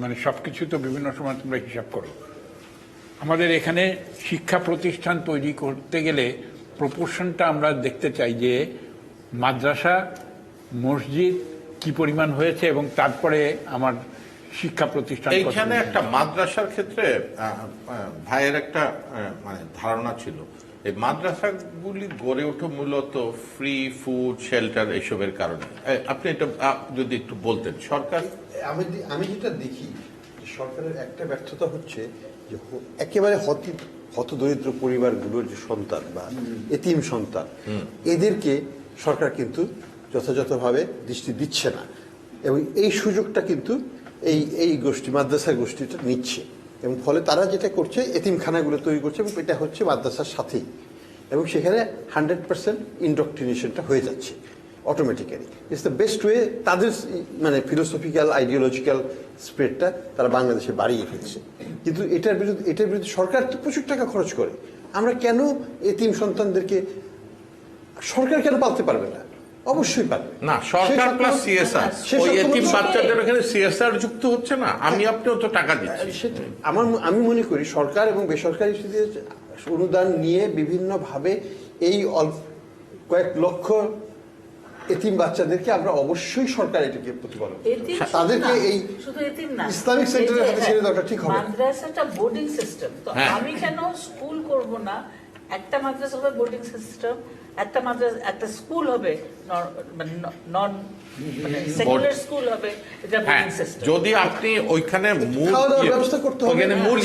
মানে সবকিছু তো বিভিন্ন সময় তোমরা হিসাব করো, আমাদের এখানে শিক্ষা প্রতিষ্ঠান তৈরি করতে গেলে প্রপোর্শনটা আমরা দেখতে চাই যে মাদ্রাসা, মসজিদ কি পরিমাণ হয়েছে, এবং তারপরে আমার শিক্ষা প্রতিষ্ঠান। এইখানে একটা মাদ্রাসার ক্ষেত্রে ভাইয়ের একটা মানে ধারণা ছিল, এই মাদ্রাসাগুলি গড়ে ওঠে মূলত ফ্রি ফুড, শেল্টার এইসবের কারণে। আপনি এটা যদি একটু বলতেন। সরকার, আমি যেটা দেখি সরকারের একটা ব্যর্থতা হচ্ছে যে একেবারে হতদরিদ্র পরিবারগুলোর যে সন্তান বা এতিম সন্তান, এদেরকে সরকার কিন্তু যথাযথভাবে দৃষ্টি দিচ্ছে না, এবং এই সুযোগটা কিন্তু এই গোষ্ঠী, মাদ্রাসা গোষ্ঠীটা নিচ্ছে, এবং ফলে তারা যেটা করছে এতিমখানাগুলো তৈরি করছে, এবং এটা হচ্ছে মাদ্রাসার সাথেই, এবং সেখানে 100% ইন্ডক্ট্রিনেশনটা হয়ে যাচ্ছে automatically. It's the best way. তাদের মানে ফিলোসফিক্যাল আইডিওলজিক্যাল স্প্রেডটা তারা বাংলাদেশে বাড়িয়ে ফেলছে, কিন্তু এটার বিরুদ্ধে সরকার তো প্রচুর টাকা খরচ করে। আমরা কেন এতিম সন্তানদেরকে, সরকার কেন পালতে পারবে না? অবশ্যই পারবে না, সরকার প্লাস সিএসআর, ওই এতিম বাচ্চাদের এখানে সিএসআর যুক্ত হচ্ছে না, আমি আপনিও তো টাকা দিচ্ছি। আমি মনে করি সরকার এবং বেসরকারি অনুদান নিয়ে বিভিন্নভাবে এই কয়েক লক্ষ এতিম বাচ্চাদেরকে আমরা অবশ্যই সরকার এটাকে প্রতিপালন, তাদেরকে এই ইসলামিক সেন্টারের হাতে ছেড়ে দেওয়াটা ঠিক হবে। মাদ্রাসাটা বোর্ডিং সিস্টেম, তো আমি কেন স্কুল করব না? একটা মাদ্রাসা হবে বোর্ডিং সিস্টেম, একটা মাদ্রাসা, একটা স্কুল হবে নন সেকুলার স্কুল হবে, এটা বোর্ডিং সিস্টেম। যদি আপনি ওইখানে ব্যবস্থা করতে হবে, মূল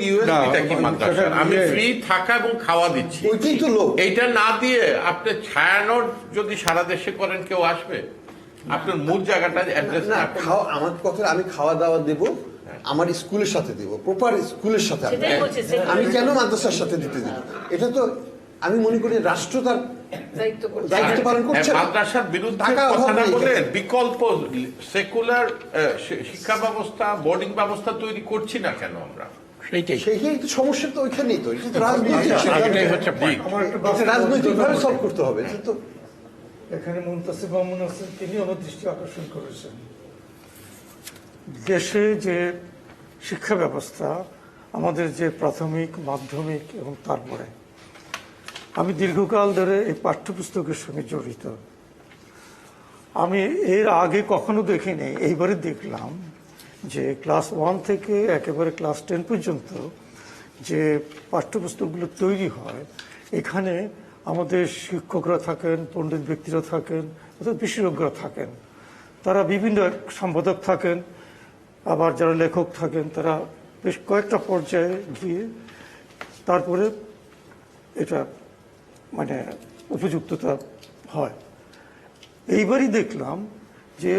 ইউএসপিটা কি মাদ্রাসা, আমি ফ্রি থাকা এবং খাওয়া দিচ্ছি, ওইটাই তো লোক। এইটা না দিয়ে আপনি ছায়ানোর যদি সারা দেশে করেন, কেউ আসবে? আপনার মূল জায়গাটা অ্যাড্রেস না। আমার কথা, আমি খাওয়া দাওয়া দেবো আমার স্কুলের সাথে দেবো, প্রপার স্কুলের সাথে। আমি কেন মাদ্রাসার সাথে দিতে দেবো? এটা তো আমি মনে করি রাষ্ট্র তার দায়িত্ব করছে। দায়িত্ব পালন করছে না। মাদ্রাসার বিরুদ্ধে টাকা অভাব কথা না নেই। বলে বিকল্প সেকুলার শিক্ষা ব্যবস্থা, বোর্ডিং ব্যবস্থা তৈরি করছি না কেন আমরা? সেইটাই সেই তো সমস্যা তো ওইখানেই তো, এটা তো রাজনৈতিক এটাই হচ্ছে point। আমার একটা রাজনৈতিক ভাবে সলভ করতে হবে, এটা তো এখানে মুনতাসির মামুন আছেন, তিনি আমার দৃষ্টি আকর্ষণ করেছেন। দেশে যে শিক্ষা ব্যবস্থা, আমাদের যে প্রাথমিক, মাধ্যমিক এবং তারপরে, আমি দীর্ঘকাল ধরে এই পাঠ্যপুস্তকের সঙ্গে জড়িত। আমি এর আগে কখনো দেখিনি, এইবারে দেখলাম যে ক্লাস 1 থেকে একেবারে ক্লাস 10 পর্যন্ত যে পাঠ্যপুস্তকগুলো তৈরি হয়, এখানে আমাদের শিক্ষকরা থাকেন, পণ্ডিত ব্যক্তিরা থাকেন, অর্থাৎ বিশেষজ্ঞরা থাকেন, তারা বিভিন্ন সম্পাদক থাকেন, আবার যারা লেখক থাকেন, তারা বেশ কয়েকটা পর্যায়ে গিয়ে তারপরে এটা মানে উপযুক্ততা হয়। এইবারই দেখলাম যে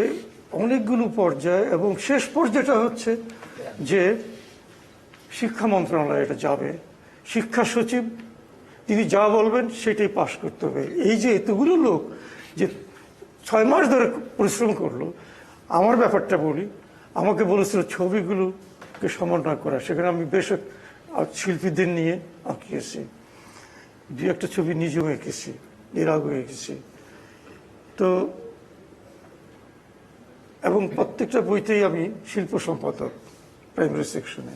অনেকগুলো পর্যায়ে, এবং শেষ পর্যায়টা হচ্ছে যে শিক্ষা মন্ত্রণালয়ে এটা যাবে, শিক্ষা সচিব তিনি যা বলবেন সেটাই পাশ করতে হবে। এই যে এতগুলো লোক যে 6 মাস ধরে পরিশ্রম করলো, আমার ব্যাপারটা বলি, আমাকে বলেছিল ছবিগুলোকে সমন্বয় করা, সেখানে আমি বেশ শিল্পীদের নিয়ে আঁকিয়েছি, 2-1টা ছবি নিজেও এঁকেছি, এর আগেও এঁকেছি। তো এবং প্রত্যেকটা বইতেই আমি শিল্প সম্পাদক প্রাইমারি সেকশনে।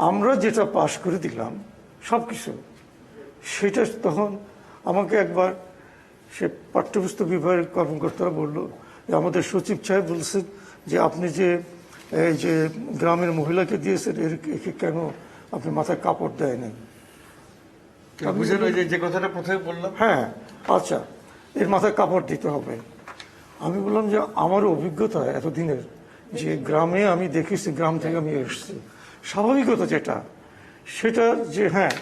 আমরা যেটা পাশ করে দিলাম সব কিছু, সেটা তখন আমাকে একবার সে পাঠ্যপুস্তক বিভাগের কর্মকর্তারা বলল যে আমাদের সচিব সাহেব বলছেন যে আপনি যে এই যে গ্রামের মহিলাকে দিয়েছেন, একে কেন আপনি মাথায় কাপড় দেয়নি? বুঝলেন ওই যে কথাটা প্রথমে বললাম। হ্যাঁ, আচ্ছা, এর মাথায় কাপড় দিতে হবে। আমি বললাম যে আমার অভিজ্ঞতা এতদিনের, যে গ্রামে আমি দেখেছি, গ্রাম থেকে আমি এসেছি, স্বাভাবিকতা যেটা, সেটা যে হ্যাঁ,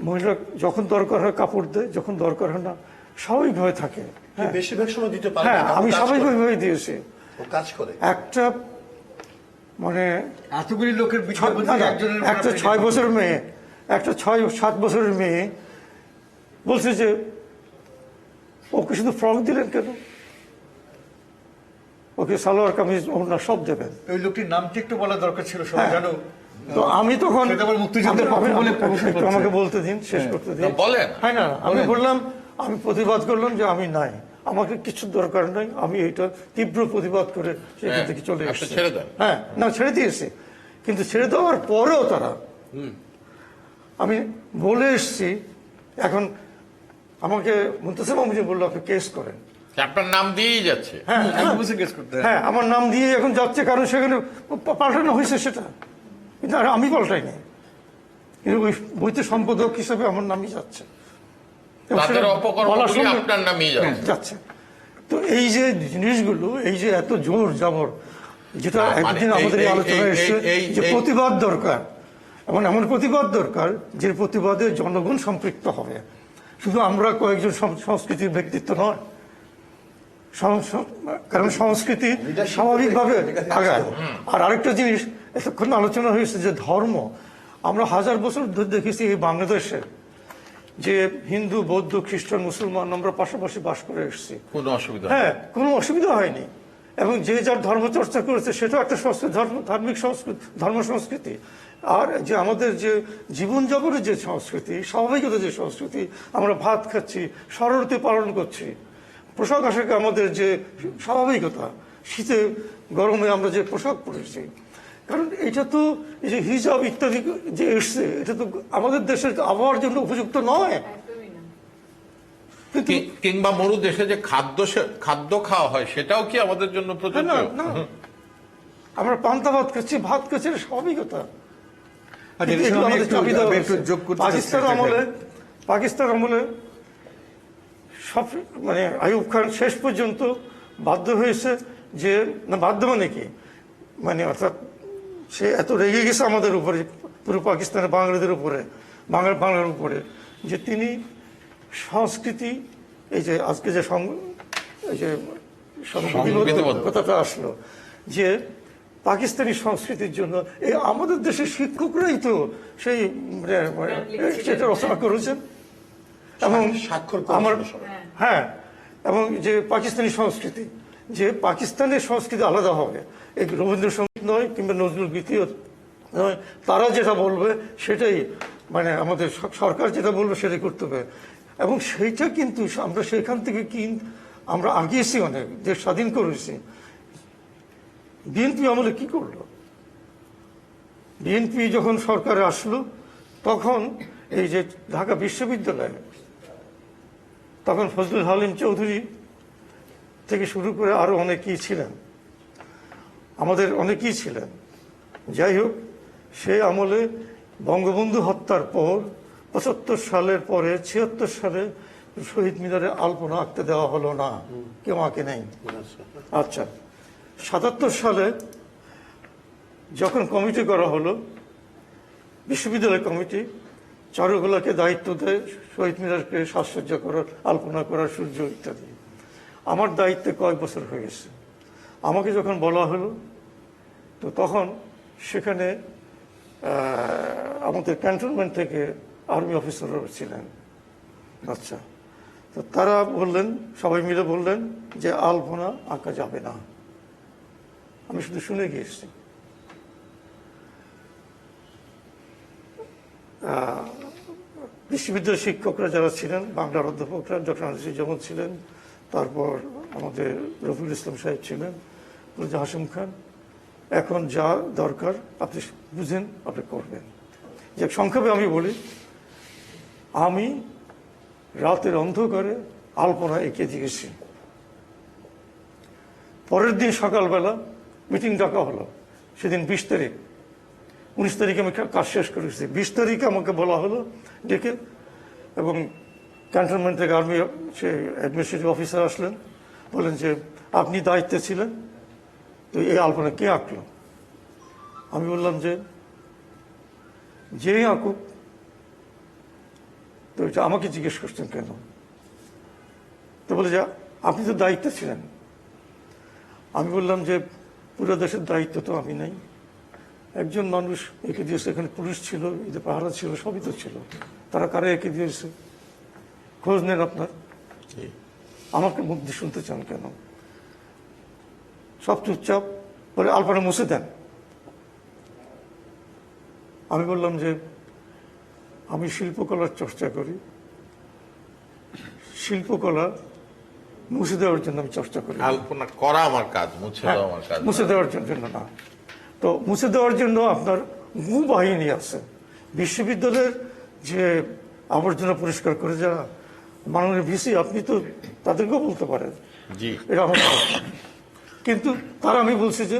মহিলা যখন দরকার হয় কাপড় দেয়, যখন দরকার হয় না স্বাভাবিকভাবে থাকে। হ্যাঁ, বেশিরভাগ সময় দিতে পারে হ্যাঁ, না, আমি কাজ করে। স্বাভাবিকভাবে দিয়েছি। ও কাজ করে। একটা মানে এতগুলি লোকের বিচারপতি একজনের উপর একটা আপনি 6 বছরের মেয়ে, একটা 6-7 বছরের মেয়ে বলছে যে ওকে শুধু ফ্রক দিলেন কেন, ওকে সালোয়ার কামিজ ওড়না সব দেবেন। ওই লোকটির নামটি একটু বলা দরকার ছিল, সবাই জানো। তো আমি তখন সেটা আবার মুক্তিযুদ্ধের পক্ষ বলে প্রমোশন একটু করছে। আমাকে বলতে দিন, শেষ করতে দিন। বলেন। হ্যাঁ, না, আমি বললাম, আমি প্রতিবাদ করলাম যে আমি নাই, আমাকে কিছু দরকার নাই, আমি এটা তীব্র প্রতিবাদ করে সেখান থেকে চলে আপনি এসেছি। ছেড়ে দেন। হ্যাঁ, না, ছেড়ে দিয়েছে, কিন্তু ছেড়ে দেওয়ার পরেও তারা, আমি বলে এসেছি, এখন আমাকে মুনতাসির মামুন বললো আপনি কেস করেন। আপনার নাম দিয়েই যাচ্ছে। হ্যাঁ, এক বছর কেস করতে হয়। হ্যাঁ, আমার নাম দিয়ে এখন যাচ্ছে, কারণ সেখানে পাল্টানো হয়েছে সেটা, কিন্তু আর আমি পাল্টাইনি, কিন্তু ওই বইতে সম্পাদক হিসাবে আমার নামই যাচ্ছে, এবং তাদের সেটা অপকর্মগুলি বলার সঙ্গে আপনার নামেই যাচ্ছে। যাচ্ছে। তো এই যে জিনিসগুলো, এই যে এত জোর জাবর, যেটা না, মানে একদিন আমাদের এই আলোচনায় এসছে যে প্রতিবাদ দরকার, এমন প্রতিবাদ দরকার যে প্রতিবাদে জনগণ সম্পৃক্ত হবে, শুধু আমরা কয়েকজন সংস্কৃতির ব্যক্তিত্ব নয়। কারণ সংস্কৃতি স্বাভাবিকভাবে আগায়। আর আরেকটা জিনিস, এতক্ষণ আলোচনা হয়েছে যে ধর্ম, আমরা 1000 বছর ধরে দেখেছি এই বাংলাদেশে যে হিন্দু, বৌদ্ধ, খ্রিস্টান, মুসলমান আমরা পাশাপাশি বাস করে এসেছি, কোনো অসুবিধা হ্যাঁ, কোনো অসুবিধা হয়নি। এবং যে যার ধর্ম চর্চা করেছে সেটাও একটা ধার্মিক সংস্কৃতি, ধর্ম সংস্কৃতি। আর যে আমাদের যে জীবনযাপনের যে সংস্কৃতি, স্বাভাবিকতা যে সংস্কৃতি, আমরা ভাত খাচ্ছি, শরৎ পালন করছি, পোশাক আশাকে আমাদের যে স্বাভাবিকতা, শীতে গরমে আমরা যে পোশাক পরেছি, কারণ এটা তো এই যে হিজাব ইত্যাদি যে এসছে, এটা তো আমাদের দেশের আবহাওয়ার জন্য উপযুক্ত নয়। কিন্তু কিংবা মরু দেশে যে খাদ্য খাওয়া হয় সেটাও কি আমাদের জন্য প্রযোজ্য? না, না, আমরা পান্তা ভাত খাচ্ছি, ভাত খাচ্ছি, এটা স্বাভাবিকতা। কিন্তু এগুলো আমাদের চাপিয়ে দেওয়া হয়েছে। পাকিস্তান আমলে সব মানে আইয়ুব খান শেষ পর্যন্ত বাধ্য হয়েছে যে, না বাধ্য মানে কি, মানে অর্থাৎ সে এত রেগে গেছে আমাদের উপরে, পুরো পাকিস্তানের বাঙালিদের উপরে, বাংলার উপরে, যে তিনি সংস্কৃতি, এই যে আজকে যে এই যে সংবিধিবদ্ধ কথাটা আসলো, যে পাকিস্তানি সংস্কৃতির জন্য এই আমাদের দেশের শিক্ষকরাই তো সেই সেটা রচনা করেছেন। এবং স্বাক্ষর করেছিল আমার সবাই। হ্যাঁ, এবং যে পাকিস্তানি সংস্কৃতি, যে পাকিস্তানের সংস্কৃতি আলাদা হবে, এই রবীন্দ্রসঙ্গীত নয় কিংবা নজরুল গীতিও নয়, তারা যেটা বলবে সেটাই, মানে আমাদের সরকার যেটা বলবে সেটাই করতে হবে। এবং সেইটা কিন্তু আমরা সেখান থেকে আমরা আগিয়েছি, অনেক দেশ স্বাধীন করেছি। বিএনপি আমলে কি করলো? বিএনপি যখন সরকারে আসলো তখন এই যে ঢাকা বিশ্ববিদ্যালয়ে, তখন ফজলুল হালিম চৌধুরী থেকে শুরু করে আরো অনেকেই ছিলেন, আমাদের অনেকেই ছিলেন। যাই হোক, সে আমলে বঙ্গবন্ধু হত্যার পর ৭৫ সালের পরে ৭৬ সালে শহীদ মিনারে আলপনা আঁকতে দেওয়া হলো না, কেউ আঁকে নেই। আচ্ছা, ৭৭ সালে যখন কমিটি করা হলো, বিশ্ববিদ্যালয় কমিটি, চারুকলাকে দায়িত্ব দেয় শহীদ মিনারকে সাজসজ্জা করার, আলপনা করার, সূর্য ইত্যাদি। আমার দায়িত্বে কয়েক বছর হয়ে গেছে। আমাকে যখন বলা হলো, তো তখন সেখানে আমাদের ক্যান্টনমেন্ট থেকে আর্মি অফিসাররা ছিলেন। আচ্ছা, তো তারা বললেন, সবাই মিলে বললেন যে আলপনা আঁকা যাবে না। আমি শুধু শুনে গিয়েছি। বিশ্ববিদ্যালয়ের শিক্ষকরা যারা ছিলেন, বাংলার অধ্যাপকরা, ডক্টর আজিজুজ্জামান ছিলেন, তারপর আমাদের রফিকুল ইসলাম সাহেব ছিলেন, হাশিম খান, এখন যা দরকার আপনি বুঝেন, আপনি করবেন। যে সংক্ষেপে আমি বলি, আমি রাতের অন্ধকারে আলপনা এঁকে দিয়েছি। পরের দিন সকালবেলা মিটিং ডাকা হলো, সেদিন 20 তারিখ, 19 তারিখে আমি কাজ শেষ করেছি। 20 তারিখে আমাকে বলা হলো ডেকে, এবং ক্যান্টনমেন্ট থেকে আর্মি সে অ্যাডমিনিস্ট্রেটিভ অফিসার আসলেন, বলেন যে আপনি দায়িত্বে ছিলেন, তো এই আলপনা কে আঁকলো? আমি বললাম যে যেই আঁকুক। তো এটা আমাকে জিজ্ঞেস করছেন কেন? তো বলে যে আপনি তো দায়িত্বে ছিলেন। আমি বললাম যে পুরো দেশের দায়িত্ব তো আমি নাই, একজন মানুষ এঁকে দিয়েছে, এখানে পুলিশ ছিল, এদের পাহারা ছিল, সবই তো ছিল, তারা কারা এঁকে দিয়েছে খোঁজ নেন আপনার। আমাকে মুখ দিয়ে শুনতে চান কেন? সব চুপচাপ, বলে আলপনা মুছে দেন। আমি বললাম যে আমি শিল্পকলার চর্চা করি, শিল্পকলা মুছে দেওয়ার জন্য আমি চর্চা করি, আলপনা করা আমার কাজ, মুছে দেওয়া আমার কাজ। মুছে দেওয়ার জন্য না। তো মুছে দেওয়ার জন্য আপনার বহু বাহিনী আছে। বিশ্ববিদ্যালয়ের যে আবর্জনা পরিষ্কার করে যারা, মাননীয় ভিসি, আপনি তো তাদেরকেও বলতে পারেন, জি, এটা আমার কিন্তু তারা, আমি বলছি যে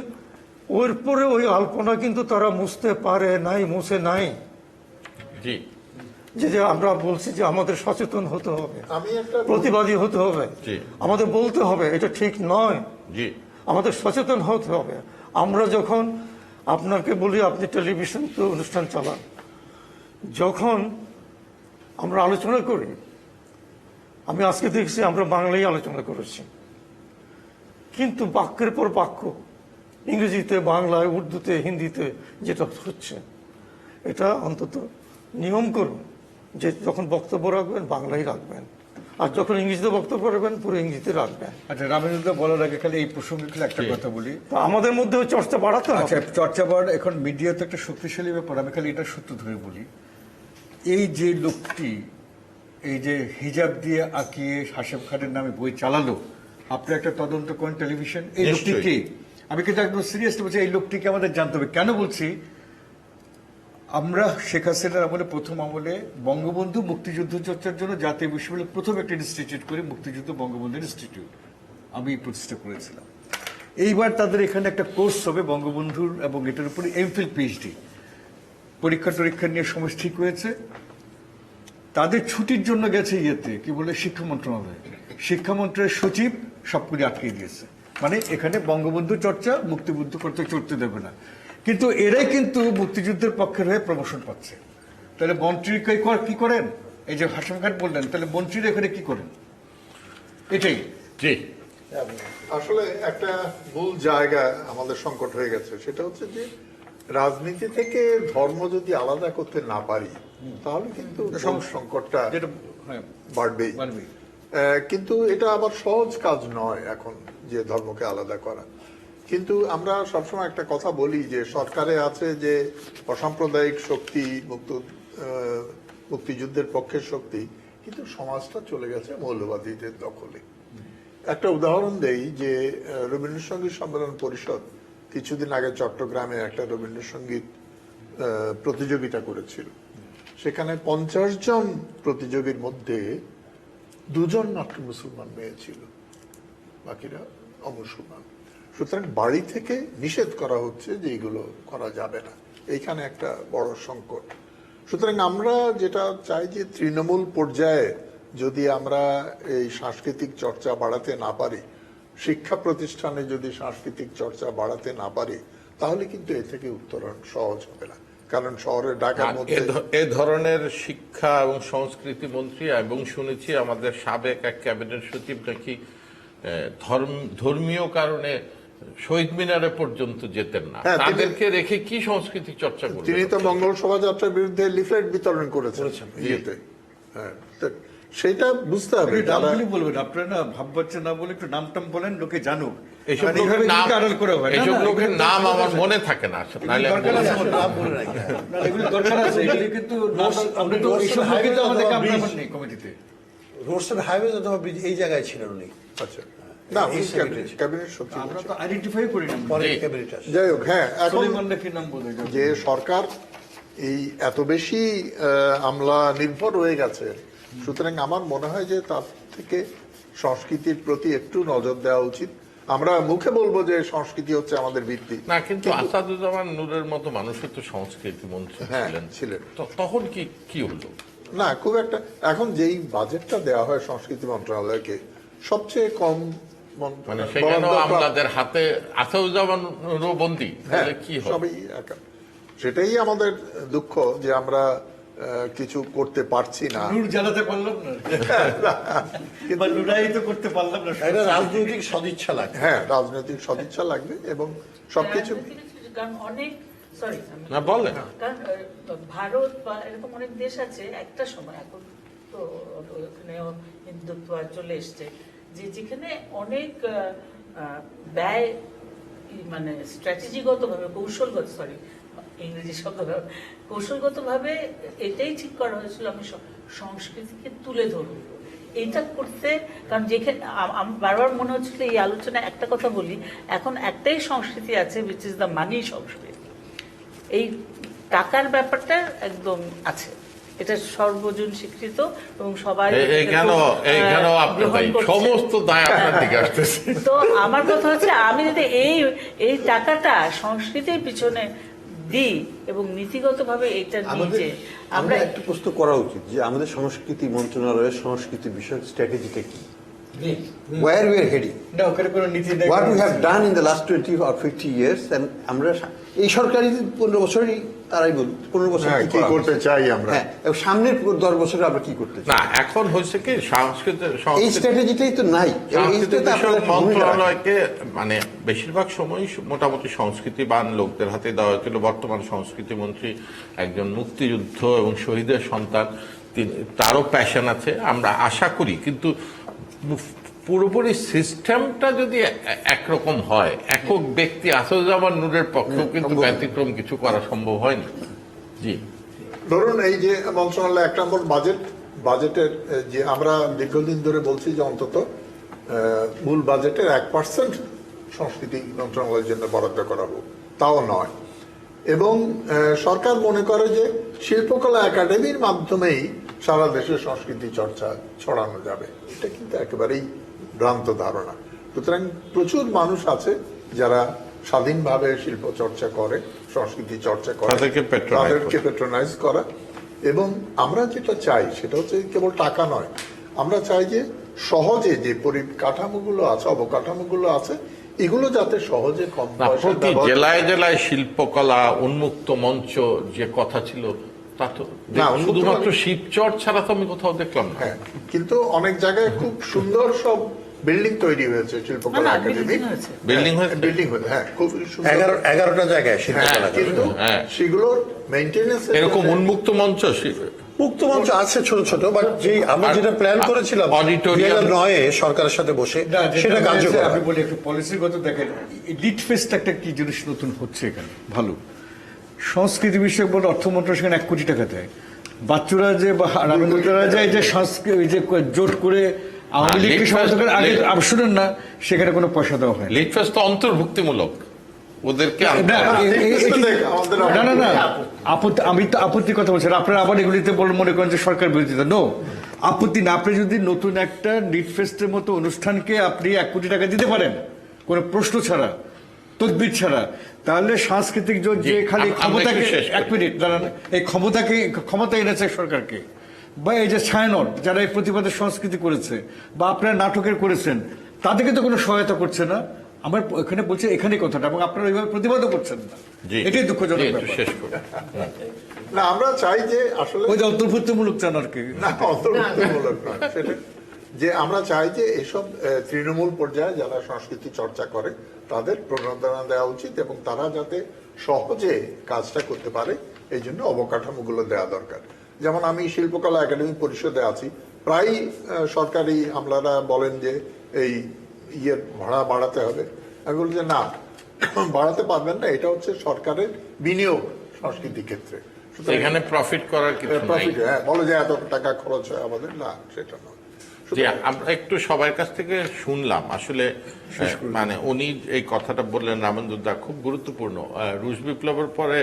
ওর পরে ওই আলপনা কিন্তু তারা মুছতে পারে নাই, মুছে নাই। জি, যে আমরা বলছি যে আমাদের সচেতন হতে হবে, আমি একটা প্রতিবাদী হতে হবে, জি। আমাদের বলতে হবে এটা ঠিক নয়, জি, আমাদের সচেতন হতে হবে। আমরা যখন আপনাকে বলি আপনি টেলিভিশন তো অনুষ্ঠান চালান, যখন আমরা আলোচনা করি, আমি আজকে দেখছি আমরা বাংলায় আলোচনা করেছি, কিন্তু বাক্যের পর বাক্য ইংরেজিতে, বাংলায়, উর্দুতে, হিন্দিতে যেটা হচ্ছে, এটা অন্তত নিয়ম করুন যে যখন বক্তব্য রাখবেন বাংলায় রাখবেন, আর যখন ইংরেজিতে বক্তব্য রাখবেন পুরো ইংরেজিতে রাখবেন। আচ্ছা, রামেন্দ্র বলার আগে খালি এই প্রসঙ্গে খালি একটা কথা বলি। তো আমাদের মধ্যেও চর্চা বাড়াতে হবে। আচ্ছা, চর্চা বাড়, এখন মিডিয়া তো একটা শক্তিশালী ব্যাপার। আমি খালি এটা সূত্র ধরে বলি, এই যে লোকটি এই যে হিজাব দিয়ে আঁকিয়ে হাশেম খানের নামে বই চালালো, আপনি একটা তদন্ত করেন টেলিভিশন, এই লোকটি কে? আমি কিন্তু একদম সিরিয়াসলি বলছি, এই লোকটিকে আমাদের জানতে হবে। কেন বলছি, আমরা শেখ হাসিনার আমলে, প্রথম আমলে বঙ্গবন্ধু মুক্তিযুদ্ধ চর্চার জন্য জাতীয় বিশ্ববিদ্যালয় প্রথম একটা ইনস্টিটিউট করে, মুক্তিযুদ্ধ বঙ্গবন্ধু ইনস্টিটিউট আমি প্রতিষ্ঠা করেছিলাম। এইবার তাদের এখানে একটা কোর্স হবে বঙ্গবন্ধুর, এবং এটার উপরে এমফিল পিএইচডি, পরীক্ষা টরীক্ষা নিয়ে সময় ঠিক হয়েছে। তাদের ছুটির জন্য গেছে ইয়েতে, কি বলে, শিক্ষা মন্ত্রণালয়ে। শিক্ষা মন্ত্রণালয়ের সচিব সবগুলি আটকে দিয়েছে, মানে এখানে বঙ্গবন্ধু চর্চা, মুক্তিযুদ্ধ করতে চড়তে দেবে না। কিন্তু এরাই কিন্তু মুক্তিযুদ্ধের পক্ষের হয়ে প্রমোশন পাচ্ছে। তাহলে মন্ত্রী কি করেন? এই যে হাশেম খান বললেন, তাহলে মন্ত্রীরা এখানে কি করেন? এটাই। জি, আসলে একটা মূল জায়গা আমাদের সংকট হয়ে গেছে, সেটা হচ্ছে যে রাজনীতি থেকে ধর্ম যদি আলাদা করতে না পারি, তাহলে কিন্তু সংকটটা হ্যাঁ, বাড়বেই। বাড়বেই। কিন্তু এটা আবার সহজ কাজ নয় এখন যে ধর্মকে আলাদা করা। কিন্তু আমরা সবসময় একটা কথা বলি যে সরকারে আছে যে অসাম্প্রদায়িক শক্তি, মুক্তিযুদ্ধের পক্ষের শক্তি, কিন্তু সমাজটা চলে গেছে মৌলবাদীদের দখলে। একটা উদাহরণ দেই যে রবীন্দ্রসঙ্গীত সম্মেলন পরিষদ কিছুদিন আগে চট্টগ্রামে একটা রবীন্দ্রসঙ্গীত প্রতিযোগিতা করেছিল। সেখানে 50 জন প্রতিযোগীর মধ্যে 2 জন মাত্র মুসলমান মেয়ে ছিল, বাকিরা অমুসলমান। সুতরাং বাড়ি থেকে নিষেধ করা হচ্ছে যে এগুলো করা যাবে না, এইখানে একটা বড় সংকট। সুতরাং আমরা যেটা চাই যে তৃণমূল পর্যায়ে যদি আমরা এই সাংস্কৃতিক চর্চা বাড়াতে না পারি, শিক্ষা প্রতিষ্ঠানে যদি সাংস্কৃতিক চর্চা বাড়াতে না পারি, তাহলে কিন্তু এ থেকে উত্তরণ সহজ হবে না। কারণ শহরের ঢাকার মধ্যে এ ধরনের শিক্ষা এবং সংস্কৃতি মন্ত্রী, এবং শুনেছি আমাদের সাবেক এক ক্যাবিনেট সচিব নাকি ধর্মীয় কারণে শহীদ মিনারে পর্যন্ত যেতেন না। তাদেরকে রেখে কি সংস্কৃতি চর্চা করবেন? তিনি তো মঙ্গল শোভাযাত্রার বিরুদ্ধে লিফলেট বিতরণ করেছেন ইয়েতে। হ্যাঁ, সেটা বুঝতে হবে। নামগুলি বলবেন আপনারা, না ভাববাচ্চা না বলে একটু নামটাম বলেন, লোকে জানুক। এইসব লোকের নাম আমার মনে থাকে না, নাহলে এগুলি দরকার আছে, এগুলি কিন্তু আমরা তো এইসব লোকই তো আমাদের কামনা নেই কমিটিতে। রোডসের হাইওয়ে অথবা ব্রিজ এই জায়গায় ছিলেন উনি। আচ্ছা, না ক্যাবিনেট সচিব আমরা তো আইডেন্টিফাই করি না। পরে ক্যাবিনেট আসে। যাই হোক, হ্যাঁ, এখন সুলেমান নাকি নাম বলে যে সরকার এই এত বেশি আমলা নির্ভর হয়ে গেছে, সুতরাং আমার মনে হয় যে তার থেকে সংস্কৃতির প্রতি একটু নজর দেওয়া উচিত। আমরা মুখে বলবো যে সংস্কৃতি হচ্ছে আমাদের ভিত্তি, না, কিন্তু আসাদুজ্জামান নূরের মতো মানুষের তো সংস্কৃতি মন্ত্রী ছিলেন। তখন কি হলো? না, খুব একটা। এখন যেই বাজেটটা দেওয়া হয় সংস্কৃতি মন্ত্রণালয়কে, সবচেয়ে কম মানে সেখানেও আমাদের হাতে আসাদুজ্জামান বন্দী, তাহলে কি হবে? সবই একা। সেটাই আমাদের দুঃখ যে আমরা কিছু করতে পারছি না। নূর জ্বালাতে পারলাম না, কিংবা লড়াই করতে পারলাম না। এটা রাজনৈতিক সদিচ্ছা লাগে। হ্যাঁ, রাজনৈতিক সদিচ্ছা লাগবে এবং সবকিছু। কারণ অনেক না বলেন, কারণ ভারত বা এরকম অনেক দেশ আছে একটা সময়, এখন তো ওখানেও হিন্দুত্ব চলে এসছে, যে যেখানে অনেক ব্যয় মানে স্ট্র্যাটেজিগত ভাবে ইংরেজি শব্দ কৌশলগত ভাবে এটাই ঠিক করা হয়েছিল, আমি সংস্কৃতিকে তুলে ধরব। এইটা করতে, কারণ যেখানে আমার বারবার মনে হচ্ছিল এই আলোচনায় একটা কথা বলি, এখন একটাই সংস্কৃতি আছে, উইচ ইজ দ্য মানি সংস্কৃতি। এই টাকার ব্যাপারটা একদম আছে, এটা সর্বজন স্বীকৃত এবং সবাই সমস্ত দায় আপনার দিকে আসতেছে। তো আমার কথা হচ্ছে, আমি যদি এই টাকাটা সংস্কৃতির পিছনে দিই এবং নীতিগতভাবে এটা নিয়ে আমরা একটা প্রশ্ন করা উচিত যে আমাদের সংস্কৃতি মন্ত্রণালয়ের সংস্কৃতি বিষয়ক স্ট্র্যাটেজিটা কি, where we are heading, what we have done in the last 20 or 50 years, and আমরা এই সরকারি 15 বছরই তারাই বল 15 বছর কি করতে চাই আমরা, সামনের 10 বছরে আমরা কি করতে চাই। না, এখন হয়েছে কি, এই স্ট্র্যাটেজিটাই তো নাই। মন্ত্রণালয়কে মানে বেশিরভাগ সময় মোটামুটি সংস্কৃতিবান লোকদের হাতে দেওয়া হয়েছিল। বর্তমান সংস্কৃতি মন্ত্রী একজন মুক্তিযুদ্ধ এবং শহীদের সন্তান, তারও প্যাশন আছে, আমরা আশা করি। কিন্তু পুরোপুরি সিস্টেমটা যদি একরকম হয়, একক ব্যক্তি আসাদুজ্জামান নূরের পক্ষেও কিন্তু ব্যতিক্রম কিছু করা সম্ভব হয়নি। জি, ধরুন এই যে মন্ত্রণালয় 1 নম্বর বাজেটের যে আমরা দীর্ঘদিন ধরে বলছি যে অন্তত মূল বাজেটের 1% সংস্কৃতি মন্ত্রণালয়ের জন্য বরাদ্দ করা হোক, তাও নয়। এবং সরকার মনে করে যে শিল্পকলা একাডেমির মাধ্যমেই সারা দেশে সংস্কৃতি চর্চা ছড়ানো যাবে। এটা কিন্তু একেবারেই ভ্রান্ত ধারণা। সুতরাং প্রচুর মানুষ আছে যারা স্বাধীনভাবে শিল্প চর্চা করে, সংস্কৃতি চর্চা করে, তাদেরকে প্যাট্রোনাইজ করা। এবং আমরা যেটা চাই সেটা হচ্ছে কেবল টাকা নয়, আমরা চাই যে সহজে যে পরিকাঠামোগুলো আছে, অবকাঠামোগুলো আছে, এগুলো যাতে সহজে কম প্রতি জেলায় জেলায় শিল্পকলা উন্মুক্ত মঞ্চ যে কথা ছিল, তা তো শুধুমাত্র শিবচর ছাড়া তো আমি কোথাও দেখলাম না। হ্যাঁ, কিন্তু অনেক জায়গায় খুব সুন্দর সব বিল্ডিং তৈরি হয়েছে, শিল্পকলা একাডেমি বিল্ডিং হয়েছে, হ্যাঁ, খুব সুন্দর 11টা জায়গায়, কিন্তু সেগুলোর মেইনটেনেন্স, এরকম উন্মুক্ত মঞ্চ মুক্ত মঞ্চ আছে ছোট ছোট, বাট যে আমরা যেটা প্ল্যান করেছিলাম অডিটোরিয়াম 2009-এ সরকারের সাথে বসে সেটা কার্যকর আমি বলি একটু পলিসিগত দেখেন, লিড ফেস্ট একটা কি জিনিস নতুন হচ্ছে এখানে ভালো সংস্কৃতি বিষয়ক বলে অর্থ মন্ত্রণালয় সেখানে 1 কোটি টাকা দেয়। বাচ্চারা যে বা রামেন্দ্ররা যায় যে সংস্কৃতি যে জোট করে আওয়ামী লীগকে সমর্থন করে আগে শুনেন না, সেখানে কোনো পয়সা দেওয়া হয় লিড ফেস্ট তো অন্তর্ভুক্তিমূলক, ওদেরকে আনতে না, হবে। না না না আপত্তি, আমি তো আপত্তির কথা বলছি না। আপনারা আবার এগুলিতে মনে করেন যে সরকার বিরোধিতা, নো, আপত্তি না। আপনি যদি নতুন একটা লিড ফেস্টের মতো অনুষ্ঠানকে আপনি 1 কোটি টাকা দিতে পারেন কোনো প্রশ্ন ছাড়া, তদবির ছাড়া, তাহলে সাংস্কৃতিক জোট যে খালি ক্ষমতাকে, 1 মিনিট দাঁড়ান, এই ক্ষমতা এনেছে সরকারকে, বা এই যে ছায়ানট যারা এই প্রতিবাদের সংস্কৃতি করেছে বা আপনারা নাটকের করেছেন, তাদেরকে তো কোনো সহায়তা করছে না। আমার এখানে বলছে এখানে কথাটা, এবং আপনারা ওইভাবে প্রতিবাদও করছেন না, এটাই দুঃখজনক ব্যাপার। শেষ করে না, আমরা চাই যে আসলে ওই যে অন্তর্ভুক্তিমূলক চান আর কি, না, অন্তর্ভুক্তিমূলক নয় সেটা, যে আমরা চাই যে এসব তৃণমূল পর্যায়ে যারা সংস্কৃতি চর্চা করে তাদের প্রণোদনা দেওয়া উচিত, এবং তারা যাতে সহজে কাজটা করতে পারে এই জন্য অবকাঠামোগুলো দেওয়া দরকার। যেমন আমি শিল্পকলা একাডেমি পরিষদে আছি, প্রায় সরকারি আমলারা বলেন যে এই ভাড়া বাড়াতে হবে। আমি বলি যে না, বাড়াতে পারবেন না, এটা হচ্ছে সরকারের বিনিয়োগ সংস্কৃতি ক্ষেত্রে। এখানে প্রফিট করার কিছু নাই। প্রফিট, হ্যাঁ, বলে যে এত টাকা খরচ হয় আমাদের, না, সেটা নয়। যে আমরা একটু সবার কাছ থেকে শুনলাম আসলে, মানে উনি এই কথাটা বললেন রামেন্দ্রদা, খুব গুরুত্বপূর্ণ। রুশ বিপ্লবের পরে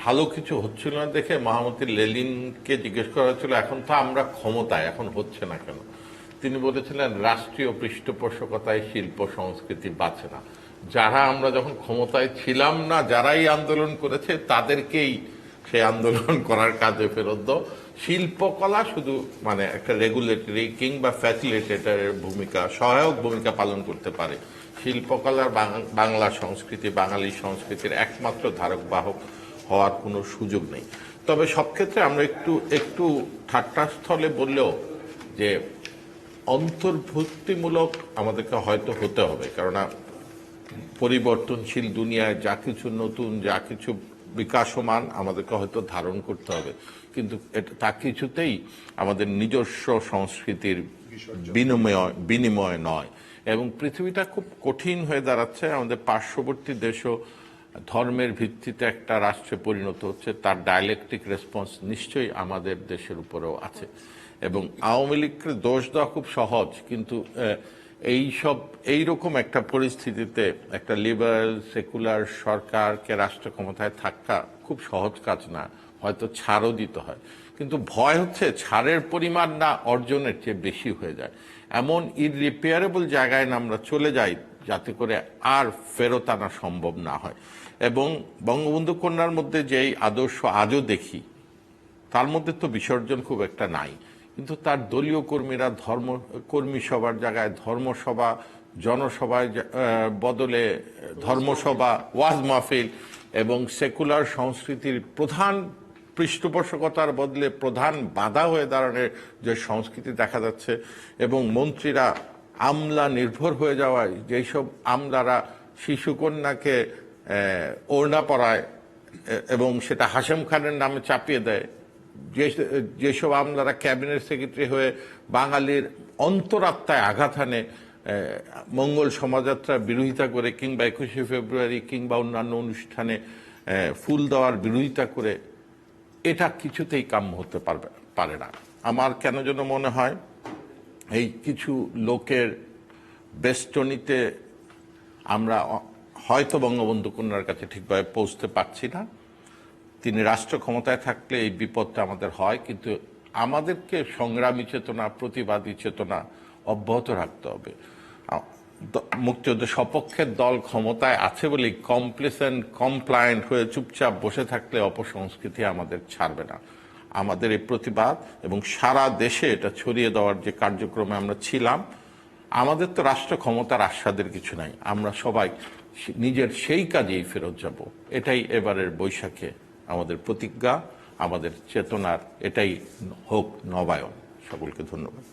ভালো কিছু হচ্ছিল না দেখে মহামতি লেনিনকে জিজ্ঞেস করা হচ্ছিল, এখন তো আমরা ক্ষমতায়, এখন হচ্ছে না কেন? তিনি বলেছিলেন রাষ্ট্রীয় পৃষ্ঠপোষকতায় শিল্প সংস্কৃতি বাঁচে না। যারা আমরা যখন ক্ষমতায় ছিলাম না, যারাই আন্দোলন করেছে তাদেরকেই সেই আন্দোলন করার কাজে ফেরত দাও। শিল্পকলা শুধু মানে একটা রেগুলেটরি কিংবা ফ্যাসিলিটেটরের ভূমিকা, সহায়ক ভূমিকা পালন করতে পারে। শিল্পকলার বাংলা সংস্কৃতি, বাঙালি সংস্কৃতির একমাত্র ধারক বাহক হওয়ার কোনো সুযোগ নেই। তবে সব ক্ষেত্রে আমরা একটু ঠাট্টাস্থলে বললেও যে অন্তর্ভুক্তিমূলক আমাদেরকে হয়তো হতে হবে, কেননা পরিবর্তনশীল দুনিয়ায় যা কিছু নতুন, যা কিছু বিকাশমান আমাদেরকে হয়তো ধারণ করতে হবে, কিন্তু তা কিছুতেই আমাদের নিজস্ব সংস্কৃতির বিনিময় নয়। এবং পৃথিবীটা খুব কঠিন হয়ে দাঁড়াচ্ছে। আমাদের পার্শ্ববর্তী দেশও ধর্মের ভিত্তিতে একটা রাষ্ট্রে পরিণত হচ্ছে, তার ডায়ালেকটিক রেসপন্স নিশ্চয়ই আমাদের দেশের উপরেও আছে। এবং আওয়ামী লীগকে দোষ দেওয়া খুব সহজ, কিন্তু এইরকম একটা পরিস্থিতিতে একটা লিবারেল সেকুলার সরকারকে রাষ্ট্র ক্ষমতায় থাকা খুব সহজ কাজ না, হয়তো ছাড়ও দিতে হয়। কিন্তু ভয় হচ্ছে ছাড়ের পরিমাণ না অর্জনের চেয়ে বেশি হয়ে যায়, এমন ইররিপেয়ারেবল জায়গায় না আমরা চলে যাই যাতে করে আর ফেরত আনা সম্ভব না হয়। এবং বঙ্গবন্ধু কন্যার মধ্যে যেই আদর্শ আজও দেখি, তার মধ্যে তো বিসর্জন খুব একটা নাই, কিন্তু তার দলীয় কর্মীরা কর্মী সভার জায়গায় ধর্মসভা, জনসভায় বদলে ধর্মসভা, ওয়াজ মাহফিল এবং সেকুলার সংস্কৃতির প্রধান পৃষ্ঠপোষকতার বদলে প্রধান বাধা হয়ে দাঁড়ানোর যে সংস্কৃতি দেখা যাচ্ছে, এবং মন্ত্রীরা আমলা নির্ভর হয়ে যাওয়ায় যেসব আমলারা শিশুকন্যাকে ওড়না পরায় এবং সেটা হাশেম খানের নামে চাপিয়ে দেয়, যেসব আমলারা ক্যাবিনেট সেক্রেটারি হয়ে বাঙালির অন্তরাত্মায় আঘাত হানে, মঙ্গল শোভাযাত্রার বিরোধিতা করে কিংবা 21শে ফেব্রুয়ারি কিংবা অন্যান্য অনুষ্ঠানে ফুল দেওয়ার বিরোধিতা করে, এটা কিছুতেই কাম্য হতে পারে না। আমার কেন যেন মনে হয় এই কিছু লোকের বেষ্টনীতে আমরা হয়তো বঙ্গবন্ধু কন্যার কাছে ঠিকভাবে পৌঁছতে পারছি না। তিনি রাষ্ট্র ক্ষমতায় থাকলে এই বিপদটা আমাদের হয়, কিন্তু আমাদেরকে সংগ্রামী চেতনা, প্রতিবাদী চেতনা অব্যাহত রাখতে হবে। মুক্তিযুদ্ধ সপক্ষের দল ক্ষমতায় আছে বলেই কমপ্লেসেন্ট, কমপ্লায়েন্ট হয়ে চুপচাপ বসে থাকলে অপসংস্কৃতি আমাদের ছাড়বে না। আমাদের এই প্রতিবাদ এবং সারা দেশে এটা ছড়িয়ে দেওয়ার যে কার্যক্রমে আমরা ছিলাম, আমাদের তো রাষ্ট্র ক্ষমতার আস্বাদের কিছু নাই, আমরা সবাই নিজের সেই কাজেই ফেরত যাব। এটাই এবারের বৈশাখে আমাদের প্রতিজ্ঞা, আমাদের চেতনার এটাই হোক নবায়ন। সকলকে ধন্যবাদ।